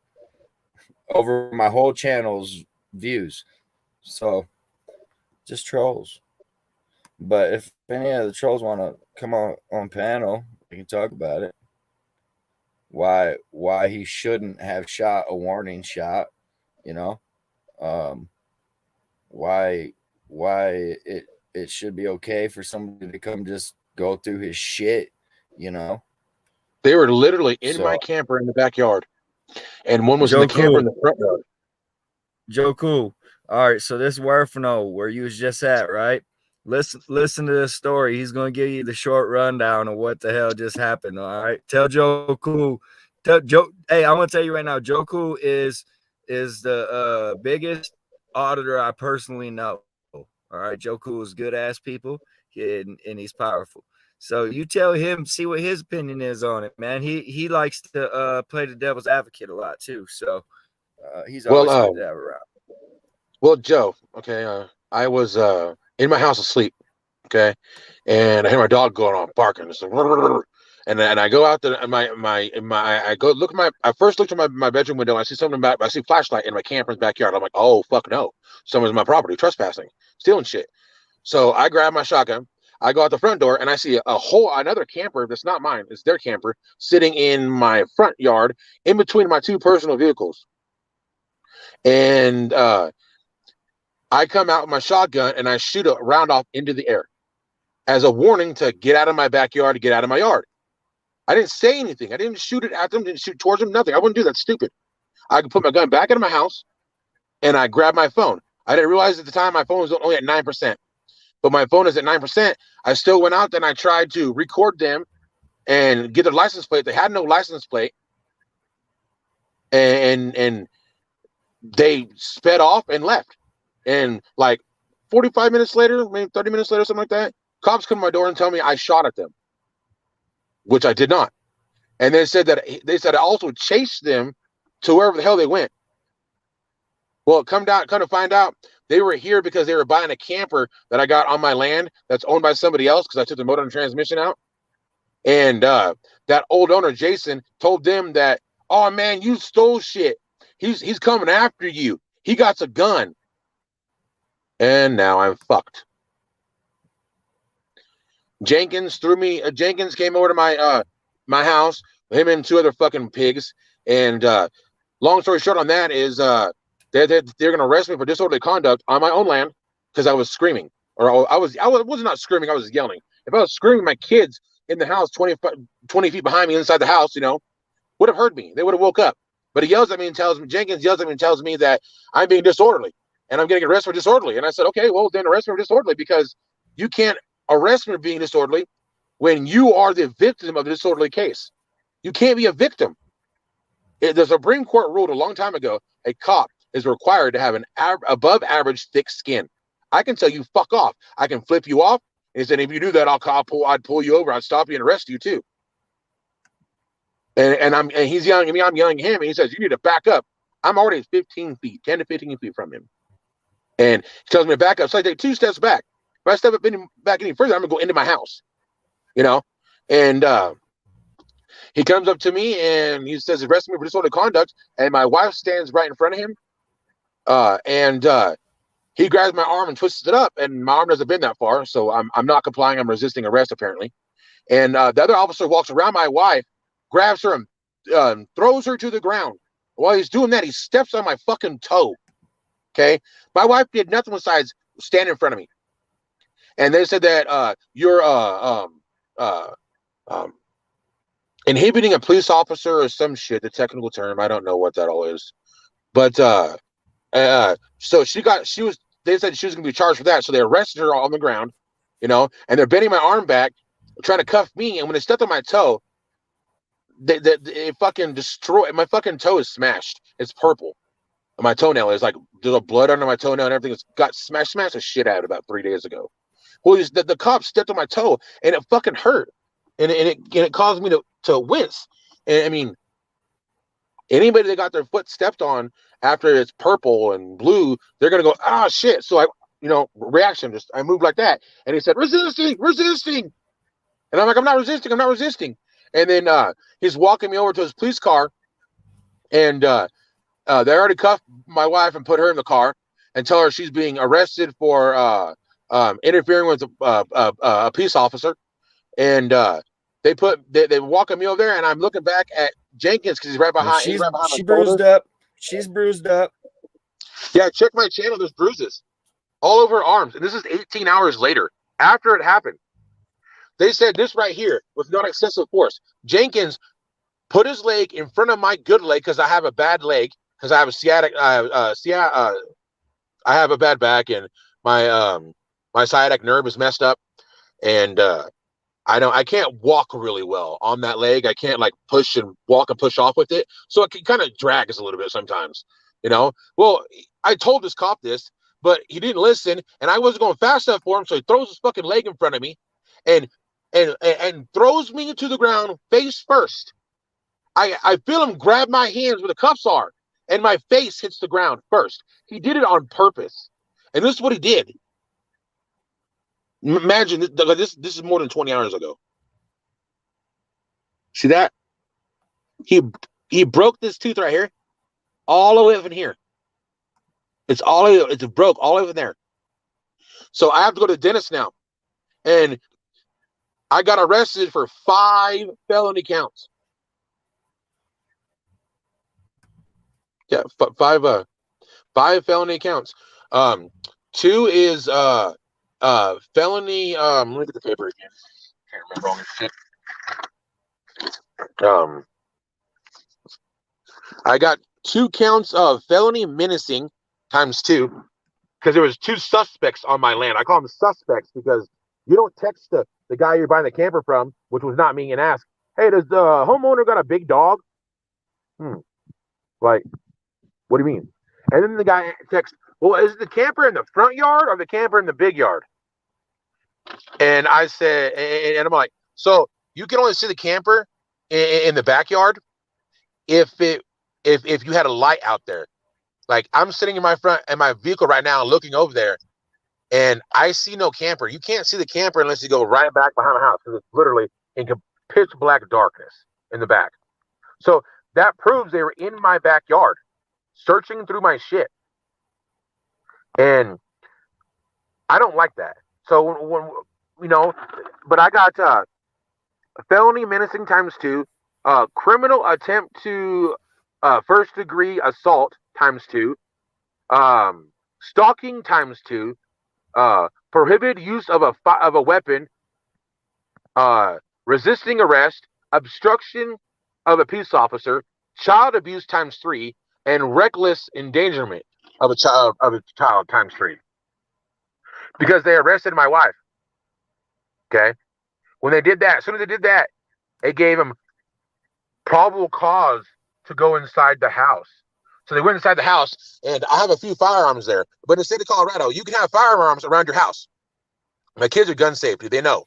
over my whole channel's views. So just trolls. But if any of the trolls want to come on panel, we can talk about it. Why he shouldn't have shot a warning shot, you know? Why it should be okay for somebody to come just go through his shit, you know? They were literally in my camper in the backyard, and one was in Joe the camper in Cool. the front yard. Joe Cool. All right, so this Werfno, where you was just at, right? Listen to this story. He's gonna give you the short rundown of what the hell just happened. All right, tell Joe Cool. Tell Joe. Hey, I'm gonna tell you right now. Joe Cool is the biggest auditor I personally know. All right, Joe Cool is good ass people, and he's powerful. So you tell him, see what his opinion is on it, man. He likes to play the devil's advocate a lot too. So he's always good to have around. Well, Joe, okay, I was in my house asleep, okay, and I hear my dog going on barking. It's like, and I go out there, and I go look at I first looked at my bedroom window. And I see something I see flashlight in my camper's backyard. I'm like, oh fuck no, someone's in my property trespassing, stealing shit. So I grab my shotgun. I go out the front door and I see another camper that's not mine. It's their camper sitting in my front yard in between my two personal vehicles. And I come out with my shotgun and I shoot a round off into the air as a warning to get out of my backyard, to get out of my yard. I didn't say anything. I didn't shoot it at them, didn't shoot towards them, nothing. I wouldn't do that. Stupid. I could put my gun back into my house and I grabbed my phone. I didn't realize at the time my phone was only at 9%. But my phone is at 9%. I still went out and I tried to record them and get their license plate. They had no license plate. And they sped off and left. And like 45 minutes later, maybe 30 minutes later, something like that, cops come to my door and tell me I shot at them, which I did not. And they said I also chased them to wherever the hell they went. Well, come to find out, they were here because they were buying a camper that I got on my land that's owned by somebody else because I took the motor and transmission out. And that old owner, Jason, told them that, oh man, you stole shit. He's coming after you. He got a gun. And now I'm fucked. Jenkins Jenkins came over to my house, him and two other fucking pigs. And long story short on that is they're gonna arrest me for disorderly conduct on my own land because I was screaming. Or I was not screaming, I was yelling. If I was screaming, my kids in the house 20 feet behind me inside the house, would have heard me. They would have woke up. But he yells at me and tells me, Jenkins yells at me and tells me that I'm being disorderly and I'm getting arrested for disorderly. And I said, okay, well, then arrest me for disorderly, because you can't arrest me for being disorderly when you are the victim of a disorderly case. You can't be a victim. The Supreme Court ruled a long time ago a cop is required to have an above average thick skin. I can tell you, fuck off. I can flip you off. And said, if you do that, I'd pull you over. I'd stop you and arrest you too. And he's yelling at me. I'm yelling at him. And he says, you need to back up. I'm already 10 to 15 feet from him. And he tells me to back up. So I take 2 steps back. If I step back any further, I'm going to go into my house, And he comes up to me and he says, arrest me for disorderly conduct. And my wife stands right in front of him. And he grabs my arm and twists it up. And my arm doesn't bend that far. So I'm not complying. I'm resisting arrest, apparently. And the other officer walks around my wife, grabs her and throws her to the ground. While he's doing that, he steps on my fucking toe. Okay? My wife did nothing besides stand in front of me. And they said that you're inhibiting a police officer or some shit, the technical term. I don't know what that all is. But so they said she was going to be charged for that. So they arrested her on the ground, and they're bending my arm back, trying to cuff me. And when they stepped on my toe, it fucking destroyed. My fucking toe is smashed. It's purple. My toenail is like, there's a blood under my toenail and everything. It's got smashed the shit out about 3 days ago. Well, the cop stepped on my toe and it fucking hurt. And it caused me to wince. And I mean, anybody that got their foot stepped on after it's purple and blue, they're going to go, ah, shit. So reaction, I moved like that. And he said, resisting. And I'm like, I'm not resisting. And then he's walking me over to his police car, and they already cuffed my wife and put her in the car and tell her she's being arrested for interfering with a peace officer. And they walking me over there, and I'm looking back at Jenkins because he's right behind. She's my bruised shoulder. up. She's bruised up. Yeah, check my channel. There's bruises all over her arms, and this is 18 hours later after it happened. They said this right here with not excessive force. Jenkins put his leg in front of my good leg because I have a bad leg, because I have a sciatic. I have a bad back, and my sciatic nerve is messed up, and I can't walk really well on that leg. I can't like push and walk and push off with it, so it can kind of drags a little bit sometimes. Well, I told this cop this, but he didn't listen, and I wasn't going fast enough for him, so he throws his fucking leg in front of me, and throws me to the ground face first. I feel him grab my hands where the cuffs are, and my face hits the ground first. He did it on purpose, and this is what he did. Imagine this is more than 20 hours ago. See that? He broke this tooth right here, all the way up in here. It's broke all over there. So I have to go to the dentist now, and I got arrested for 5 felony counts. Yeah, 5 felony counts. 2 is felony. Let me get the paper again. Can't remember all this shit. I got 2 counts of felony menacing times 2, because there was 2 suspects on my land. I call them suspects because you don't text the guy you're buying the camper from, which was not me, and ask, hey, does the homeowner got a big dog? Like, what do you mean? And then the guy texts, well, is the camper in the front yard or the camper in the big yard? And I said, and I'm like, so you can only see the camper in the backyard if you had a light out there. Like, I'm sitting in my vehicle right now looking over there, and I see no camper. You can't see the camper unless you go right back behind the house, because it's literally in pitch black darkness in the back. So that proves they were in my backyard, searching through my shit. And I don't like that. So when but I got felony menacing ×2, criminal attempt to first degree assault ×2, stalking ×2, prohibited use of a weapon, uh, resisting arrest, obstruction of a peace officer, child abuse ×3, and reckless endangerment of a child ×3. Because they arrested my wife. Okay, when they did that, as soon as they did that, it gave them probable cause to go inside the house. So they went inside the house, and I have a few firearms there. But in the state of Colorado, you can have firearms around your house. My kids are gun safety; they know.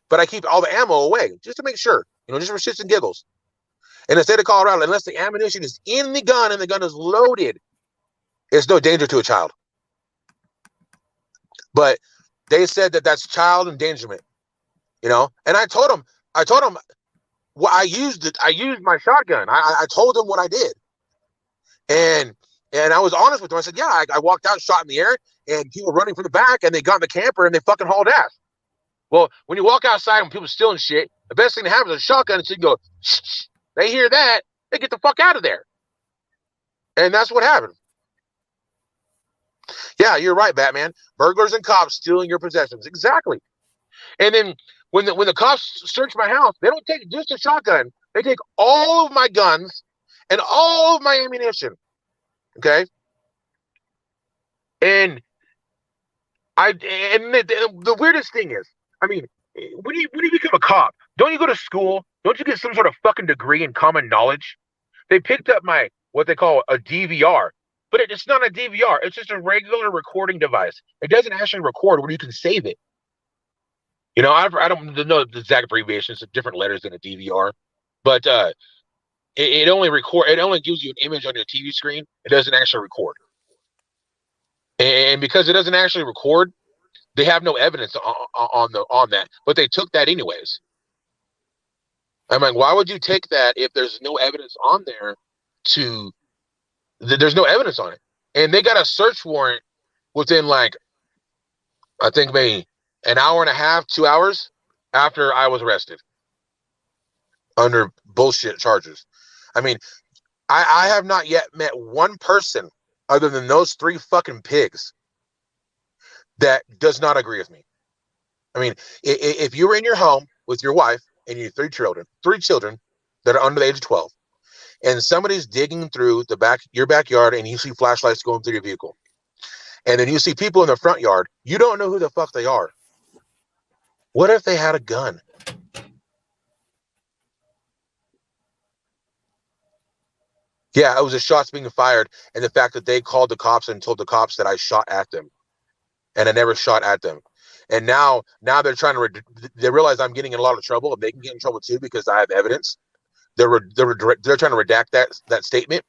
But I keep all the ammo away just to make sure, just for shits and giggles. In the state of Colorado, unless the ammunition is in the gun and the gun is loaded, it's no danger to a child. But they said that that's child endangerment, And I told them, well, I used my shotgun. I told them what I did, and I was honest with them. I said, yeah, I walked out, shot in the air, and people were running from the back, and they got in the camper and they fucking hauled ass. Well, when you walk outside and people stealing shit, the best thing to have is a shotgun, so you can go. Shh. They hear that, they get the fuck out of there, and that's what happened. Yeah, you're right, Batman. Burglars and cops stealing your possessions, exactly. And then when the cops search my house, they don't take just a shotgun. They take all of my guns and all of my ammunition. Okay. And the weirdest thing is, I mean, when you become a cop, don't you go to school? Don't you get some sort of fucking degree in common knowledge? They picked up my what they call a DVR, but it's not a DVR. It's just a regular recording device. It doesn't actually record where you can save it. I don't know the exact abbreviations of different letters in a DVR, but it only gives you an image on your TV screen. It doesn't actually record. And because it doesn't actually record, they have no evidence on that. But they took that anyways. I'm like, why would you take that if there's no evidence on there? There's no evidence on it, and they got a search warrant within I think maybe an hour and a half, 2 hours after I was arrested under bullshit charges. I mean, I have not yet met one person other than those 3 fucking pigs that does not agree with me. I mean, if you were in your home with your wife and your 3 children that are under the age of 12, and somebody's digging through your backyard and you see flashlights going through your vehicle, and then you see people in the front yard, you don't know who the fuck they are. What if they had a gun? Yeah, it was the shots being fired, and the fact that they called the cops and told the cops that I shot at them, and I never shot at them. And now they're trying to they realize I'm getting in a lot of trouble, and they can get in trouble too because I have evidence. They're trying to redact that statement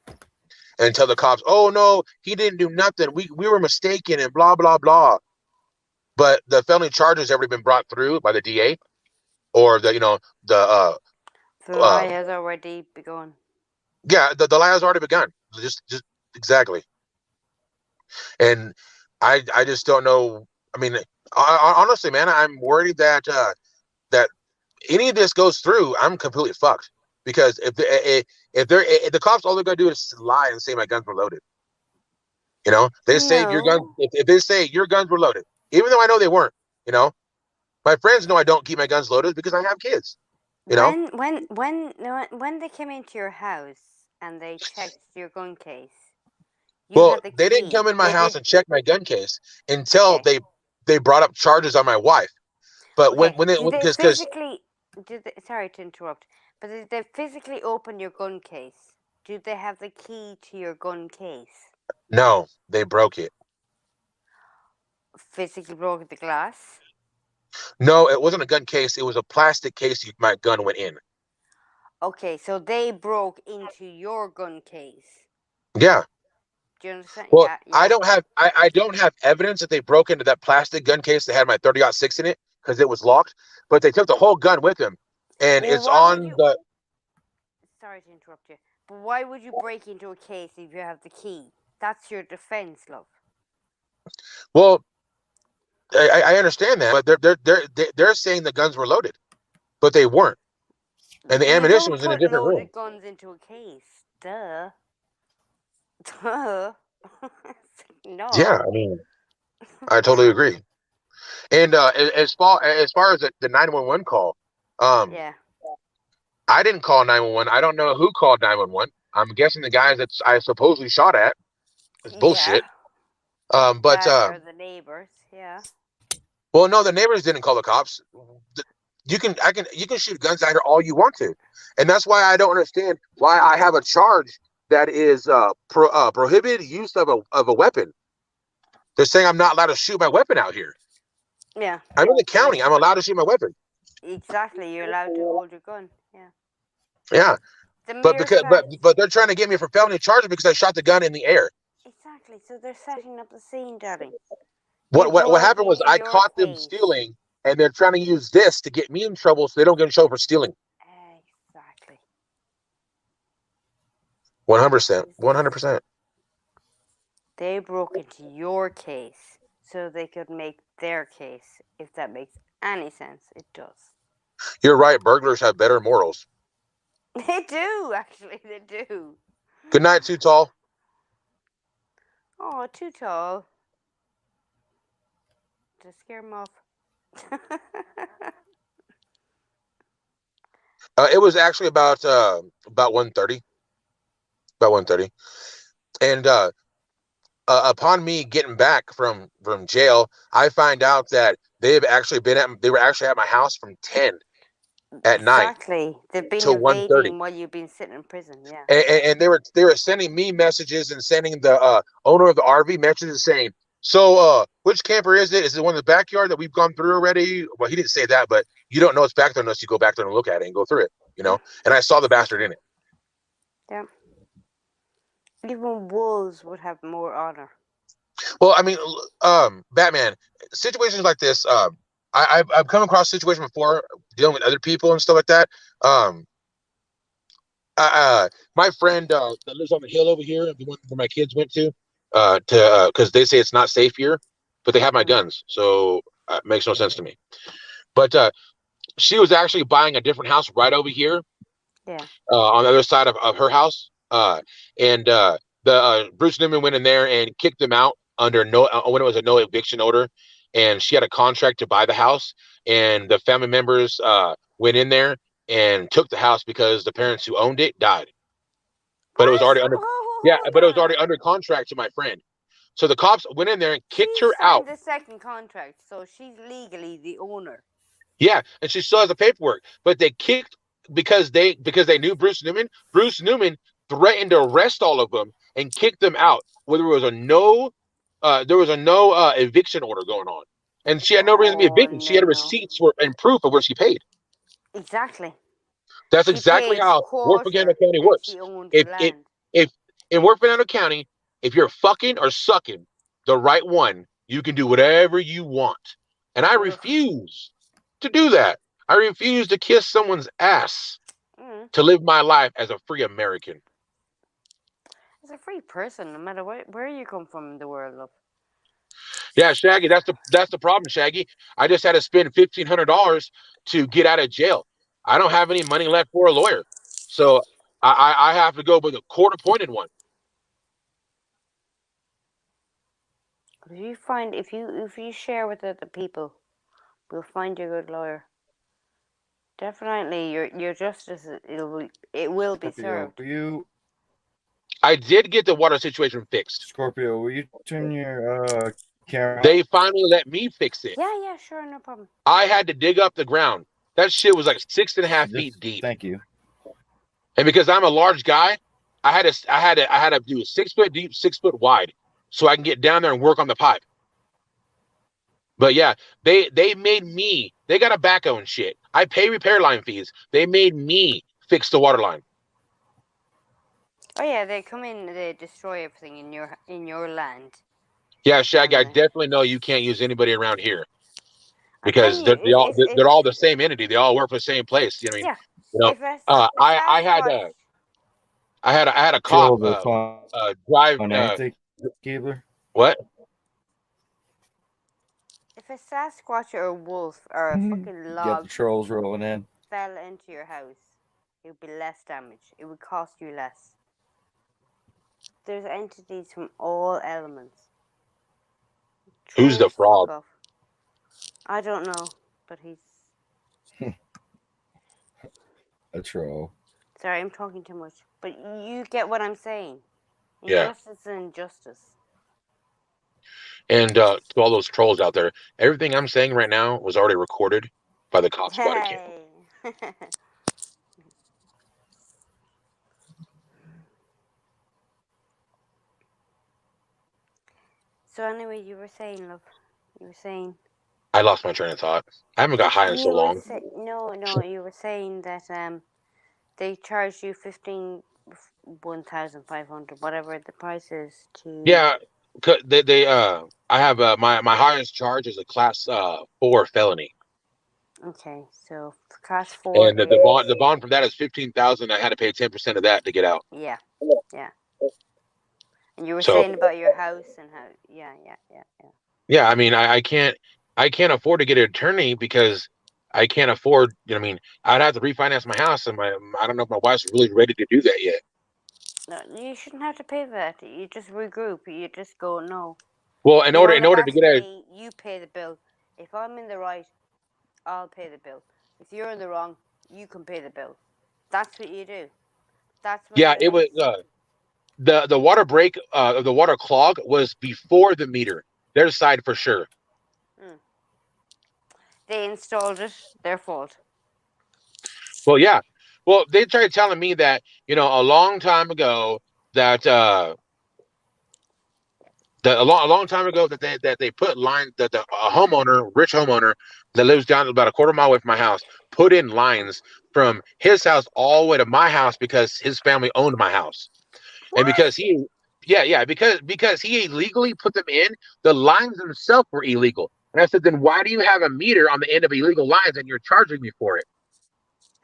and tell the cops, "Oh no, he didn't do nothing. We were mistaken," and blah blah blah. But the felony charges have already been brought through by the DA, or the lie has already begun. Yeah, the lie has already begun. Just exactly. And I just don't know. I mean, honestly, man, I'm worried that that any of this goes through, I'm completely fucked. Because if the cops, all they're gonna do is lie and say my guns were loaded. They say your guns. If they say your guns were loaded, even though I know they weren't. My friends know I don't keep my guns loaded because I have kids. When they came into your house and they checked your gun case, they didn't come in my house and check my gun case until they brought up charges on my wife. But when they sorry to interrupt, but did they physically open your gun case? Do they have the key to your gun case? No, they broke it. Physically broke the glass? No, it wasn't a gun case. It was a plastic case my gun went in. Okay, so they broke into your gun case. Yeah. Do you understand? Well, yeah. I don't have evidence that they broke into that plastic gun case that had my 30-06 in it because it was locked. But they took the whole gun with them, and it's on the. Sorry to interrupt you, but why would you break into a case if you have the key? That's your defense, love. Well, I understand that, but they're saying the guns were loaded, but they weren't, and the You ammunition don't was in a put different room. loaded guns into a case. Duh. Duh. No. Yeah, I mean, I totally agree. And as far as the 911 call, Yeah. I didn't call 911. I don't know who called 911. I'm guessing the guys that I supposedly shot at is bullshit. But That or the neighbors. Yeah. well, no, the neighbors didn't call the cops. You can shoot guns at her all you want to, and that's why I don't understand why I have a charge that is prohibited use of a weapon. They're saying I'm not allowed to shoot my weapon out here. Yeah. I'm in the county. I'm allowed to shoot my weapon. Exactly. You're allowed to hold your gun. Yeah. Yeah, The but mere fact. but they're trying to get me for felony charges because I shot the gun in the air. Exactly. So they're setting up the scene, darling. What happened was Broke I into your caught them case. stealing, and they're trying to use this to get me in trouble so they don't get in trouble for stealing. Exactly. 100%. 100%. They broke into your case so they could make their case. If that makes any sense, it does. You're right. Burglars have better morals. They do, actually. They do. Good night, Too Tall. Oh, Too Tall. To scare him off. It was actually about 1:30. About 1:30. And upon me getting back from jail, I find out that they were actually at my house from 10 at night. Exactly. They've been till 1:30. invading while you've been sitting in prison, yeah. And they were sending me messages and sending the owner of the RV messages saying, so which camper is it? Is it one in the backyard that we've gone through already? Well, he didn't say that, but you don't know it's back there unless you go back there and look at it and go through it, you know. And I saw the bastard in it. Yeah. Even wolves would have more honor. Well, I mean, Batman, situations like this, I've come across situations before dealing with other people and stuff like that. My friend that lives on the hill over here, the one where my kids went to because they say it's not safe here, but they have my guns, so it makes no sense to me. But she was actually buying a different house right over here, Yeah. on the other side of her house, and the Bruce Newman went in there and kicked them out under when it was a no eviction order, and she had a contract to buy the house, and the family members went in there and took the house because the parents who owned it died. But it was already under but it was already under contract to my friend. So the cops went in there and kicked her out. The second contract, so she's legally the owner. Yeah, and she still has the paperwork. But they kicked because they knew Bruce Newman. Bruce Newman threatened to arrest all of them and kick them out. Where there was a no eviction order going on, and she had no reason to be evicted. She had receipts and proof of where she paid. Exactly. That's exactly how Worth Fernando County works. If in Worth Fernando County, if you're fucking or sucking the right one, you can do whatever you want. And I refuse to do that. I refuse to kiss someone's ass to live my life as a free American. As a free person, no matter where you come from in the world, love. Yeah, Shaggy, that's the problem, Shaggy. I just had to spend $1,500 to get out of jail. I don't have any money left for a lawyer, so I have to go with a court-appointed one. If you share with other people, we'll find you a good lawyer. Definitely, your justice it will be served. I did get the water situation fixed. Scorpio, will you turn your camera? They finally let me fix it. Yeah, sure, no problem. I had to dig up the ground. That shit was like 6.5 feet deep. Thank you. And because I'm a large guy, I had to do 6 foot deep, 6 foot wide, so I can get down there and work on the pipe. But yeah, they made me. They got a backhoe and shit. I pay repair line fees. They made me fix the water line. Oh yeah, they come in, they destroy everything in your land. Yeah, Shaggy, I definitely know you can't use anybody around here because they're all the same entity. They all work for the same place. You know what I mean? Yeah. I had a cop drive. Keebler? What? If a Sasquatch or a wolf or a fucking Got log the trolls rolling in. fell into your house, it would be less damage. It would cost you less. There's entities from all elements. Who's the Trolls, frog? fuck off. I don't know, but he's. A troll. Sorry, I'm talking too much. But you get what I'm saying. Yeah. Injustice and injustice. And to all those trolls out there, everything I'm saying right now was already recorded by the cops body cam. Hey. So anyway, you were saying, love. You were saying. I lost my train of thought. I haven't got high in so You were long. no. You were saying that they charge you 1,500, whatever the price is to. Yeah, I have my highest charge is a class 4 felony, Okay, so class 4 and is. the bond from that is 15,000. I had to pay 10% of that to get out. Yeah. And you were So saying about your house and how. Yeah. yeah, I mean, I can't afford to get an attorney because I can't afford. You know, I mean, I'd have to refinance my house, and I don't know if my wife's really ready to do that yet. No, you shouldn't have to pay for that. You just regroup. You just go, no. Well, in You order want it to back get to a me, you pay the bill. If I'm in the right, I'll pay the bill. If you're in the wrong, you can pay the bill. That's what you do. That's what yeah, it it was is. the water break the water clog was before the meter. Their side for sure. They installed it. Their fault. Well, yeah. Well, they tried telling me that a long time ago that a long time ago that they put lines that rich homeowner that lives down about a quarter mile away from my house put in lines from his house all the way to my house because his family owned my house. And because because he illegally put them in, the lines themselves were illegal. And I said, then why do you have a meter on the end of illegal lines and you're charging me for it?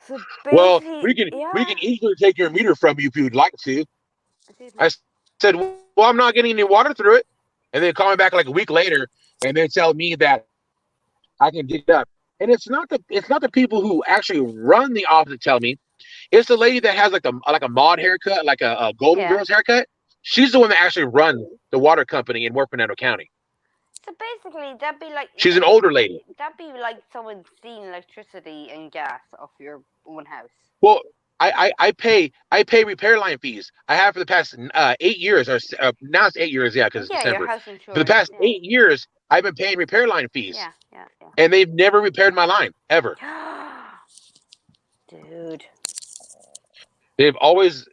So Well, basically, we can easily take your meter from you if you'd like to. I said, well, I'm not getting any water through it. And they call me back like a week later and they tell me that I can dig it up. And it's not the people who actually run the office that tell me. It's the lady that has like a mod haircut, like a Golden Girls haircut. She's the one that actually runs the water company in North Fernando County. So basically, that'd be like. She's an older lady. That'd be like someone stealing electricity and gas off your own house. Well, I pay repair line fees. I have for the past 8 years, or now it's 8 years, yeah, because it's December. Your house insurance. For the past 8 years, I've been paying repair line fees. Yeah. And they've never repaired my line ever. Dude. They've always.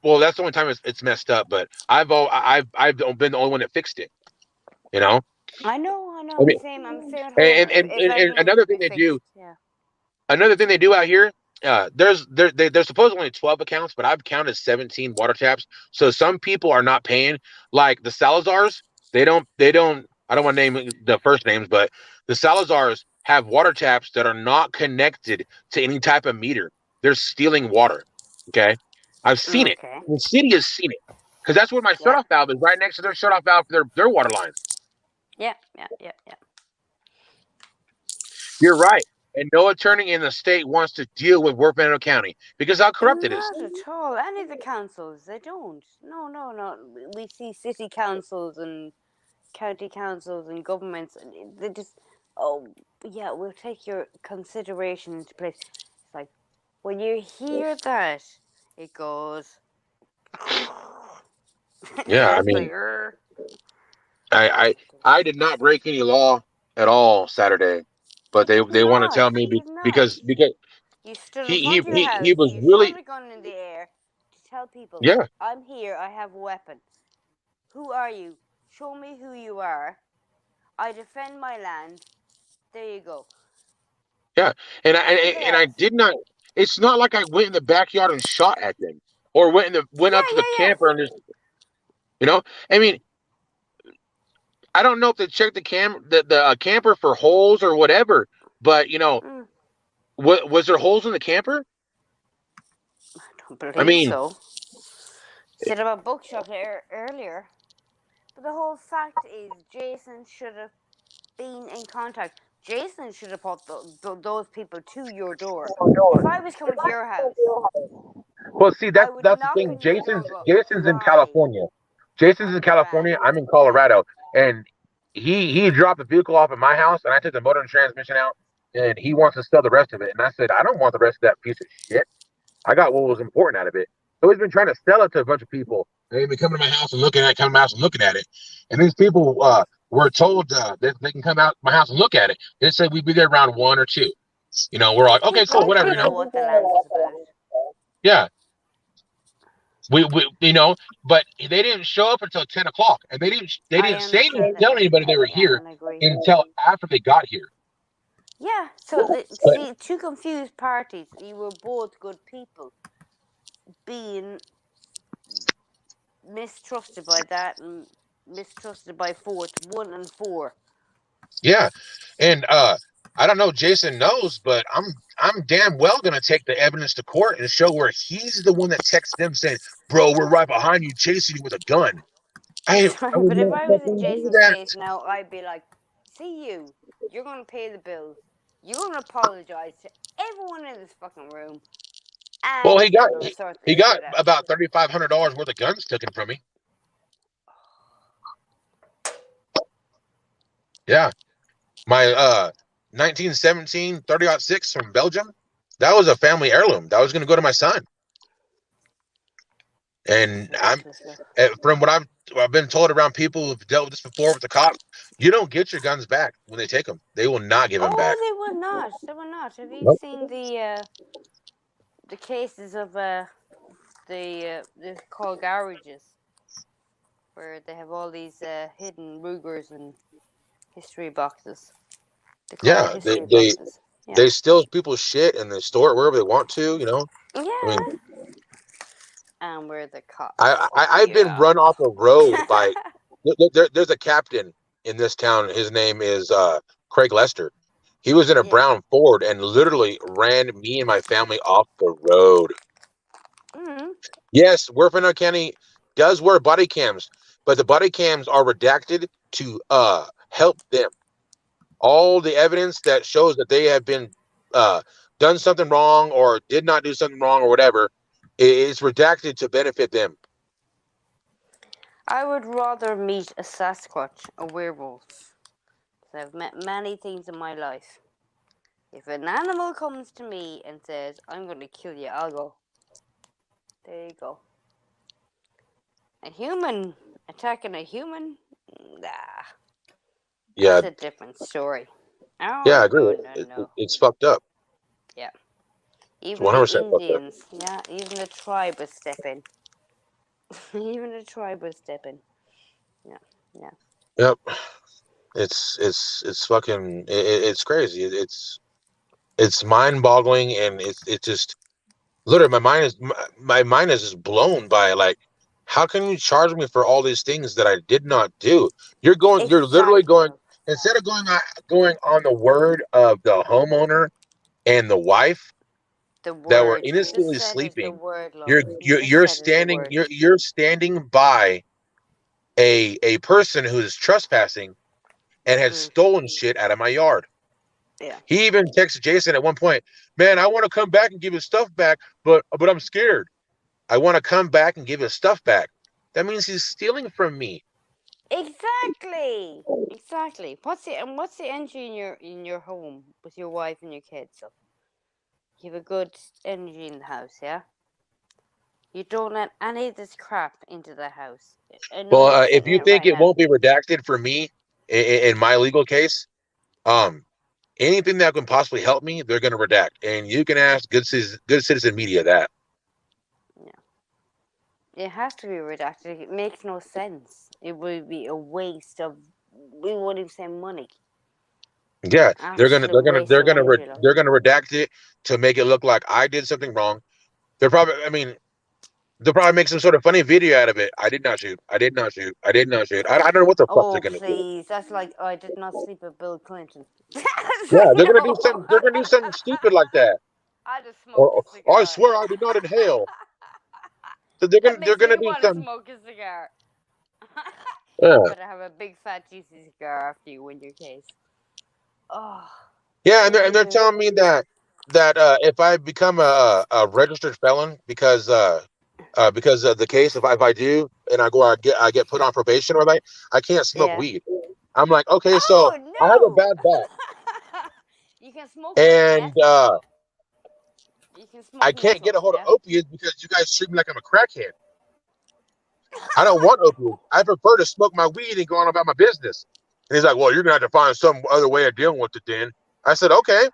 Well, that's the only time it's messed up. But I've been the only one that fixed it. You know. I know. I mean, I'm the same at home. And another thing they do. Yeah. Another thing they do out here. There's supposedly only 12 accounts, but I've counted 17 water taps. So some people are not paying. Like the Salazars, they don't. I don't want to name the first names, but the Salazars have water taps that are not connected to any type of meter. They're stealing water. Okay, I've seen it. The city has seen it because that's where my shutoff valve is, right next to their shutoff valve for their water lines. Yeah. You're right. And no attorney in the state wants to deal with North Fernando County because how corrupt it is. Not at all. Any of the councils, they don't. No. We see city councils and county councils and governments, and they just, we'll take your consideration into place. It's like, when you hear that, it goes. Yeah, I mean, I did not break any law at all Saturday, but they want to tell me because you stood in front of your house, he was you really shot a gun in the air to tell people, yeah, I'm here, I have a weapon. Who are you? Show me who you are. I defend my land. There you go. yeah, and I did not. It's not like I went in the backyard and shot at them, or went up to the camper and just, I mean, I don't know if they checked the camper for holes or whatever, but was there holes in the camper? I don't believe so. Said about bookshop earlier, but the whole fact is Jason should have been in contact. Jason should have put those people to your door. If I was coming to your house, Well, see, I that's would that's the knock thing. on your door and go, Jason's in "Hi, California. Jason's in I'm Grant." California. I'm in Colorado, and he dropped the vehicle off at my house, and I took the motor and transmission out, and he wants to sell the rest of it. And I said, I don't want the rest of that piece of shit. I got what was important out of it. So he's been trying to sell it to a bunch of people. They've been coming to my house and looking at it, coming to my house and looking at it. And these people were told that they can come out to my house and look at it. They said we'd be there around 1 or 2. You know, we're These like, okay, cool, people whatever. don't You know know, what the land is about. yeah. We you know, but they didn't show up until 10 o'clock, and they I didn't say understand anything, that. tell anybody they were Yeah, here and I agree. until after they got here. Yeah, so But see, two confused parties. You were both good people being mistrusted by that and mistrusted by fourth 1 and 4. yeah, and I don't know, Jason knows, but I'm damn well gonna take the evidence to court and show where he's the one that texts them saying, "Bro, we're right behind you, chasing you with a gun." I would But if not I was in fucking do Jason's that. place now, I'd be like, "See you. You're gonna pay the bills. You're gonna apologize to everyone in this fucking room, Well, and we're gonna sort he this got shit out." about $3,500 worth of guns taken from me. Yeah, my 1917 30-06 from Belgium. That was a family heirloom. That was going to go to my son. And Seriously. from what I've been told around people who've dealt with this before with the cops, you don't get your guns back when they take them. They will not give them back. Oh, they will not. They will not. Have you Nope. seen the cases of the call garages where they have all these hidden Rugers and history boxes? They call them Yeah, history boxes. Yeah. they steal people's shit and they store it wherever they want to. You know, I Yeah. mean, And we're the cops. I've been Yeah. run off a road by. There's a captain in this town. His name is Craig Lester. He was in a Yeah. brown Ford and literally ran me and my family off the road. Mm-hmm. Yes, Werfenau County does wear body cams, but the body cams are redacted to help them. All the evidence that shows that they have been done something wrong or did not do something wrong or whatever is redacted to benefit them. I would rather meet a Sasquatch, a werewolf. I've met many things in my life. If an animal comes to me and says, "I'm going to kill you," I'll go, "There you go." A human attacking a human? Nah. Yeah, That's a different story. Oh, yeah, I agree. no. It's fucked up. Yeah. It's Even the 100% fucked up. Indians, yeah, even the tribe was stepping. Even the tribe was stepping. Yeah, yeah. Yep. It's fucking it's crazy. It's mind-boggling, and it's just literally my mind is just blown by, like, how can you charge me for all these things that I did not do? You're literally Exactly. going, instead of going on the word of the homeowner and the wife The that were word. You just innocently said is the sleeping. word, love. You're You you're, just you're said is the standing word. you're standing by a person who is trespassing and had stolen shit out of my yard. Yeah. He even texted Jason at one point, "Man, I want to come back and give his stuff back, but I'm scared. I want to come back and give his stuff back." That means he's stealing from me. Exactly. Exactly. What's the energy in your home with your wife and your kids? So you have a good energy in the house, yeah? You don't let any of this crap into the house. I know you're If sitting you in it think right it now. won't be redacted for me in my legal case, anything that can possibly help me, they're going to redact. And you can ask good citizen media that. Yeah. It has to be redacted. It makes no sense. It would be a waste of, we won't even say money. Yeah, Absolute waste of energy. they're gonna redact it to make it look like I did something wrong. They're probably, I mean, they'll probably make some sort of funny video out of it. I did not shoot. I did not shoot. I did not shoot. I don't know what the fuck they're Oh, gonna do. please. That's like, I did not sleep with Bill Clinton. Yeah, they're gonna do No. some. They're gonna do something stupid like that. I just smoked a Or I cigar. swear I did not inhale. So That they're makes gonna me do want to something. smoke a cigar. Yeah. I better have a big fat juicy cigar after you win your case. Oh, Yeah, and what they're is it? telling me that if I become a registered felon because of the case, if I do and I get put on probation or like I can't smoke Yeah. weed. I'm like, okay, so Oh I have a no! bad back You can smoke and meth though. You can I smoke can't meth get a though, hold of yeah. opiates because you guys treat me like I'm a crackhead. I don't want opiates. I prefer to smoke my weed and go on about my business. And he's like, well, you're gonna have to find some other way of dealing with it then. I said, okay,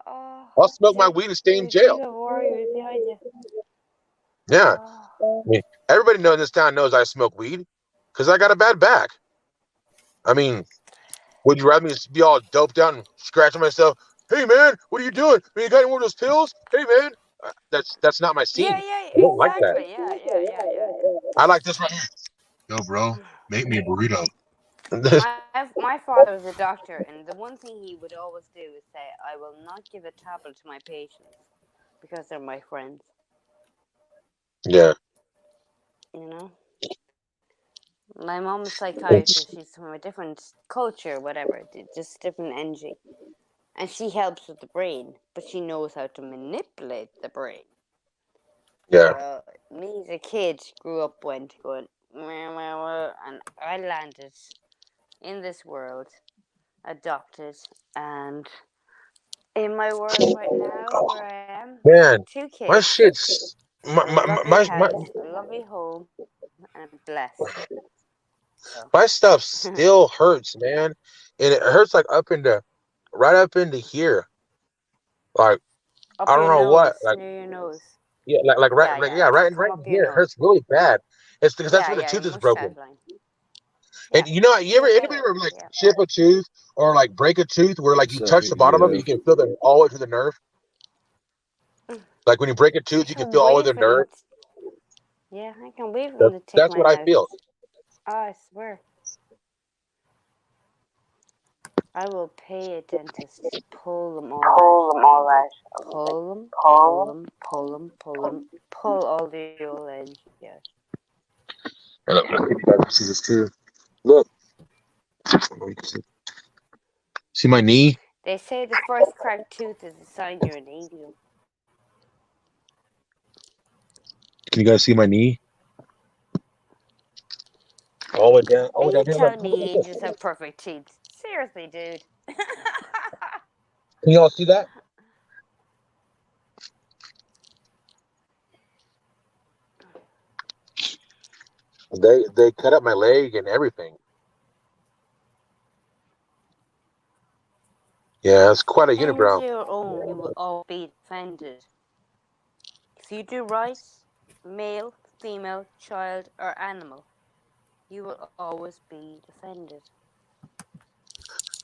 Oh, I'll smoke my dude, weed and stay in you jail. have warriors behind you. Yeah. Oh, I mean, everybody in this town knows I smoke weed because I got a bad back. I mean, would you rather me be all doped out and scratching myself? Hey man, what are you doing? You got any more of those pills? Hey man, that's not my yeah, scene. yeah, I don't like that. exactly. Yeah. I like this right here. Yo, bro, make me a burrito. My my father was a doctor, and the one thing he would always do is say, "I will not give a tablet to my patients because they're my friends." Yeah. You know, my mom is a psychiatrist. She's from a different culture, whatever, just different energy, and she helps with the brain, but she knows how to manipulate the brain. Yeah. Well, me as a kid grew up going, and I landed in this world, adopted, and in my world right now, where I am, Man, 2 my kids, shit's a lovely house, a lovely home, and I'm blessed. So, my stuff still hurts, man. And it hurts like right up into here. Like I up don't your know what. nose, Like near your nose. yeah, Yeah, right come in up your here. It nose. hurts really bad. It's because that's where the Yeah, tooth your is broken. mustache line. And Yeah, you know, you ever you'll get anybody it. ever like Yeah. chip a tooth or like break a tooth where like you So touch the bottom of it, yeah, you can feel the all the way to the nerve. Like when you break a I tooth, you can can feel all the way wait to the for them. nerve. Yeah, I can wait for them to take That's mine what I out. feel. Oh, I swear. I will pay a dentist to pull them all out. Pull them, pull them, pull them, pull them, pull all the old energy out. And look, you guys can see this too. Look, see my knee. They say the first cracked tooth is a sign you're an angel. Can you guys see my knee? All the way down, all Are the way you down here. telling Look me at this. angels have perfect teeth? Seriously, dude. Can y'all see that? They cut up my leg and everything. Yeah, it's quite a And unibrow. your own, you will all be defended. If you do right, male, female, child, or animal, you will always be defended.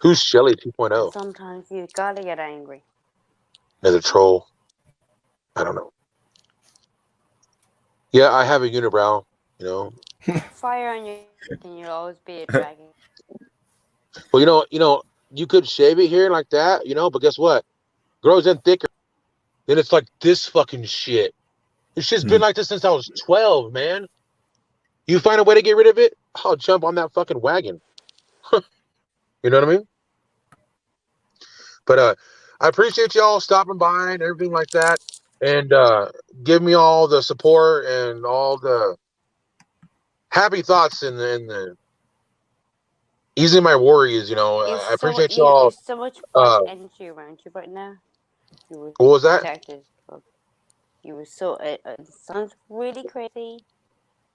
Who's Shelly And 2.0? sometimes you gotta get angry. Another troll. I don't know. Yeah, I have a unibrow. You know. Fire on your neck and you'll always be a dragon. Well, you could shave it here like that. But guess what? Grows in thicker. Then it's like this fucking shit. This shit's been like this since I was 12, man. You find a way to get rid of it, I'll jump on that fucking wagon. You know what I mean? But I appreciate y'all stopping by and everything like that, and give me all the support and all the happy thoughts and easing my worries. I appreciate y'all. There's so much Uh, bright energy around you right now. You were what was that? protected. You were so. It sounds really crazy,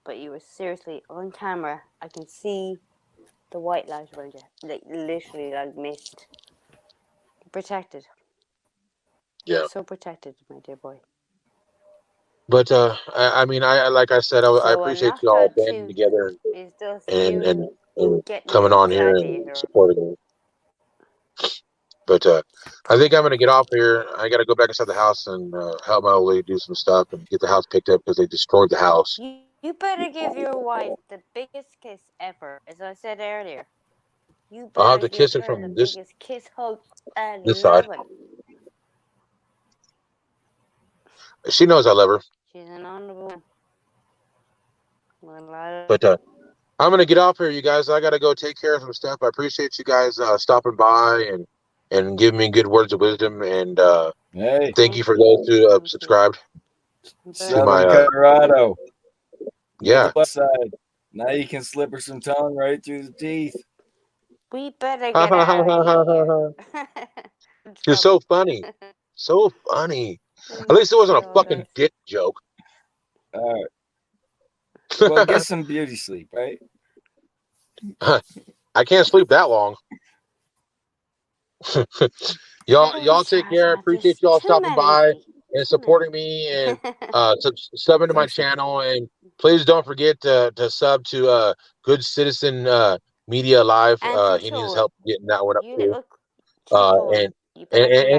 but you were seriously on camera. I can see the white light around you, like literally like mist. Protected. You were Yeah. so protected, my dear boy. But I mean, like I said, I So a appreciate knocked y'all out banding tooth together is just and and, you and getting coming a on here and gladiator. supporting me. But I think I'm gonna get off here. I gotta go back inside the house and help my old lady do some stuff and get the house picked up because they destroyed the house. You better give your wife the biggest kiss ever, as I said earlier. You I'll have better to give kiss her her the from biggest kiss, hug, this and side. loving. She knows I love her. She's an honorable woman. But I'm gonna get off here, you guys. I gotta go take care of some stuff. I appreciate you guys stopping by and and giving me good words of wisdom. And Hey, thank you for those who Thank you. subscribed to Southern my Colorado. yeah. West side. Now you can slip her some tongue right through the teeth. We better get out of here. You're so funny. So funny. At least it wasn't a fucking dick joke. All right. Well, get some beauty sleep, right? I can't sleep that long. y'all take care. Appreciate y'all stopping by and supporting me and subbing to my channel. And please don't forget to sub to Good Citizen Media Live. He needs help getting that one up too. And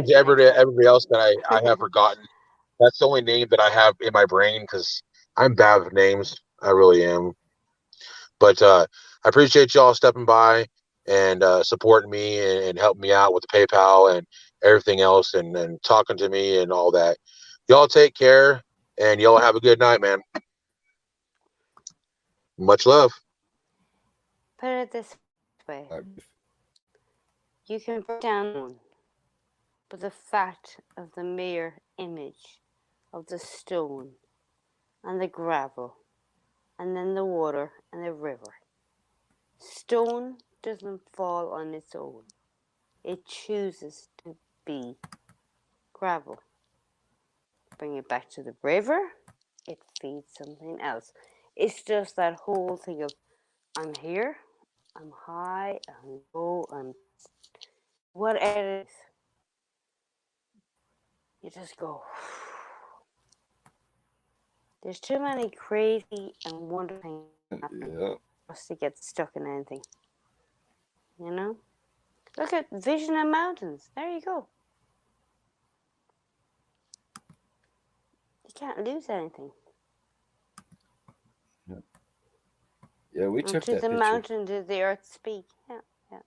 to everybody else that I have forgotten. That's the only name that I have in my brain because I'm bad with names. I really am. But I appreciate y'all stepping by and supporting me and helping me out with the PayPal and everything else and talking to me and all that. Y'all take care and y'all have a good night, man. Much love. Put it this way. You can break down, but the fact of the mere image of the stone and the gravel and then the water and the river. Stone doesn't fall on its own. It chooses to be gravel. Bring it back to the river, it feeds something else. It's just that whole thing of I'm here, I'm high, I'm low, I'm whatever it is. You just go. There's too many crazy and wonderful things happening for us to get stuck in anything. You know? Look at Vision of Mountains. There you go. You can't lose anything. Yeah, we took that To the picture. mountain did the earth speak. Yeah.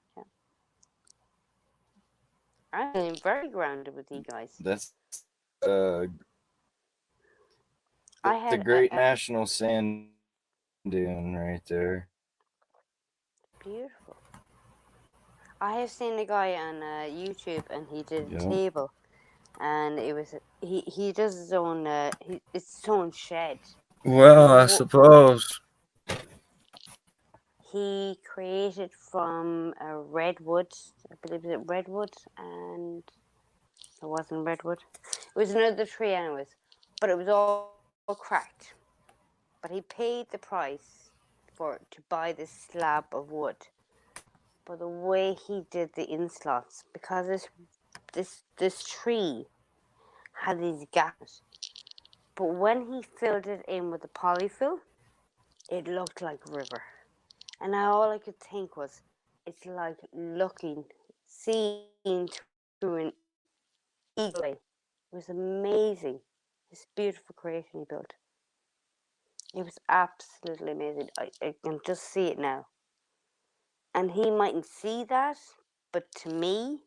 I'm feeling very grounded with you guys. That's the great national sand dune right there. Beautiful. I have seen a guy on YouTube, and he did a table, and it was he does his own it's his own shed. Well, I suppose he created from a redwood. I believe it was redwood, and it wasn't redwood. It was another tree, anyways, but it was all cracked. But he paid the price to buy this slab of wood. But the way he did the inslots, because this tree had these gaps, but when he filled it in with the polyfill, it looked like a river. And all I could think was, it's like seeing through an eagle eye. It was amazing. This beautiful creation he built. It was absolutely amazing. I can just see it now. And he mightn't see that, but to me,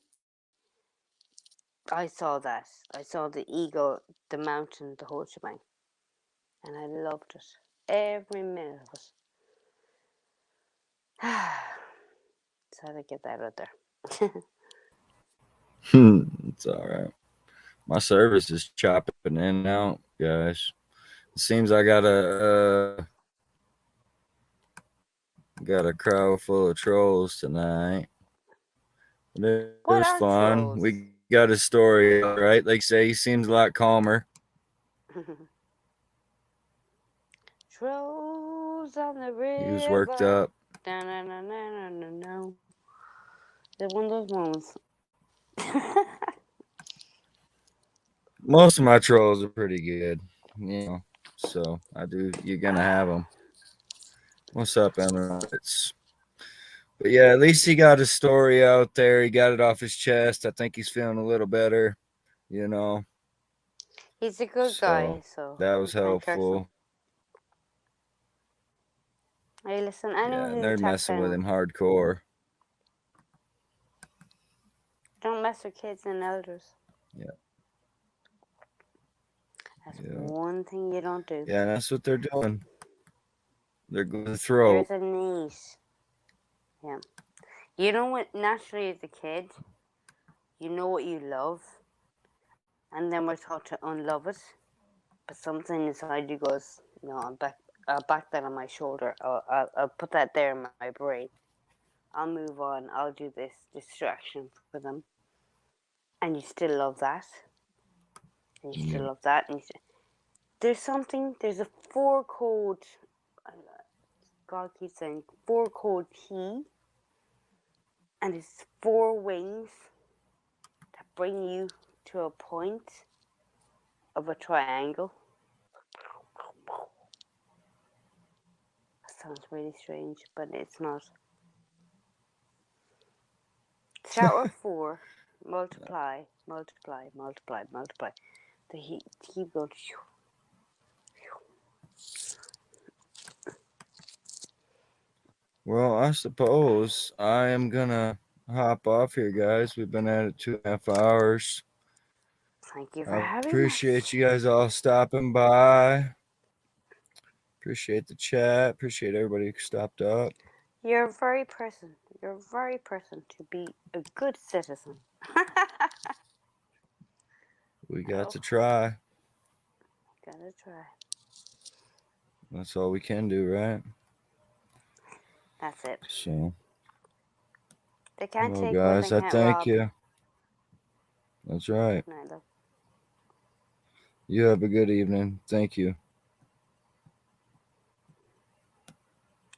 I saw that. I saw the eagle, the mountain, the whole shebang. And I loved it. Every minute of it. So I had to get that out there. It's all right. My service is chopping in and out, guys. It seems I got a crowd full of trolls tonight. It was fun. Trolls? We got his story, right? Like say, he seems a lot calmer. Trolls on the river. He was worked up. No. They're one of those moments. Most of my trolls are pretty good, you know. So you're gonna have them. What's up, Emirates? But yeah, at least he got his story out there. He got it off his chest. I think he's feeling a little better, you know. He's a good guy, so that was helpful. Hey, listen, anyone they're messing with him hardcore. Don't mess with kids and elders. Yeah. That's one thing you don't do. Yeah, that's what they're doing. They're going to throw. There's a niece. Yeah. You know what? Naturally, as a kid, You know what you love, and then we're taught to unlove it. But something inside you goes, no, I'll back that on my shoulder. I'll put that there in my brain. I'll move on. I'll do this distraction for them. And you still love that. And you still love that. And there's a 4-code, God keeps saying 4-code key. And it's 4 wings that bring you to a point of a triangle. That sounds really strange, but it's not. Start with 4, multiply. The heat keep going. Well, I suppose I am gonna hop off here, guys. We've been at it 2.5 hours. Thank you for I having appreciate us. you guys all stopping by. Appreciate the chat. Appreciate everybody who stopped up. You're a very person. You're a very person to be a good citizen. We got Oh, to try. gotta try. That's all we can do, right? That's it. So, They can't well, take what guys, they I can't thank rob. you. That's right. Good night, love. You have a good evening. Thank you.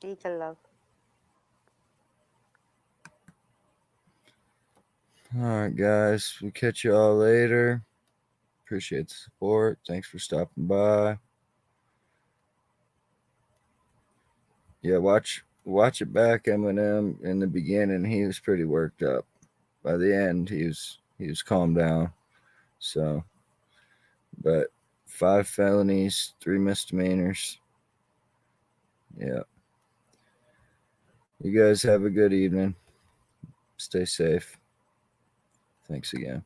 Eagle love. All right, guys. We'll catch you all later. Appreciate the support. Thanks for stopping by. Yeah, watch it back. Eminem in the beginning, he was pretty worked up. By the end, he was calmed down. So, but 5 felonies, 3 misdemeanors. Yeah. You guys have a good evening. Stay safe. Thanks again.